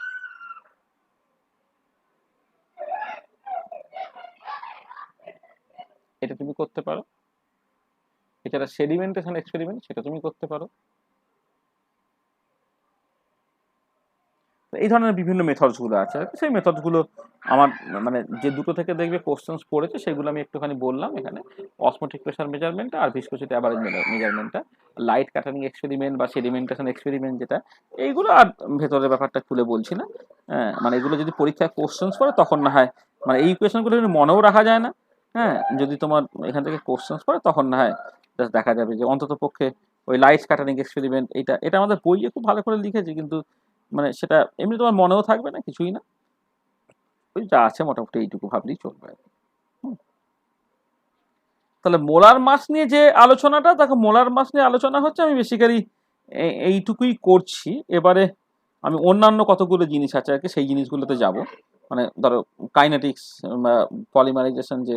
এটা তুমি করতে পারো। এছাড়া সেডিমেন্টেশন এক্সপেরিমেন্ট, সেটা তুমি করতে পারো। এই ধরনের বিভিন্ন মেথডস গুলো আছে, সেই মেথডস গুলো আমার মানে যে দুটো থেকে দেখবে কোশ্চেন্স পড়েছে সেগুলো আমি একটুখানি বললাম এখানে, অসমোটিক প্রেসার মেজারমেন্টটা আর ভিসকসিটি অ্যাভারেজ মেজারমেন্টটা, লাইট কাটারিং এক্সপেরিমেন্ট বা সেডিমেন্টেশন এক্সপেরিমেন্ট যেটা, এইগুলো আর ভেতরের ব্যাপারটা খুলে বলছি না। হ্যাঁ, মানে এগুলো যদি পরীক্ষায় কোশ্চেন্স পড়ে তখন না হয়, মানে এই ইকুয়েশনগুলো মনেও রাখা যায় না। হ্যাঁ, যদি তোমার এখান থেকে কোশ্চেন্স পড়ে তখন না হয় জাস্ট দেখা যাবে যে অন্তত পক্ষে ওই লাইট কাটারিং এক্সপেরিমেন্ট, এটা আমাদের বইয়ে খুব ভালো করে লিখেছি, কিন্তু মানে সেটা এমনি তোমার মনেও থাকবে না কিছুই না, ওই যা আছে মোটামুটি এইটুকু ভাবলেই চলবে। তাহলে মোলার মাস নিয়ে যে আলোচনাটা, দেখো মোলার মাস নিয়ে আলোচনা হচ্ছে, আমি বেসিক্যালি এইটুকুই করছি। এবারে আমি অন্যান্য কতগুলো জিনিস আছে আর কি, সেই জিনিসগুলোতে যাব, মানে ধরো কাইনেটিক্স বা পলিমারাইজেশন যে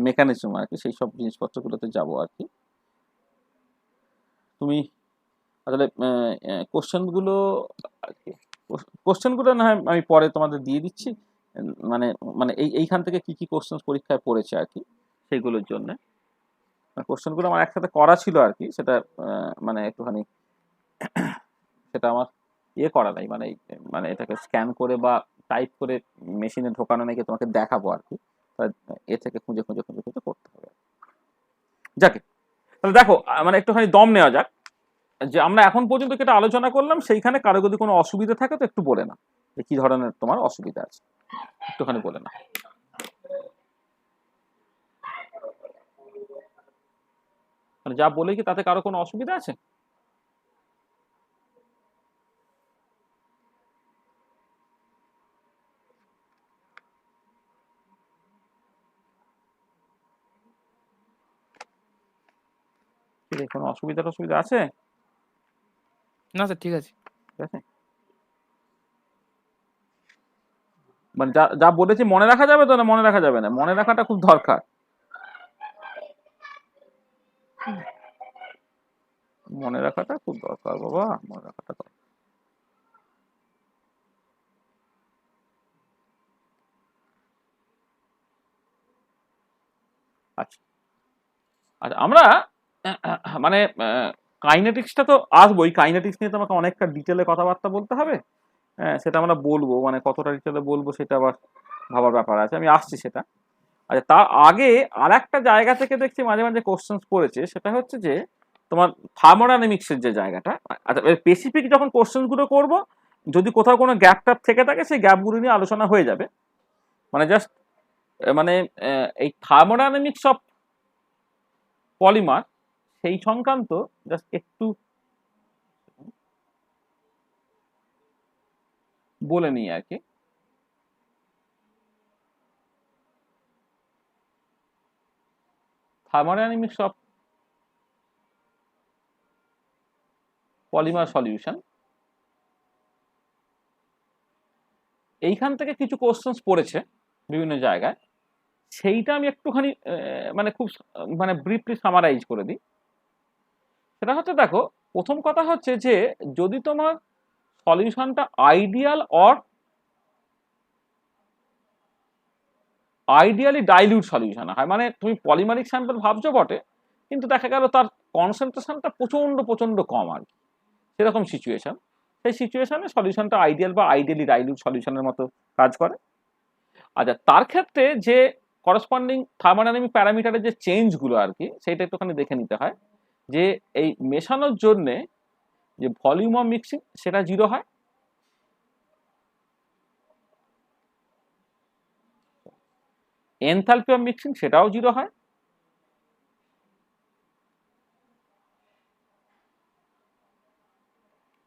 মেকানিজম আর কি, সেই সব জিনিসপত্রগুলোতে যাব আর কি। তুমি আসলে কোশ্চেনগুলো আর কি, কোশ্চেনগুলো না হয় আমি পরে তোমাদের দিয়ে দিচ্ছি, মানে মানে এইখান থেকে কি কি কোশ্চেন পরীক্ষায় পড়েছে আর কি, সেইগুলোর জন্য কোশ্চেনগুলো আমার একসাথে করা ছিল আর কি, সেটা মানে একটুখানি সেটা আমার ইয়ে করা নাই, মানে মানে এটাকে স্ক্যান করে বা টাইপ করে মেশিনে ঢোকানো নাকি তোমাকে দেখাবো আর কি, এ থেকে খুঁজে খুঁজে খুঁজে খুঁজে করতে হবে। যাকে, তাহলে দেখো মানে একটুখানি দম নেওয়া যাক, যে আমরা এখন পর্যন্ত যেটা আলোচনা করলাম সেইখানে কারো যদি কোনো অসুবিধা থাকে তো একটু বলে না, যে কি ধরনের তোমার অসুবিধা আছে একটুখানি বলে না। মানে যা বলে কি তাতে কারো কোনো অসুবিধা আছে? কোনো অসুবিধা আছে? না স্যার, ঠিক আছে। ঠিক আছে। মানে যা যা বলেছি মনে রাখা যাবে তো, না মনে রাখা যাবে না? মনে রাখাটা খুব দরকার, মনে রাখাটা খুব দরকার বাবা, মনে রাখাটা দরকার। আচ্ছা আচ্ছা, আমরা মানে কাইনেটিক্সটা তো আসবোই, কাইনেটিক্স নিয়ে তো আমাকে অনেকটা ডিটেলে কথাবার্তা বলতে হবে। হ্যাঁ, সেটা আমরা বলবো, মানে কতটা ডিটেলে বলবো সেটা আবার ভাবার ব্যাপার আছে, আমি আসছি সেটা। আচ্ছা, তার আগে আর একটা জায়গা থেকে দেখছি মাঝে মাঝে কোশ্চেন পড়েছে, সেটা হচ্ছে যে তোমার থার্মোডাইনামিক্সের যে জায়গাটা। আচ্ছা, স্পেসিফিক যখন কোশ্চেন গুলো করবো, যদি কোথাও কোনো গ্যাপ ট্যাপ থেকে থাকে সেই গ্যাপগুলো নিয়ে আলোচনা হয়ে যাবে। মানে জাস্ট মানে এই থার্মোডাইনামিক্স অফ পলিমার সেই সংক্রান্ত জাস্ট একটু বলে নিই আর কি। থার্মোডাইনামিক্স অফ পলিমার সলিউশন, এইখান থেকে কিছু কোশ্চেন পড়েছে বিভিন্ন জায়গায়, সেইটা আমি একটুখানি মানে খুব মানে ব্রিফলি সামারাইজ করে দিই। সেটা হচ্ছে, দেখো, প্রথম কথা হচ্ছে যে যদি তোমার সলিউশনটা ideal or ideally dilute solution হয়, মানে তুমি পলিমারিক স্যাম্পল ভাবছো বটে, কিন্তু দেখা গেল তার কনসেন্ট্রেশনটা প্রচন্ড প্রচন্ড কম আর কি, সেরকম সিচুয়েশন। সেই সিচুয়েশনে সলিউশনটা আইডিয়াল বা আইডিয়ালি ডাইলিউট সলিউশনের মতো কাজ করে। আচ্ছা, তার ক্ষেত্রে যে করসপন্ডিং থার্মোডাইনামিক প্যারামিটারের যে চেঞ্জগুলো আর কি, সেইটা একটুখানি দেখে নিতে হয়। যে এই মেশানোর জন্যে যে ভলিউম অফ মিক্সিং সেটা 0 হয়, এনথালপি অফ মিক্সিং সেটাও 0 হয়,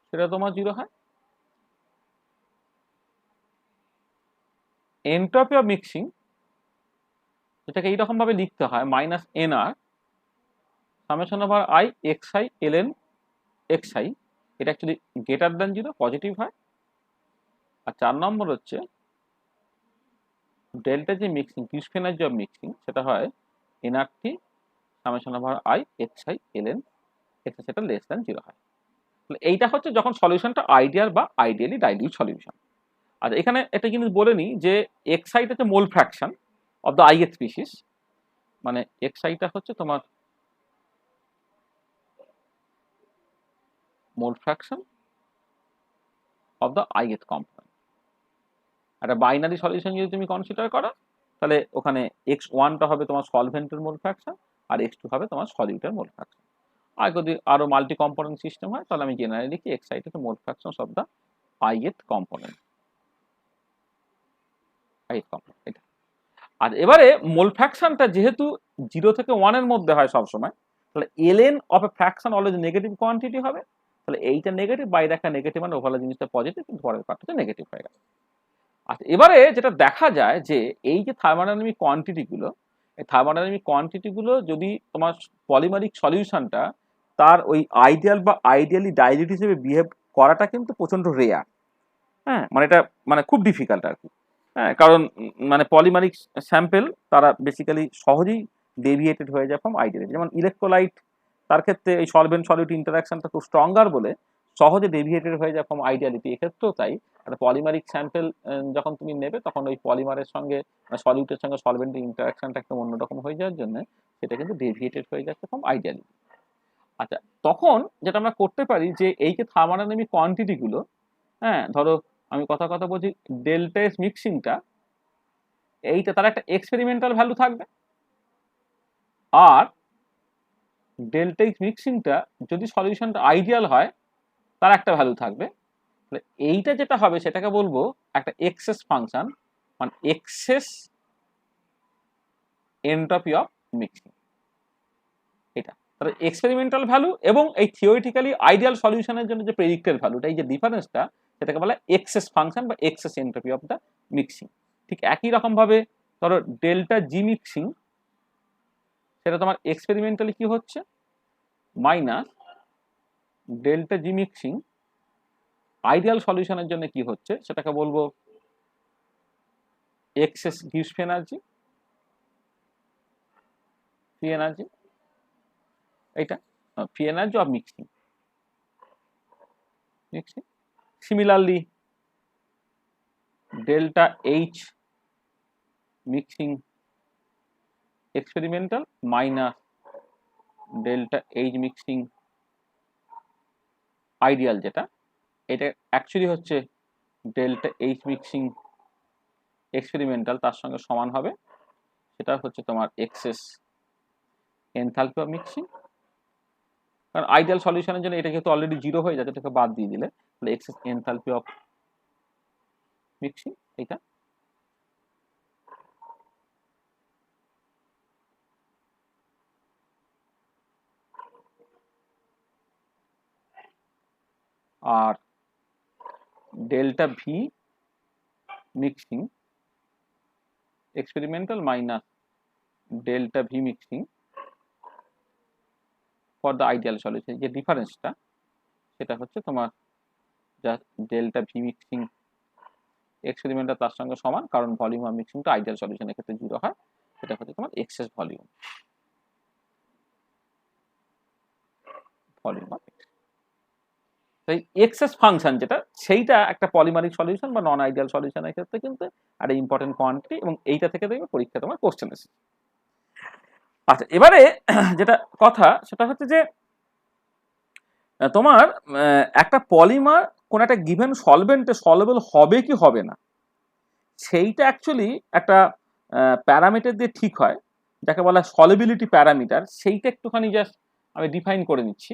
সেটা তোমার 0 হয়, এনট্রপি অফ মিক্সিং এটাকে এইরকম ভাবে লিখতে হয় minus NR summation over I x I L N x I, এটা অ্যাকচুয়ালি গ্রেটার দ্যান 0 পজিটিভ হয়। আর 4 নম্বর হচ্ছে ডেল্টা যে মিক্সিং ক্রিসপেনার যে মিক্সিং সেটা হয় nRT summation over I x I L N x I, সেটা লেস দ্যান 0 হয়। এইটা হচ্ছে যখন সলিউশনটা আইডিয়াল বা আইডিয়ালি ডাইলিউট সলিউশন। আচ্ছা, এখানে একটা জিনিস বলে নিই যে এক্সাইট হচ্ছে mole fraction of the ith species, মানে এক্সাইটা হচ্ছে তোমার mole fraction of the ith component. একটা বাইনারি সলিউশন যদি তুমি কনসিডার করো, তাহলে ওখানে x1টা হবে তোমার সলভেন্টের মোল ফ্র্যাকশন, আর x2 হবে তোমার সলিউটের মোল ফ্র্যাকশন। আর যদি আরো মাল্টি কম্পোনেন্ট সিস্টেম হয়, তাহলে আমি জেনারেলি লিখি এক্সাইট হচ্ছে mole fraction of the ith component, ith component এটা। আর এবারে মোল ফ্র্যাকশনটা যেহেতু 0 থেকে 1 এর মধ্যে হয় সবসময়, তাহলে ln of A fraction always negative quantity হবে। তাহলে এইটা নেগেটিভ, বাইরে একটা নেগেটিভ, মানে ওভারঅল জিনিসটা পজিটিভ, কিন্তু পরের পার্টটা নেগেটিভ হয়ে গেল। আচ্ছা, এবারে যেটা দেখা যায় যে এই যে থার্মোডাইনামিক কোয়ান্টিটি গুলো, এই থার্মোডাইনামিক কোয়ান্টিটি গুলো যদি তোমার পলিমারিক সলিউশনটা তার ওই আইডিয়াল বা আইডিয়ালি ডাইলিউট হিসেবে বিহেভ করাটা কিন্তু প্রচন্ড রেয়ার। হ্যাঁ, মানে এটা মানে খুব ডিফিকাল্ট আর কি। হ্যাঁ, কারণ মানে পলিমারিক স্যাম্পেল তারা বেসিক্যালি সহজেই ডেভিয়েটেড হয়ে যায় ফ্রম আইডিয়ালিটি। যেমন ইলেকট্রোলাইট, তার ক্ষেত্রে এই সলভেন্ট সলিউট ইন্টারাকশনটা খুব স্ট্রঙ্গার বলে সহজে ডেভিয়েটেড হয়ে যায় ফ্রম আইডিয়ালিটি। এক্ষেত্রেও তাই, একটা পলিমারিক স্যাম্পেল যখন তুমি নেবে, তখন ওই পলিমারের সঙ্গে সলিউটের সঙ্গে সলভেন্টের ইন্টারাকশনটা একটু অন্যরকম হয়ে যাওয়ার জন্য সেটা কিন্তু ডেভিয়েটেড হয়ে যাচ্ছে ফ্রম আইডিয়ালিটি। আচ্ছা, তখন যেটা আমরা করতে পারি যে এই যে থার্মোডাইনামিক কোয়ান্টিটি গুলো, হ্যাঁ ধরো আমি কথা কথা বলছি ডেল্টা এস মিক্সিংটা, এইটা তার একটা এক্সপেরিমেন্টাল ভ্যালু থাকবে, আর ডেল্টা এক্স মিক্সিংটা যদি সলিউশনটা আইডিয়াল হয় তার একটা ভ্যালু থাকবে। তাহলে এইটা যেটা হবে সেটাকে বলবো একটা এক্সেস ফাংশন, মানে এক্সেস এন্ট্রপি অফ মিক্সিং। এটা তাহলে এক্সপেরিমেন্টাল ভ্যালু এবং এই থিওরিটিক্যালি আইডিয়াল সলিউশনের জন্য যে প্রেডিক্টেড ভ্যালুটা, এই যে ডিফারেন্সটা, সেটাকে বলা এক্সেস ফাংশন বা excess entropy of the mixing. ঠিক একই রকম ভাবে ধরো ডেল্টা জি মিক্সিং, সেটা তোমার এক্সপেরিমেন্টালি কি হচ্ছে minus delta g mixing, ideal সলিউশনের জন্য কি হচ্ছে সেটাকে বলবো excess gives free energy, এটা free energy of mixing. Similarly, delta H mixing experimental minus delta H mixing ideal, যেটা এটা অ্যাকচুয়ালি হচ্ছে ডেল্টা H মিক্সিং এক্সপেরিমেন্টাল, তার সঙ্গে সমান হবে, সেটা হচ্ছে তোমার এক্সেস এনথালপি অফ মিক্সিং। কারণ আইডিয়াল সলিউশনের জন্য এটা যেহেতু অলরেডি জিরো হয়ে যাচ্ছে, এটাকে বাদ দিয়ে দিলে তাহলে এক্সেস এনথালপি অফ মিক্সিং এটা। আর delta v mixing experimental minus delta v mixing for the ideal solution, যে ডিফারেন্সটা সেটা হচ্ছে তোমার যা ডেল্টা ভি মিক্সিং এক্সপেরিমেন্টাল তার সঙ্গে সমান, কারণ ভলিউম অফ মিক্সিংটা আইডিয়াল সলিউশনের ক্ষেত্রে জিরো হয়, সেটা হচ্ছে তোমার এক্সেস ভলিউম অফ মিক্সিং। তাই এক্সেস ফাংশন যেটা, সেইটা একটা পলিমারিক সলিউশন বা নন আইডিয়াল সলিউশনের ক্ষেত্রে কিন্তু একটা ইম্পর্টেন্ট কোয়ান্টিটি, এবং এইটা থেকে দেখবে পরীক্ষা তোমার কোশ্চেন এসেছে। আচ্ছা, এবারে যেটা কথা সেটা হচ্ছে যে তোমার একটা পলিমার কোন একটা গিভেন সলভেন্টে সলভেবল হবে কি হবে না, সেইটা অ্যাকচুয়ালি একটা প্যারামিটার দিয়ে ঠিক হয়, যাকে বলা সলিবিলিটি প্যারামিটার। সেইটা একটুখানি জাস্ট আমি ডিফাইন করে নিচ্ছি।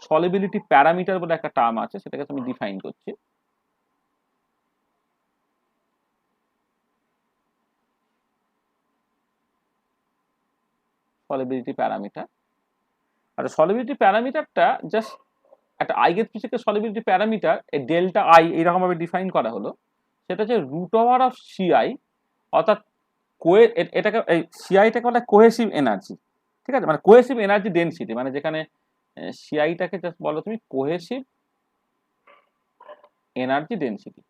সলিবিলিটি প্যারামিটার বলে একটা টার্ম আছে, সেটাকে আমি ডিফাইন করছি। সলিবিলিটি প্যারামিটার, আর সলিবিলিটি প্যারামিটারটা জাস্ট একটা আইগেনস্পেসিফিক সলিবিলিটি প্যারামিটার, এই ডেল্টা আই এইরকম ভাবে ডিফাইন করা হলো, সেটা হচ্ছে রুট ওভার অফ সিআই, অর্থাৎ এটাকে এই সিআইটাকে বলা কোহেসিভ এনার্জি, ঠিক আছে, মানে কোহেসিভ এনার্জি ডেনসিটি, মানে যেখানে সিআইটাকে জাস্ট বলো তুমি cohesive energy density,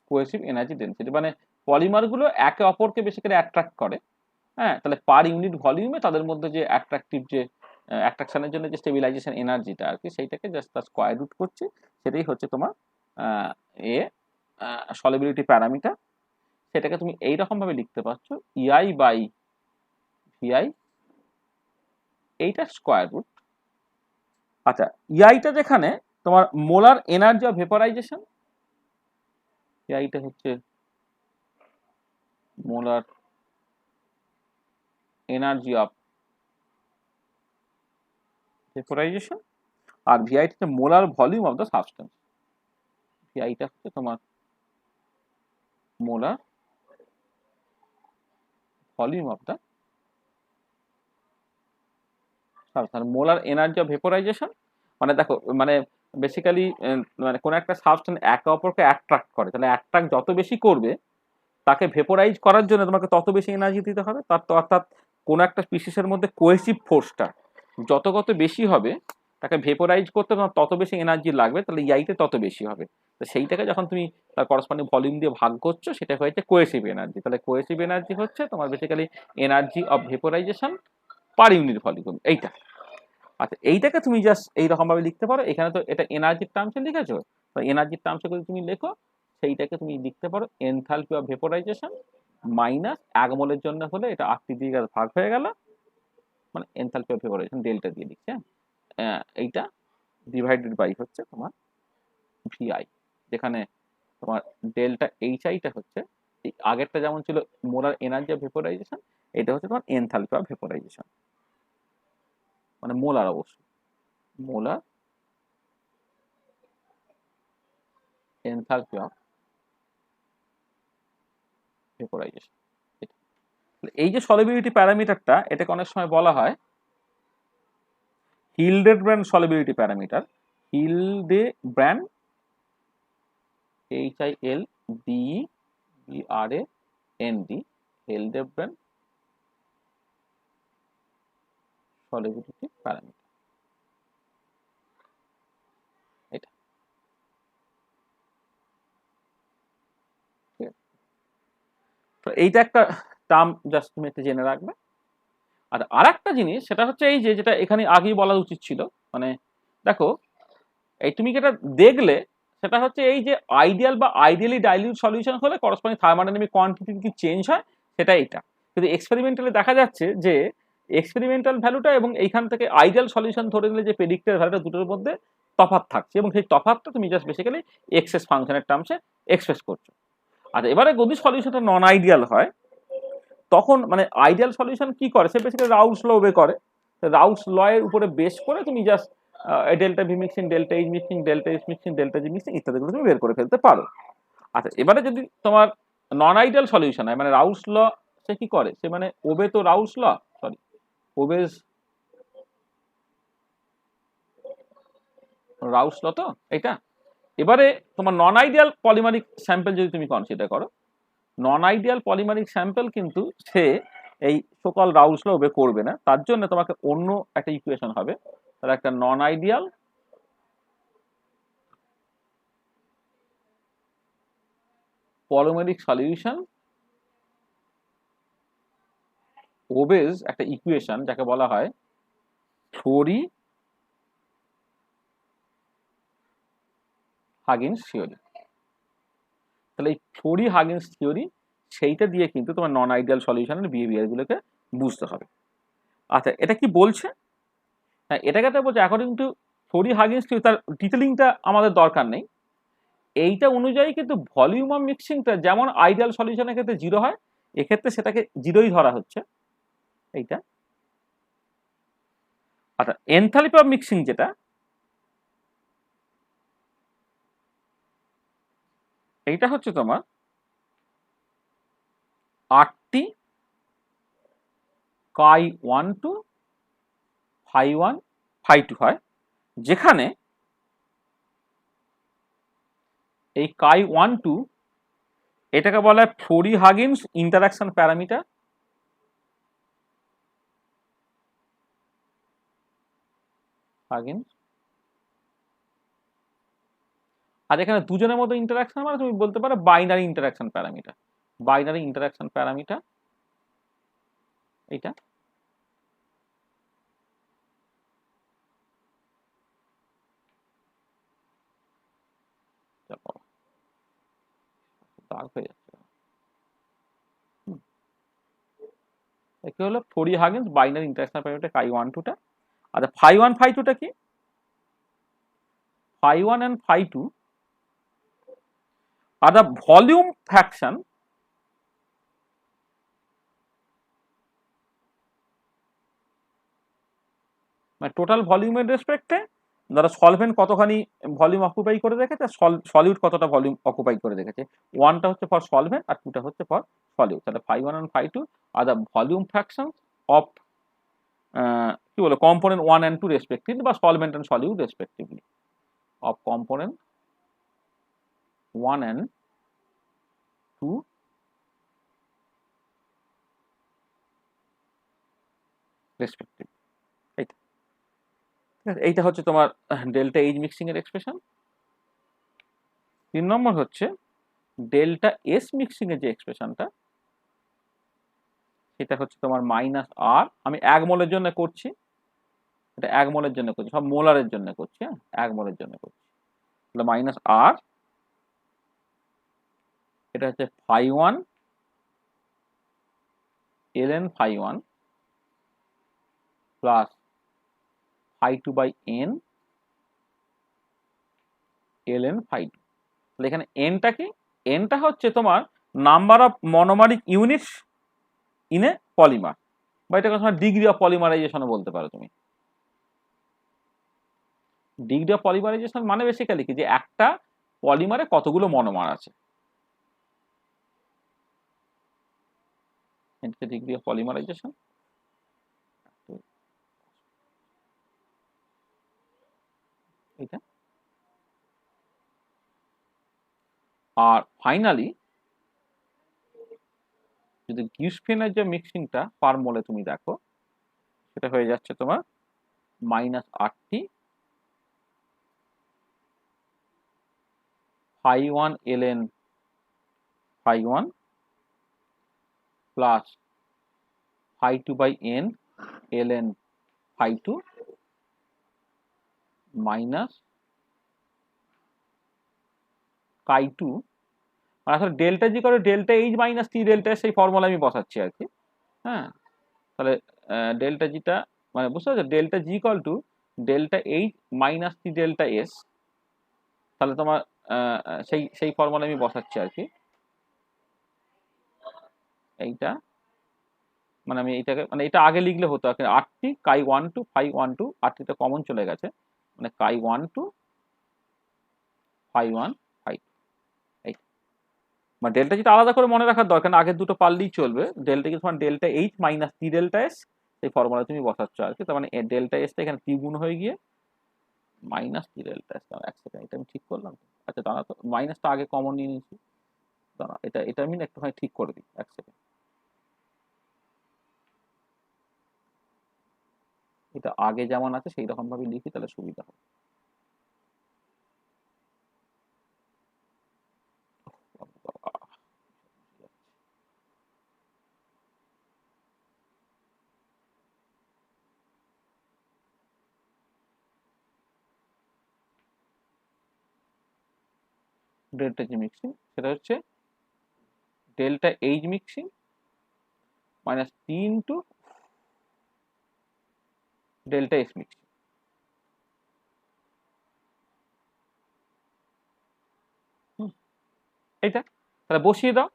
cohesive energy density মানে পলিমার গুলো একে অপরকে বেশি করে অ্যাট্রাক্ট করে। হ্যাঁ, তাহলে পার ইউনিট ভলিউমে তাদের মধ্যে যে অ্যাট্রাকটিভ যে অ্যাট্রাকশনের জন্য যে স্টেবিলাইজেশন এনার্জিটা আর কি, সেইটাকে জাস্ট তার স্কয়ার রুট করছে, সেটাই হচ্ছে তোমার এ সলিবিলিটি প্যারামিটার। সেটাকে তুমি এইরকম ভাবে লিখতে পারছো ইআই বাই ভিআই, এইটা স্কয়ার রুট। আচ্ছা, ইআইটা যেখানে তোমার মোলার এনার্জি অফ ভেপোরাইজেশন, ইআইটা হচ্ছে মোলার এনার্জি অফ ভেপোরাইজেশন, আর ভিআইটা হচ্ছে molar volume of the substance. ভিআইটা হচ্ছে তোমার molar volume of the substance. Molar energy of vaporization মানে দেখো, মানে বেসিক্যালি মানে কোন একটা সাবস্টেন্স একে অপরকে অ্যাট্রাক্ট করে, তাহলে অ্যাট্রাক্ট যত বেশি করবে, তাকে ভেপোরাইজ করার জন্য তোমাকে তত বেশি এনার্জি দিতে হবে। তার তো অর্থাৎ কোন একটা স্পিসিসের মধ্যে কোহেসিভ ফোর্সটা যত বেশি হবে, তাকে ভেপোরাইজ করতে তত বেশি এনার্জি লাগবে, তাহলে ইআইতে তত বেশি হবে। তো সেইটাকে যখন তুমি তার করসপন্ডিং ভলিউম দিয়ে ভাগ করছো, সেটা হয়েছে কোহেসিভ এনার্জি। তাহলে কোহেসিভ এনার্জি হচ্ছে তোমার basically energy of vaporisation per unit volume, এইটা। আচ্ছা, এইটাকে তুমি জাস্ট এইরকম ভাবে লিখতে পারো, এখানে তো এটা এনার্জির টার্মসে লিখেছো, তো এনার্জির টার্মসে যদি তুমি লেখো, সেইটাকে তুমি লিখতে পারো এনথালপি অফ ভেপোরাইজেশন মাইনাস 1 মোলের জন্য হলে এটা আটটি দিয়ে ভাগ হয়ে গেল, মানে এনথালপি অফ ভেপোরাইজেশন ডেল্টা দিয়ে লিখছে, এইটা ডিভাইডেড বাই হচ্ছে তোমার ভিআই, যেখানে তোমার ডেল্টা এইচ আইটা হচ্ছে এই আগেরটা যেমন ছিল মোলার এনার্জি অফ ভেপোরাইজেশন, এটা হচ্ছে তোমার এনথালপি অফ ভেপোরাইজেশন, মানে মোলার অবশ্যই, মোলার এনথালপি অফ ভেপোরাইজেশন। এই যে সলিবিলিটি প্যারামিটারটা, এটাকে অনেক সময় বলা হয় Hildebrand solubility parameter. Hildebrand, HILDEBRAND, Hildebrand solubility parameter, এটা। তো এইটা একটা টার্ম, জাস্ট তুমি একটা জেনে রাখবে। আর একটা জিনিস সেটা হচ্ছে এই যে, যেটা এখানে আগেই বলা উচিত ছিল, মানে দেখো এই তুমি যেটা দেখলে সেটা হচ্ছে এই যে আইডিয়াল বা আইডিয়ালি ডাইলিউট সলিউশন হলে করসপন্ডিং থার্মোডাইনামিক কোয়ান্টিটি কি চেঞ্জ হয়, সেটা এইটা। কিন্তু এক্সপেরিমেন্টালি দেখা যাচ্ছে যে এক্সপেরিমেন্টাল ভ্যালুটা এবং এইখান থেকে আইডিয়াল সলিউশন ধরে নিলে যে প্রেডিক্টেড ভ্যালুটা দুটোর মধ্যে তফাৎ থাকছে, এবং সেই তফাৎটা তুমি জাস্ট বেসিক্যালি এক্সেস ফাংশনের টার্মসে এক্সপ্রেস করছো। আর এবারে যদি সলিউশনটা নন আইডিয়াল হয়, তখন মানে আইডিয়াল সলিউশন কি করে, সে বেসিক্যালি রাউলস ল ওবে করে। রাউলস ল এর উপরে বেস করে তুমি just delta v mixing, delta H mixing, delta s mixing, delta g mixing ইত্যাদিগুলো তুমি বের করে ফেলতে পারো। আচ্ছা, এবারে যদি তোমার নন আইডিয়াল সলিউশন হয়, মানে রাউলস ল সে কি করে, সে মানে ওবে তো রাউলস ল, সরি ওবেজ রাউলস ল তো এটা। এবারে তোমার নন আইডিয়াল পলিমারিক স্যাম্পল যদি তুমি কনসিডার করো, নন আইডিয়াল পলিমারিক স্যাম্পল কিন্তু সে এই সকল রাউলস ল ওবে করবে না, তার জন্য তোমাকে অন্য একটা ইকুয়েশন হবে, তার একটা নন আইডিয়াল পলিমারিক সলিউশন ওবেজ একটা ইকুয়েশন যাকে বলা হয় ফ্লোরি হাগিন্স থিওরি। তাহলে এই ফ্লোরি হাগিন্স থিওরি সেইটা দিয়ে কিন্তু তোমার নন আইডিয়াল সলিউশনের বিহেভিয়ার গুলোকে বুঝতে হবে। আচ্ছা, এটা কি বলছে? হ্যাঁ, এটাকে তো বলছে অ্যাকর্ডিং টু ফ্লোরি হাগিন্স থিওরি, তার ডিটেলিংটা আমাদের দরকার নেই। এইটা অনুযায়ী কিন্তু ভলিউম অফ মিক্সিংটা যেমন আইডিয়াল সলিউশনের ক্ষেত্রে জিরো হয়, এক্ষেত্রে সেটাকে জিরোই ধরা হচ্ছে এইটা। আচ্ছা, এনথালপি অফ মিক্সিং যেটা, এইটা হচ্ছে তোমার আরটি কাই 1 টু ফাই 1 ফাই 2 হয়, যেখানে এই কাই 1 2 এটাকে বলা হয় Flory Huggins interaction parameter. Huggins, আর এখানে দুজনের মধ্যে ইন্টারাকশন মানে তুমি বলতে পারো binary interaction parameter. Binary interaction parameter এটা। দাগ হয়ে যাচ্ছে, কি হলো Flory Huggins binary interaction parameter chi 1 2টা। আচ্ছা, ফাই 1 ফাই 2টা কি? Phi 1 and phi 2 are the volume fraction মানে টোটাল ভলিউমের রেসপেক্টে ধরো সলভেন্ট কতখানি ভলিউম অকুপাই করে রেখেছে, সলিউট কতটা ভলিউম অকুপাই করে রেখেছে। ওয়ানটা হচ্ছে ফর সলভেন্ট আর টুটা হচ্ছে ফর সলিউট। তাহলে phi 1 and phi 2 are the volume fraction of কি বলো কম্পোনেন্ট 1 and 2 রেসপেক্টিভ বা solvent and solute respectively of component 1 and 2 respective. এইটা ঠিক আছে, এইটা হচ্ছে তোমার ডেল্টা এইচ মিক্সিং এর এক্সপ্রেশন। 3 নম্বর হচ্ছে ডেল্টা এস মিক্সিং এর যে এক্সপ্রেশনটা, সেটা হচ্ছে তোমার মাইনাস আর, আমি 1 মোলের জন্য করছি, এটা 1 মোলের জন্য করছি, সব মোলারের জন্য করছি, হ্যাঁ 1 মোলের জন্য করছি। তাহলে মাইনাস আর, এটা হচ্ছে phi 1 ln phi 1 plus phi 2 by N ln phi 2। তাহলে এখানে এনটা কি? এনটা হচ্ছে তোমার number of monomeric units in a polymer, বা এটাকে তোমার ডিগ্রি অফ পলিমারাইজেশনও বলতে পারো তুমি। ডিগ্রি অফ পলিমারাইজেশন মানে বেসিক্যালি কি, যে একটা পলিমারে কতগুলো মনোমার আছে, এটা ডিগ্রি অফ পলিমারাইজেশন। এটা আর ফাইনালি যদি গিউসফেনের যে মিক্সিংটা পার মোলে তুমি দেখো, সেটা হয়ে যাচ্ছে তোমার minus RT phi 1 ln phi 1 plus phi 2 by n ln phi 2 minus chi 2, মানে আসলে ডেল্টা জি করে delta H minus T delta S, সেই ফর্মুলা আমি বসাচ্ছি আর কি। হ্যাঁ, তাহলে ডেল্টা জিটা মানে বুঝতে পারছো, delta G equal to delta H minus T delta S, তাহলে তোমার সেই সেই ফর্মুলা আমি বসাচ্ছি আর কি। এইটা মানে আমি এইটাকে মানে এটা আগে লিখলে হতো আর টি কাই 1 টু ফাই 1 টু, আর টিটা কমন চলে গেছে, মানে কাই 1 টু ফাই 1 ফাই, এই মানে ডেল্টা যেটা আলাদা করে মনে রাখার দরকার না, আগের দুটো পারলেই চলবে। ডেল্টা কি তোমার delta H minus T delta S, এই ফর্মুলা তুমি বসাচ্ছ আর কি। তার মানে ডেল্টা এসটা এখানে টি গুণ হয়ে গিয়ে মাইনাস টি ডেল্টা এস। এক সেকেন্ড, এটা আমি ঠিক করলাম। আচ্ছা দাঁড়া তো, মাইনাসটা আগে কমন নিয়ে নিয়েছি, দাঁড়া এটা এটা আমি একটুখানি ঠিক করে দিই, এক সেকেন্ড। এটা আগে যেমন আছে সেই রকম ভাবে লিখি, তাহলে সুবিধা হবে। ডেল্টা জি মিক্সিং সেটা হচ্ছে ডেল্টা এইচ মিক্সিং মাইনাস টি ইন্টু ডেল্টা এস মিক্সিং। এইটা তাহলে বসিয়ে দাও।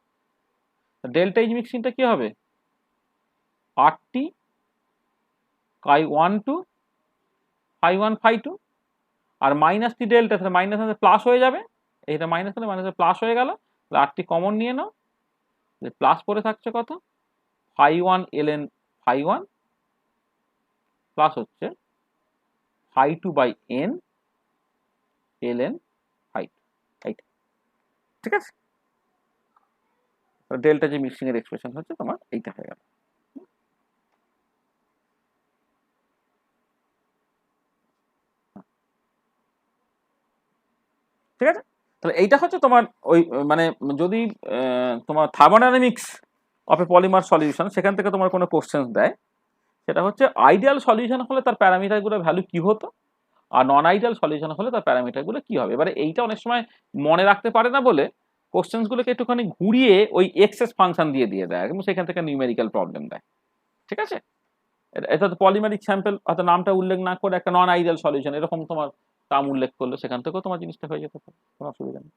ডেল্টা এইচ মিক্সিংটা কি হবে, আর টি কাই 1 টু ফাই 1 ফাই 2, আর মাইনাস টি ডেল্টা, তাহলে মাইনাস প্লাস হয়ে যাবে, এইটা মাইনাস হলে মাইনাস প্লাস হয়ে গেল, তাহলে আর টি কমন নিয়ে নাও, প্লাস পরে থাকছে কত, ফাই 1 এলএন ফাই 1 প্লাস হচ্ছে phi 2 by n ln phi 2, এইটা ঠিক আছে। ডেল্টা যে মিক্সিং এর এক্সপ্রেশন হচ্ছে তোমার এইটা হয়ে গেল। ঠিক আছে, তাহলে এইটা হচ্ছে তোমার ওই মানে যদি তোমার thermodynamics of A polymer solution, সেখান থেকে তোমার কোনো কোশ্চেন দেয়, সেটা হচ্ছে আইডিয়াল সলিউশন হলে তার প্যারামিটারগুলো ভ্যালু কি হতো, আর নন আইডিয়াল সলিউশন হলে তার প্যারামিটারগুলো কি হবে। এবারে এইটা অনেক সময় মনে রাখতে পারে না বলে কোশ্চেন্সগুলোকে একটুখানি ঘুরিয়ে ওই এক্সেস ফাংশন দিয়ে দেয় এবং সেখান থেকে নিউমেরিক্যাল প্রবলেম দেয়। ঠিক আছে, এটা তো পলিমারিক স্যাম্পল হয়তো নামটা উল্লেখ না করে একটা নন আইডিয়াল সলিউশন এরকম তোমার নাম উল্লেখ করলো, সেখান থেকেও তোমার জিনিসটা হয়ে যেতে পারে, কোনো অসুবিধা নেই।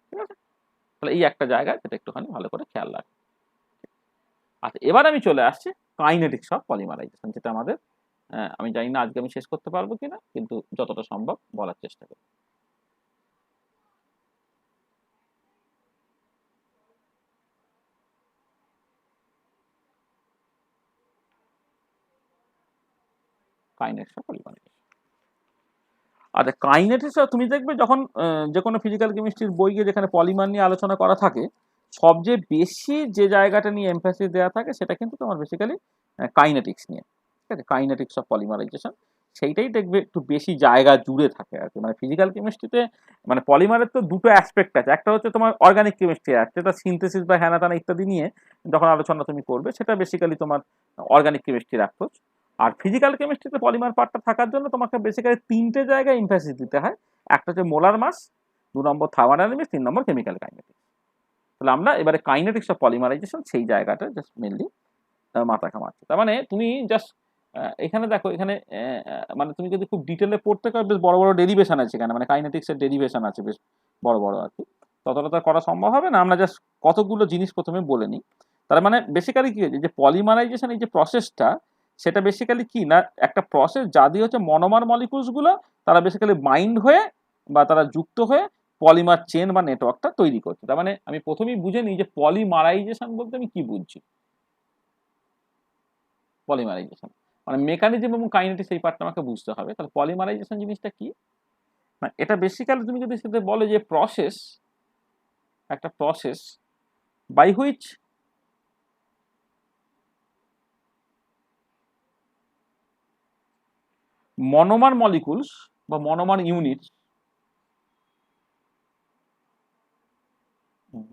ঠিক আছে, তাহলে এই একটা জায়গায় যেটা একটুখানি ভালো করে খেয়াল রাখবে। আচ্ছা, এবার আমি চলে আসছি কাইনেটিক্স অফ পলিমারাইজেশন, যেটা আমাদের আমি জানি না আজকে আমি শেষ করতে পারবো কিনা, কিন্তু যতটা সম্ভব বলার চেষ্টা করি। Kinetics of polymerization. আচ্ছা, কাইনেটিক্স তুমি দেখবে যখন যে কোনো ফিজিক্যাল কেমিস্ট্রির বইয়ে যেখানে পলিমার নিয়ে আলোচনা করা থাকে, সবচেয়ে বেশি যে জায়গাটা নিয়ে এমফাসিস দেওয়া থাকে সেটা কিন্তু তোমার বেসিক্যালি কাইনেটিক্স নিয়ে। ঠিক আছে, কাইনেটিক্স অফ পলিমারাইজেশন, সেইটাই দেখবে একটু বেশি জায়গা জুড়ে থাকে আর কি। মানে ফিজিক্যাল কেমিস্ট্রিতে মানে পলিমারের তো দুটো অ্যাসপেক্ট আছে, একটা হচ্ছে তোমার অর্গানিক কেমিস্ট্রি আছে, যেটা সিনথেসিস বা হ্যানা ত্যানা ইত্যাদি নিয়ে যখন আলোচনা তুমি করবে, সেটা বেসিক্যালি তোমার অর্গানিক কেমিস্ট্রির অ্যাপ্রোচ। আর ফিজিক্যাল কেমিস্ট্রিতে পলিমার পার্টটা থাকার জন্য তোমাকে বেসিক্যালি তিনটে জায়গায় এমফাসিস দিতে হয়। একটা হচ্ছে মোলার মাস, 2 নম্বর থার্মোডাইনামিক্স, 3 নম্বর কেমিক্যাল কাইনেটিক্স। তাহলে আমরা এবারে কাইনেটিক্স অফ পলিমারাইজেশন সেই জায়গাটা জাস্ট মেনলি মাথা ঘামাচ্ছি। তার মানে তুমি জাস্ট এখানে দেখো, এখানে মানে তুমি যদি খুব ডিটেলে পড়তে চাও, বেশ বড় বড় ডেরিভেশন আছে এখানে, মানে কাইনেটিক্সের ডেরিভেশন আছে বেশ বড় বড় আর কি। ততটা তো করা সম্ভব হবে না, আমরা জাস্ট কতগুলো জিনিস প্রথমে বলে নিই। তার মানে বেসিক্যালি কি হচ্ছে, যে পলিমারাইজেশন এই যে প্রসেসটা, সেটা বেসিক্যালি কি না, একটা প্রসেস যা দিয়ে হচ্ছে মনোমার মলিকুলস গুলো তারা বেসিক্যালি বাইন্ড হয়ে বা তারা যুক্ত হয়ে পলিমার চেন বা নেটওয়ার্কটা তৈরি করছে। তার মানে আমি প্রথমেই বুঝে নিই যে পলিমারাইজেশন বলতে আমি কি বুঝছি। পলিমারাইজেশন মানে মেকানিজম এবং কাইনেটিক্স, এই পার্টটা আমাকে বুঝতে হবে। তাহলে পলিমারাইজেশন জিনিসটা কি, মানে এটা বেসিক্যালি তুমি যদি সেটা বলো যে প্রসেস, একটা process by which monomer molecules বা monomer units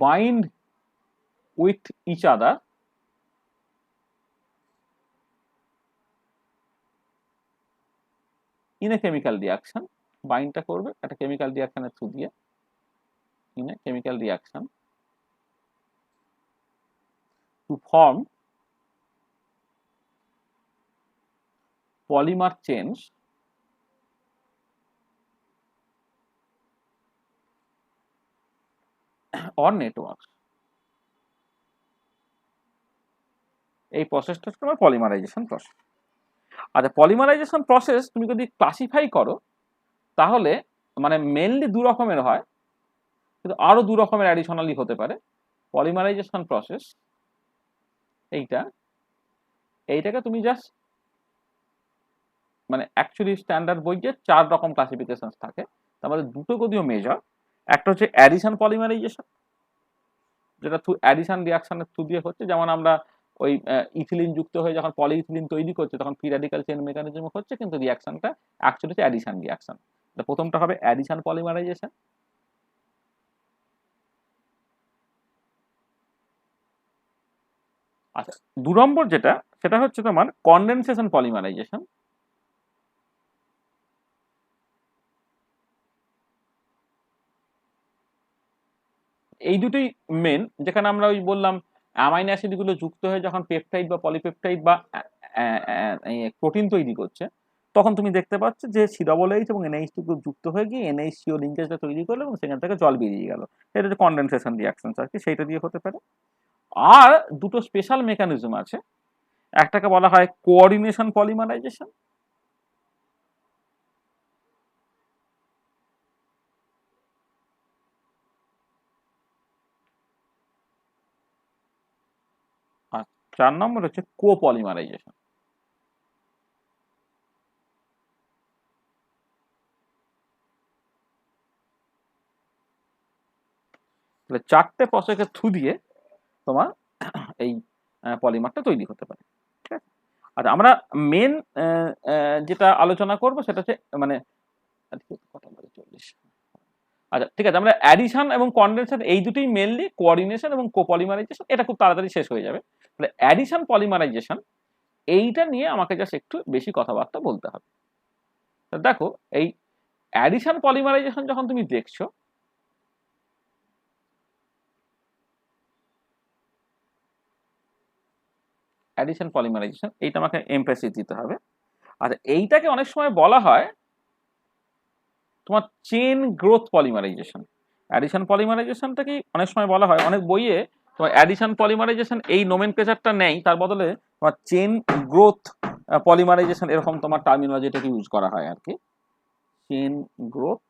bind with each other in a chemical reaction, বাইন্ডটা করবে একটা কেমিক্যাল রিয়াকশনের থ্রু দিয়ে, in a chemical reaction to form polymer chains or networks. এই প্রসেসটা তোমার পলিমারাইজেশন প্রসেস। আচ্ছা, পলিমারাইজেশন প্রসেস তুমি যদি ক্লাসিফাই করো তাহলে মানে মেনলি দু রকমের হয়, কিন্তু আরো দু রকমের অ্যাডিশনালি হতে পারে। পলিমারাইজেশন প্রসেস এইটাকে তুমি জাস্ট মানে অ্যাকচুয়ালি স্ট্যান্ডার্ড বইয়ে 4 রকম ক্লাসিফিকেশন থাকে, তার মধ্যে দুটো যদিও মেজর। একটা হচ্ছে অ্যাডিশন পলিমারাইজেশন, যেটা থ্রু অ্যাডিশন রিয়াকশনের থ্রু দিয়ে হচ্ছে, যেমন আমরা ওই ইথিলিন যুক্ত হয়ে যখন পলিইথিলিন তৈরি করছে তখন ফ্রি র্যাডিক্যাল চেইন মেকানিজম হচ্ছে, কিন্তু রিয়াকশনটা অ্যাকচুয়ালি হচ্ছে অ্যাডিশন রিয়াকশন। প্রথমটা হবে অ্যাডিশন পলিমারাইজেশন। আচ্ছা, 2 নম্বর যেটা সেটা হচ্ছে তোমার কনডেনসেশন পলিমারাইজেশন। এই দুটোই মেন, যেখানে আমরা ওই বললাম অ্যামাইনো অ্যাসিড গুলো যুক্ত হয়ে যখন পেপটাইড বা পলিপেপটাইড বা প্রোটিন তৈরি করছে, তখন তুমি দেখতে পাচ্ছ যে COOH এবং NH2 গ্রুপ যুক্ত হয়ে গিয়ে NH CO লিঙ্কেজটা তৈরি করলো এবং সেখান থেকে জল বেরিয়ে গেল। এটা হচ্ছে কনডেনসেশন রিয়াকশন আর কি, সেইটা দিয়ে হতে পারে। আর দুটো স্পেশাল মেকানিজম আছে, একটাকে বলা হয় কোঅর্ডিনেশন পলিমারাইজেশন, আর 4 নম্বর হচ্ছে কোপলিমারাইজেশন। তাহলে 4টে প্রসেসের থ্রু দিয়ে তোমার এই পলিমারটা তৈরি হতে পারে। ঠিক আছে? আচ্ছা, আমরা মেন যেটা আলোচনা করব সেটা হচ্ছে মানে আচ্ছা ঠিক আছে, আমরা অ্যাডিশন এবং কনডেনসেশন এই দুটোই মেনলি কোঅর্ডিনেশন এবং কোপলিমারাইজেশন, এটা খুব তাড়াতাড়ি শেষ হয়ে যাবে। তাহলে অ্যাডিশন পলিমারাইজেশন এইটা নিয়ে আমাকে জাস্ট একটু বেশি কথাবার্তা বলতে হবে। দেখো, এই অ্যাডিশন পলিমারাইজেশন যখন তুমি দেখছো, অ্যাডিশন পলিমারাইজেশন এইটা আমাকে এমফাসিস দিতে হবে। আচ্ছা, এইটাকে অনেক সময় বলা হয় তোমার চেন গ্রোথ পলিমারাইজেশন। অ্যাডিশন পলিমারাইজেশনটাকে অনেক সময় বলা হয়, অনেক বইয়ে তোমার অ্যাডিশন পলিমারাইজেশন এই নোমেনক্লেচারটা নেই, তার বদলে তোমার চেন গ্রোথ পলিমারাইজেশন এরকম তোমার টার্মিনোলজিটাকে ইউজ করা হয় আর কি। চেন গ্রোথ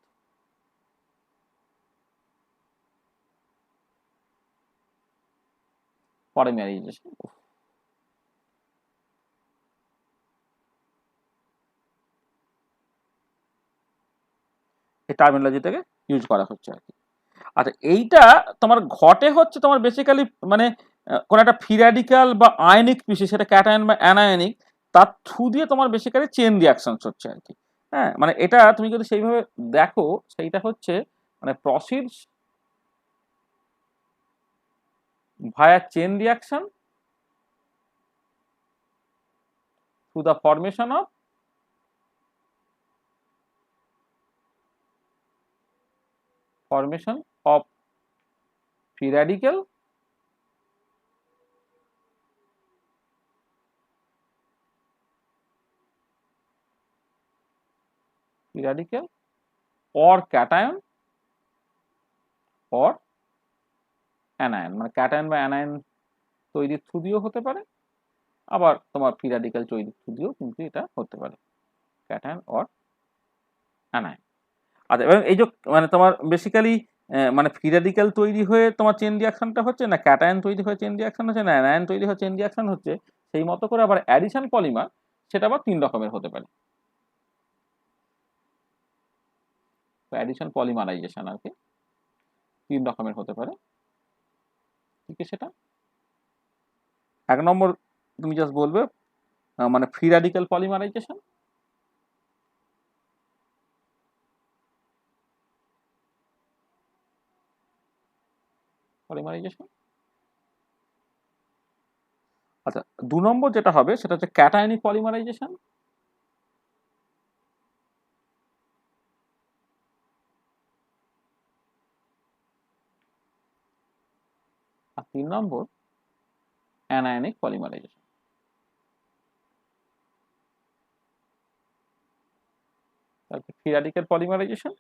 পলিমারাইজেশন, এই টার্মিনোলজিটাকে ইউজ করা হচ্ছে আর কি। আচ্ছা, এইটা তোমার ঘটে হচ্ছে তোমার বেসিক্যালি মানে কোন একটা ফ্রি র্যাডিক্যাল বা আয়নিক স্পিসিস, সেটা ক্যাটায়ন বা অ্যানায়নিক, তার থ্রু দিয়ে তোমার বেসিক্যালি চেন রিয়াকশনস হচ্ছে আর কি। হ্যাঁ, মানে এটা তুমি যদি সেইভাবে দেখো, সেইটা হচ্ছে মানে proceeds via chain reaction through the formation of free radical or cation or anion, মানে ক্যাটায়ন বা অ্যানায়ন তৈরির থ্রু দিয়েও হতে পারে, আবার তোমার ফ্রি র্যাডিক্যাল তৈরির থ্রু দিয়েও কিন্তু এটা হতে পারে, ক্যাটায়ন অর অ্যানায়ন। আচ্ছা, এবং এই যে মানে তোমার বেসিক্যালি মানে ফ্রি র্যাডিক্যাল তৈরি হয়ে তোমার চেন রিয়াকশনটা হচ্ছে, না ক্যাটায়ন তৈরি হয়ে চেন রিয়াকশন হচ্ছে, না অ্যানায়ন তৈরি হয়ে চেন রিয়াকশন হচ্ছে, সেই মতো করে আবার অ্যাডিশন পলিমার সেটা আবার 3 রকমের হতে পারে। অ্যাডিশন পলিমারাইজেশন আর কি 3 রকমের হতে পারে। ঠিক আছে, সেটা 1 নম্বর তুমি জাস্ট বলবে মানে ফ্রি র্যাডিক্যাল পলিমারাইজেশন, আচ্ছা 2 নম্বর যেটা হবে সেটা হচ্ছে ক্যাটায়নিক পলিমারাইজেশন। আর 3 নম্বর অ্যানায়নিক পলিমারাইজেশন। তারপর free radical polymerization,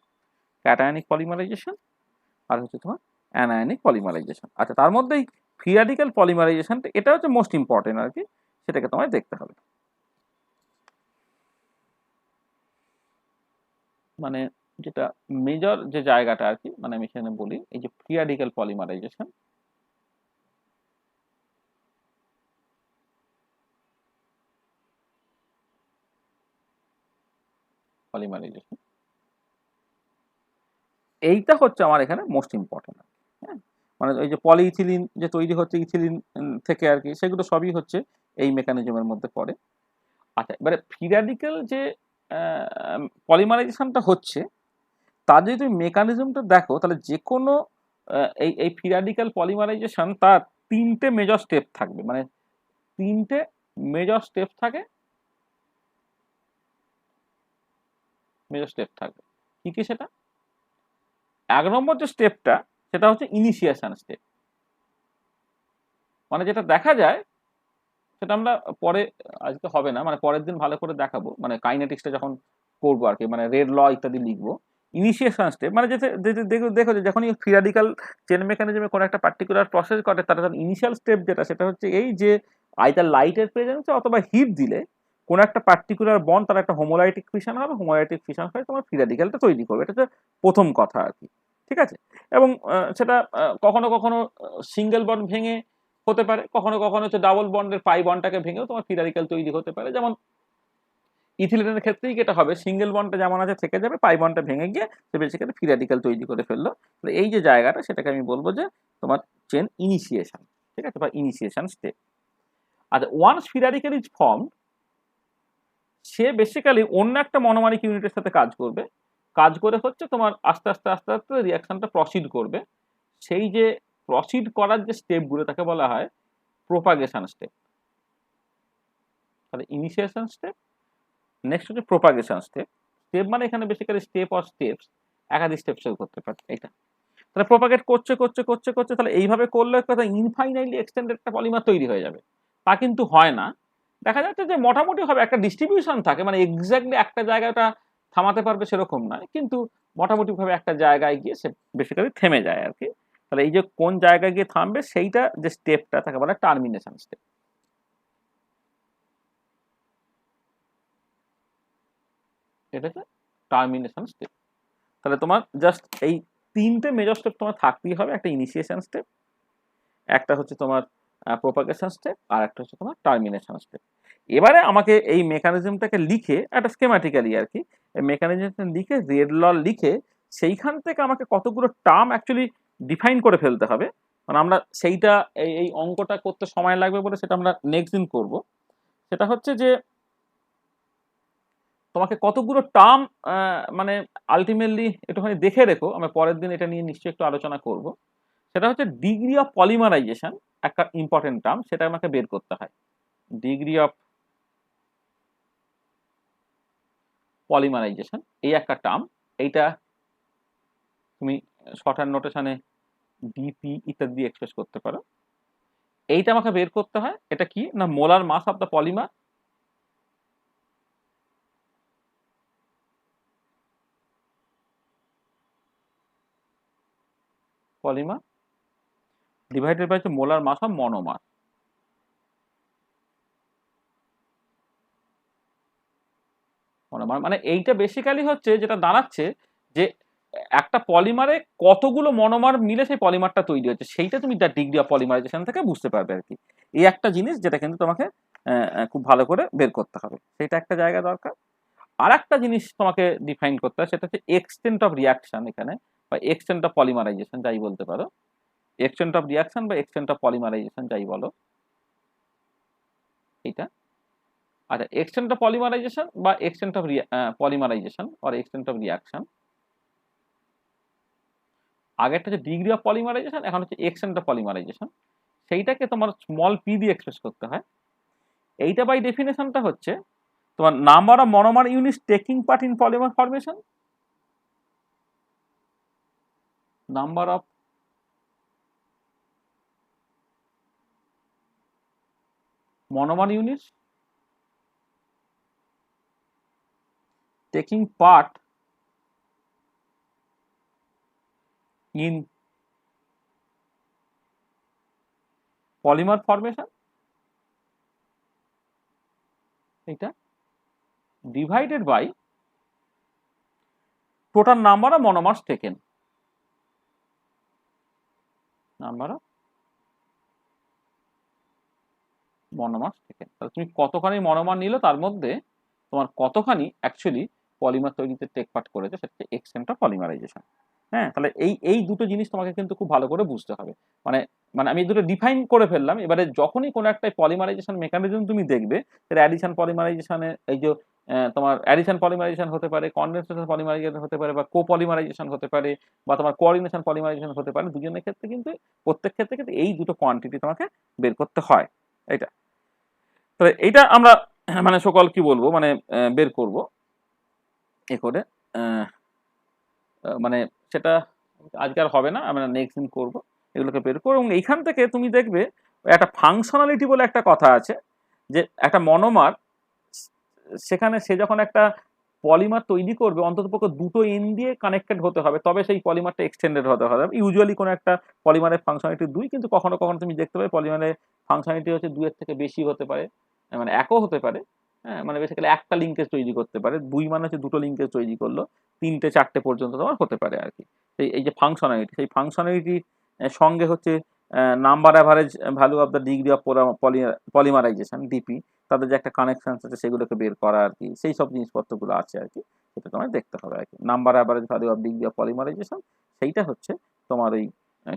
cationic polymerization, আর হচ্ছে তোমার অ্যানায়নিক পলিমারাইজেশন। আচ্ছা, তার মধ্যেই ফ্রি র্যাডিক্যাল পলিমারাইজেশন এটা হচ্ছে মোস্ট ইম্পর্টেন্ট আর কি, সেটাকে তোমায় দেখতে হবে। মানে যেটা মেজর যে জায়গাটা আর কি, মানে আমি এখানে বলি এই যে ফ্রি র্যাডিক্যাল পলিমারাইজেশন, পলিমারাইজেশন এইটা হচ্ছে আমার এখানে মোস্ট ইম্পর্টেন্ট। হ্যাঁ, মানে ওই যে পলিইথিলিন যে তৈরি হচ্ছে ইথিলিন থেকে আর কি, সেগুলো সবই হচ্ছে এই মেকানিজমের মধ্যে পড়ে। আচ্ছা, এবারে ফ্রি র্যাডিক্যাল যে পলিমারাইজেশনটা হচ্ছে, তার যদি তুমি মেকানিজমটা দেখো, তাহলে যে কোনো এই এই ফ্রি র্যাডিক্যাল পলিমারাইজেশন তার 3টে মেজর স্টেপ থাকবে, মানে 3টে মেজর স্টেপ থাকে, মেজর স্টেপ থাকবে। কি কি সেটা? 1 নম্বর যে স্টেপটা সেটা হচ্ছে ইনিশিয়েশন স্টেপ। মানে যেটা দেখা যায় সেটা আমরা পরে, আজকে হবে না, মানে পরের দিন ভালো করে দেখাবো, মানে কাইনেটিক্সটা যখন করবো আর কি, মানে রেড ল ইত্যাদি লিখবো। ইনিশিয়েশন স্টেপ মানে যেতে দেখো যে যখনই ফ্রি র্যাডিক্যাল চেন মেকানিজমে কোনো একটা পার্টিকুলার প্রসেস ঘটে, তার ইনিশিয়াল স্টেপ যেটা সেটা হচ্ছে এই যে আইদার লাইটের প্রেজেন্সে অথবা হিট দিলে কোনো একটা পার্টিকুলার বন্ড তার একটা হোমোলাইটিক ফিশন হবে, হোমোলাইটিক ফিশন হয়ে তোমার ফ্রি র্যাডিক্যালটা তৈরি করবে। এটা হচ্ছে প্রথম কথা আর কি, ঠিক আছে। এবং সেটা কখনো কখনো সিঙ্গেল বন্ড ভেঙে হতে পারে, কখনো কখনো হচ্ছে ডাবল বন্ডের পাই বন্ডটাকে ভেঙেও তোমার ফ্রি র্যাডিক্যাল তৈরি হতে পারে। যেমন ইথিলিনের ক্ষেত্রেই যেটা হবে, সিঙ্গেল বন্ডটা যেমন আছে থেকে যাবে, পাই বন্ডটা ভেঙে গিয়ে সে বেসিক্যালি ফ্রি র্যাডিক্যাল তৈরি করে ফেললো। তাহলে এই যে জায়গাটা, সেটাকে আমি বলবো যে তোমার চেন ইনিশিয়েশন, ঠিক আছে, বা ইনিশিয়েশন স্টেপ। আচ্ছা, once free radical is form, সে বেসিক্যালি অন্য একটা মনোমারিক ইউনিটের সাথে কাজ করবে, কাজ করে হচ্ছে তোমার আস্তে আস্তে আস্তে আস্তে রিয়াকশনটা প্রসিড করবে। সেই যে প্রসিড করার যে স্টেপগুলো তাকে বলা হয় প্রোপাগেশন স্টেপ। তাহলে ইনিশিয়েশন স্টেপ, নেক্সট হচ্ছে প্রোপাগেশন স্টেপ। স্টেপ মানে এখানে বেসিক্যালি স্টেপ অর স্টেপস, একাধিক স্টেপ সেও করতে পারে এটা। তাহলে প্রোপাগেট করছে করছে করছে করছে, তাহলে এইভাবে করলে কথা ইনফাইনাইটলি এক্সটেন্ডেড একটা পলিমার তৈরি হয়ে যাবে, তা কিন্তু হয় না। দেখা যাচ্ছে যে মোটামুটি হবে, একটা ডিস্ট্রিবিউশন থাকে, মানে এক্স্যাক্টলি একটা জায়গাটা থামাতে পারবে সেরকম নয়, কিন্তু মোটামুটি ভাবে একটা জায়গায় গিয়ে সে বেসিক্যালি থেমে যায় আর কি। তাহলে এই যে কোন জায়গায় গিয়ে থামবে সেইটা যে স্টেপটা তাকে বলা টার্মিনেশন স্টেপ। এটা হচ্ছে টার্মিনেশন স্টেপ। তাহলে তোমার জাস্ট এই 3টে মেজর স্টেপ তোমার থাকতেই হবে, একটা ইনিশিয়েশন স্টেপ, একটা হচ্ছে তোমার প্রোপাগেশন স্টেপ, আর একটা হচ্ছে তোমার টার্মিনেশন স্টেপ। এবারে আমাকে এই মেকানিজমটাকে লিখে একটা স্কেমাটিক্যালি আর কি, এই মেকানিজমটা লিখে রেড ল লিখে সেইখান থেকে আমাকে কতগুলো টার্ম অ্যাকচুয়ালি ডিফাইন করে ফেলতে হবে। মানে আমরা সেইটা এই অঙ্কটা করতে সময় লাগবে বলে সেটা আমরা নেক্সট দিন করব। সেটা হচ্ছে যে তোমাকে কতগুলো টার্ম, মানে আলটিমেটলি একটুখানি দেখে রেখো, আমরা পরের দিন এটা নিয়ে নিশ্চয়ই একটু আলোচনা করব। সেটা হচ্ছে ডিগ্রি অফ পলিমারাইজেশন, একটা ইম্পর্টেন্ট টার্ম, সেটা আমাকে বের করতে হয়। ডিগ্রি অফ পলিমারাইজেশন এই একটা টার্ম, এইটা তুমি শর্টহ্যান্ড নোটেশনে ডিপি ইত্যাদি দিয়ে এক্সপ্রেস করতে পারো। এইটা আমাকে বের করতে হয়, এটা কি না, molar mass of the polymer, polymer divided by molar mass of monomer. Monomer মানে এইটা বেসিক্যালি হচ্ছে যেটা দাঁড়াচ্ছে যে একটা পলিমারে কতগুলো মনোমার মিলে সেই পলিমারটা তৈরি হচ্ছে, সেইটা তুমি তার ডিগ্রি অফ পলিমারাইজেশন থেকে বুঝতে পারবে আর কি। এই একটা জিনিস যেটা কিন্তু তোমাকে খুব ভালো করে বের করতে হবে, সেটা একটা জায়গা দরকার। আর একটা জিনিস তোমাকে ডিফাইন করতে হয়, সেটা হচ্ছে এক্সটেন্ট অফ রিয়াকশন এখানে, বা এক্সটেন্ট অফ পলিমারাইজেশন যাই বলতে পারো, এক্সটেন্ট অফ রিয়াকশন বা এক্সটেন্ট অফ পলিমারাইজেশন যাই বলো এইটা। আচ্ছা, এক্সটেন্ট অফ পলিমারাইজেশন বা এক্সটেন্ট অফ পলিমারাইজেশন আর এক্সটেন্ট অফ রিয়াকশন, আগেরটা হচ্ছে ডিগ্রি অফ পলিমারাইজেশন, এখন হচ্ছে এক্সটেন্ট অফ পলিমারাইজেশন। সেইটাকে তোমার স্মল পি দিয়ে এক্সপ্রেস করতে হয়। এইটা বাই ডেফিনেশনটা হচ্ছে তোমার number of monomer units taking part in polymer formation, number of monomer units taking part in polymer formation, এটা divided by total number of monomers taken, number of monomers taken। তাহলে তুমি কতখানি monomer নিলে তার মধ্যে তোমার কতখানি অ্যাকচুয়ালি পলিমার তৈরিতে টেক পার্ট করেছে, সেটা এক্সটেন্ট অফ পলিমারাইজেশন। হ্যাঁ, তাহলে এই দুটো জিনিস তোমাকে কিন্তু খুব ভালো করে বুঝতে হবে। মানে মানে আমি দুটো ডিফাইন করে ফেললাম। এবারে যখনই কোনো একটা পলিমারাইজেশন মেকানিজম তুমি দেখবে, অ্যাডিশন পলিমারাইজেশনের এই যে তোমার অ্যাডিশন পলিমারাইজেশন হতে পারে, কনডেনসেশন পলিমারাইজেশন হতে পারে, বা কোপলিমারাইজেশন হতে পারে, বা তোমার কোঅর্ডিনেশন পলিমারাইজেশন হতে পারে। দুজনের ক্ষেত্রে কিন্তু প্রত্যেক ক্ষেত্রে কিন্তু এই দুটো কোয়ান্টিটি তোমাকে বের করতে হয়। এটা তাহলে এইটা আমরা মানে সকল কি বলবো মানে বের করব এ করে, মানে সেটা আজকে আর হবে না, আমরা নেক্সট দিন করব। এগুলোকে বের করবো এবং এইখান থেকে তুমি দেখবে একটা ফাংশনালিটি বলে একটা কথা আছে, যে একটা মনোমার সেখানে সে যখন একটা পলিমার তৈরি করবে অন্ততপক্ষে দুটো এন দিয়ে কানেক্টেড হতে হবে, তবে সেই পলিমারটা এক্সটেন্ডেড হতে হবে। ইউজুয়ালি কোনো একটা পলিমারের ফাংশনালিটি 2, কিন্তু কখনো কখনো তুমি দেখতে পাবে পলিমারের ফাংশনালিটি হচ্ছে 2 এর থেকে বেশি হতে পারে, মানে একও হতে পারে। হ্যাঁ, মানে বেসিক্যালি একটা লিঙ্কেজ তৈরি করতে পারে, 2 মানে হচ্ছে দুটো লিঙ্কেজ তৈরি করলো, 3টে 4টে পর্যন্ত তোমার হতে পারে আর কি। এই যে ফাংশনালিটি, সেই ফাংশনালিটির সঙ্গে হচ্ছে number average value of the degree of polymerization DP, তাদের যে একটা কানেকশন আছে সেগুলোকে বের করা আর কি, সেই সব জিনিসপত্রগুলো আছে আর কি, সেটা তোমার দেখতে হবে আর কি। Number average value of degree of polymerization, সেইটা হচ্ছে তোমার ওই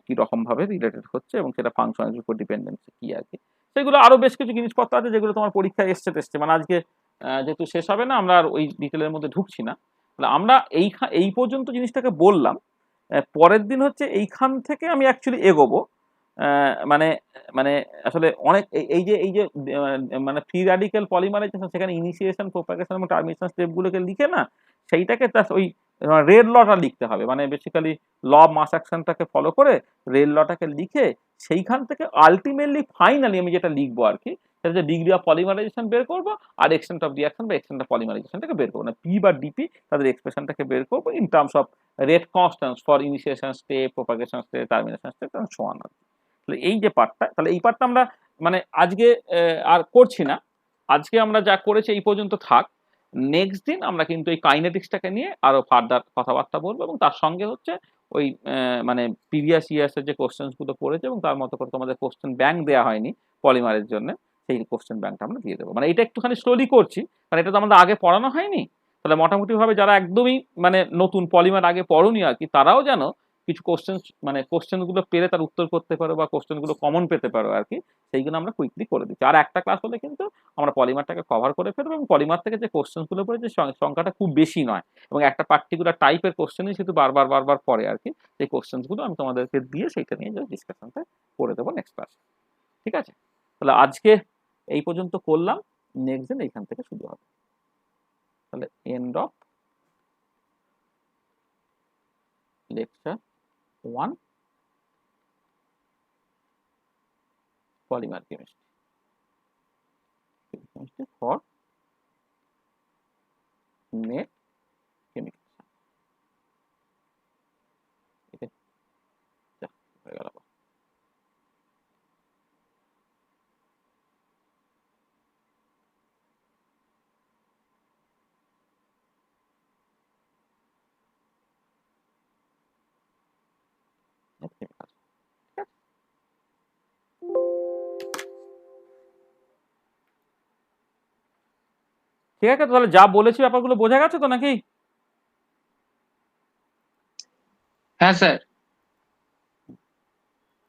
কি রকম ভাবে রিলেটেড হচ্ছে এবং সেটা ফাংশনের উপর ডিপেন্ডেন্সি কি আর কি। সেগুলো আরো বেশ কিছু জিনিসপত্র আছে যেগুলো তোমার পরীক্ষায় এসছে, মানে আজকে যেহেতু শেষ হবে না, আমরা আর ওই ডিটেলের মধ্যে ঢুকছি না। তাহলে আমরা এই পর্যন্ত জিনিসটাকে বললাম। পরের দিন হচ্ছে এইখান থেকে আমি অ্যাকচুয়ালি এগোবো, মানে মানে আসলে অনেক এই যে মানে ফ্রি র্যাডিক্যাল পলিমারাইজেশন, সেখানে ইনিশিয়েশন, প্রোপাগেশন এবং টার্মিনেশন স্টেপগুলোকে লিখে না, সেইটাকে ওই রেড লটা লিখতে হবে। মানে বেসিক্যালি ল অফ মাস অ্যাকশনটাকে ফলো করে রেড লটাকে লিখে সেইখান থেকে আলটিমেটলি ফাইনালি আমি যেটা লিখবো আর কি, সেটা হচ্ছে ডিগ্রি অফ পলিমারাইজেশন বের করবো, আর এক্সটেন্ট অফ রিঅ্যাকশন বা এক্সটেন্ট অফ পলিমারাইজেশনটাকে বের করবো, না পি বা ডিপি তাদের এক্সপ্রেশনটাকে বের করবো in terms of rate constants for initiation step, propagation step, termination step এবং সো অন। তাহলে এই যে পার্টটা, তাহলে এই পার্টটা আমরা মানে আজকে আর করছি না। আজকে আমরা যা করেছি এই পর্যন্ত থাক। নেক্সট দিন আমরা কিন্তু এই কাইনেটিক্সটাকে নিয়ে আরো ফার্দার কথাবার্তা বলবো, এবং তার সঙ্গে হচ্ছে ওই মানে প্রিভিয়াস ইয়ার্সের যে কোশ্চেন্স গুলো পড়েছে এবং তার মতো করে তোমাদের কোশ্চেন ব্যাংক দেওয়া হয়নি পলিমারের জন্য, সেই কোশ্চেন ব্যাংকটা আমরা দিয়ে দেবো। মানে এটা একটুখানি স্লোলি করছি, কারণ এটা তো আমাদের আগে পড়ানো হয়নি। তাহলে মোটামুটি ভাবে যারা একদমই মানে নতুন পলিমার আগে পড়োনি আর কি, তারাও যেন কিছু কোশ্চেন মানে কোশ্চেনগুলো পেলে তার উত্তর করতে পারো বা কোশ্চেনগুলো কমন পেতে পারো আর কি, সেইগুলো আমরা কুইকলি করে দিচ্ছি। আর একটা ক্লাস হলে কিন্তু আমরা পলিমারটাকে কভার করে ফেলবো, এবং পলিমার থেকে যে কোশ্চেনগুলো পড়েছে সংখ্যাটা খুব বেশি নয়, এবং একটা পার্টিকুলার টাইপের কোশ্চেনই শুধু বারবার পড়ে আর কি। সেই কোশ্চেনগুলো আমি তোমাদেরকে দিয়ে সেইটা নিয়ে ডিসকাশনটা করে দেবো নেক্সট ক্লাস। ঠিক আছে, তাহলে আজকে এই পর্যন্ত করলাম, নেক্সট দিন এইখান থেকে শুরু হবে। তাহলে end of lecture 1 polymer chemistry for net chemical। ঠিক আছে, হয়ে গেল। ঠিক আছে, তাহলে যা বলেছি ব্যাপারগুলো বোঝা গেছে তো নাকি? হ্যাঁ স্যার।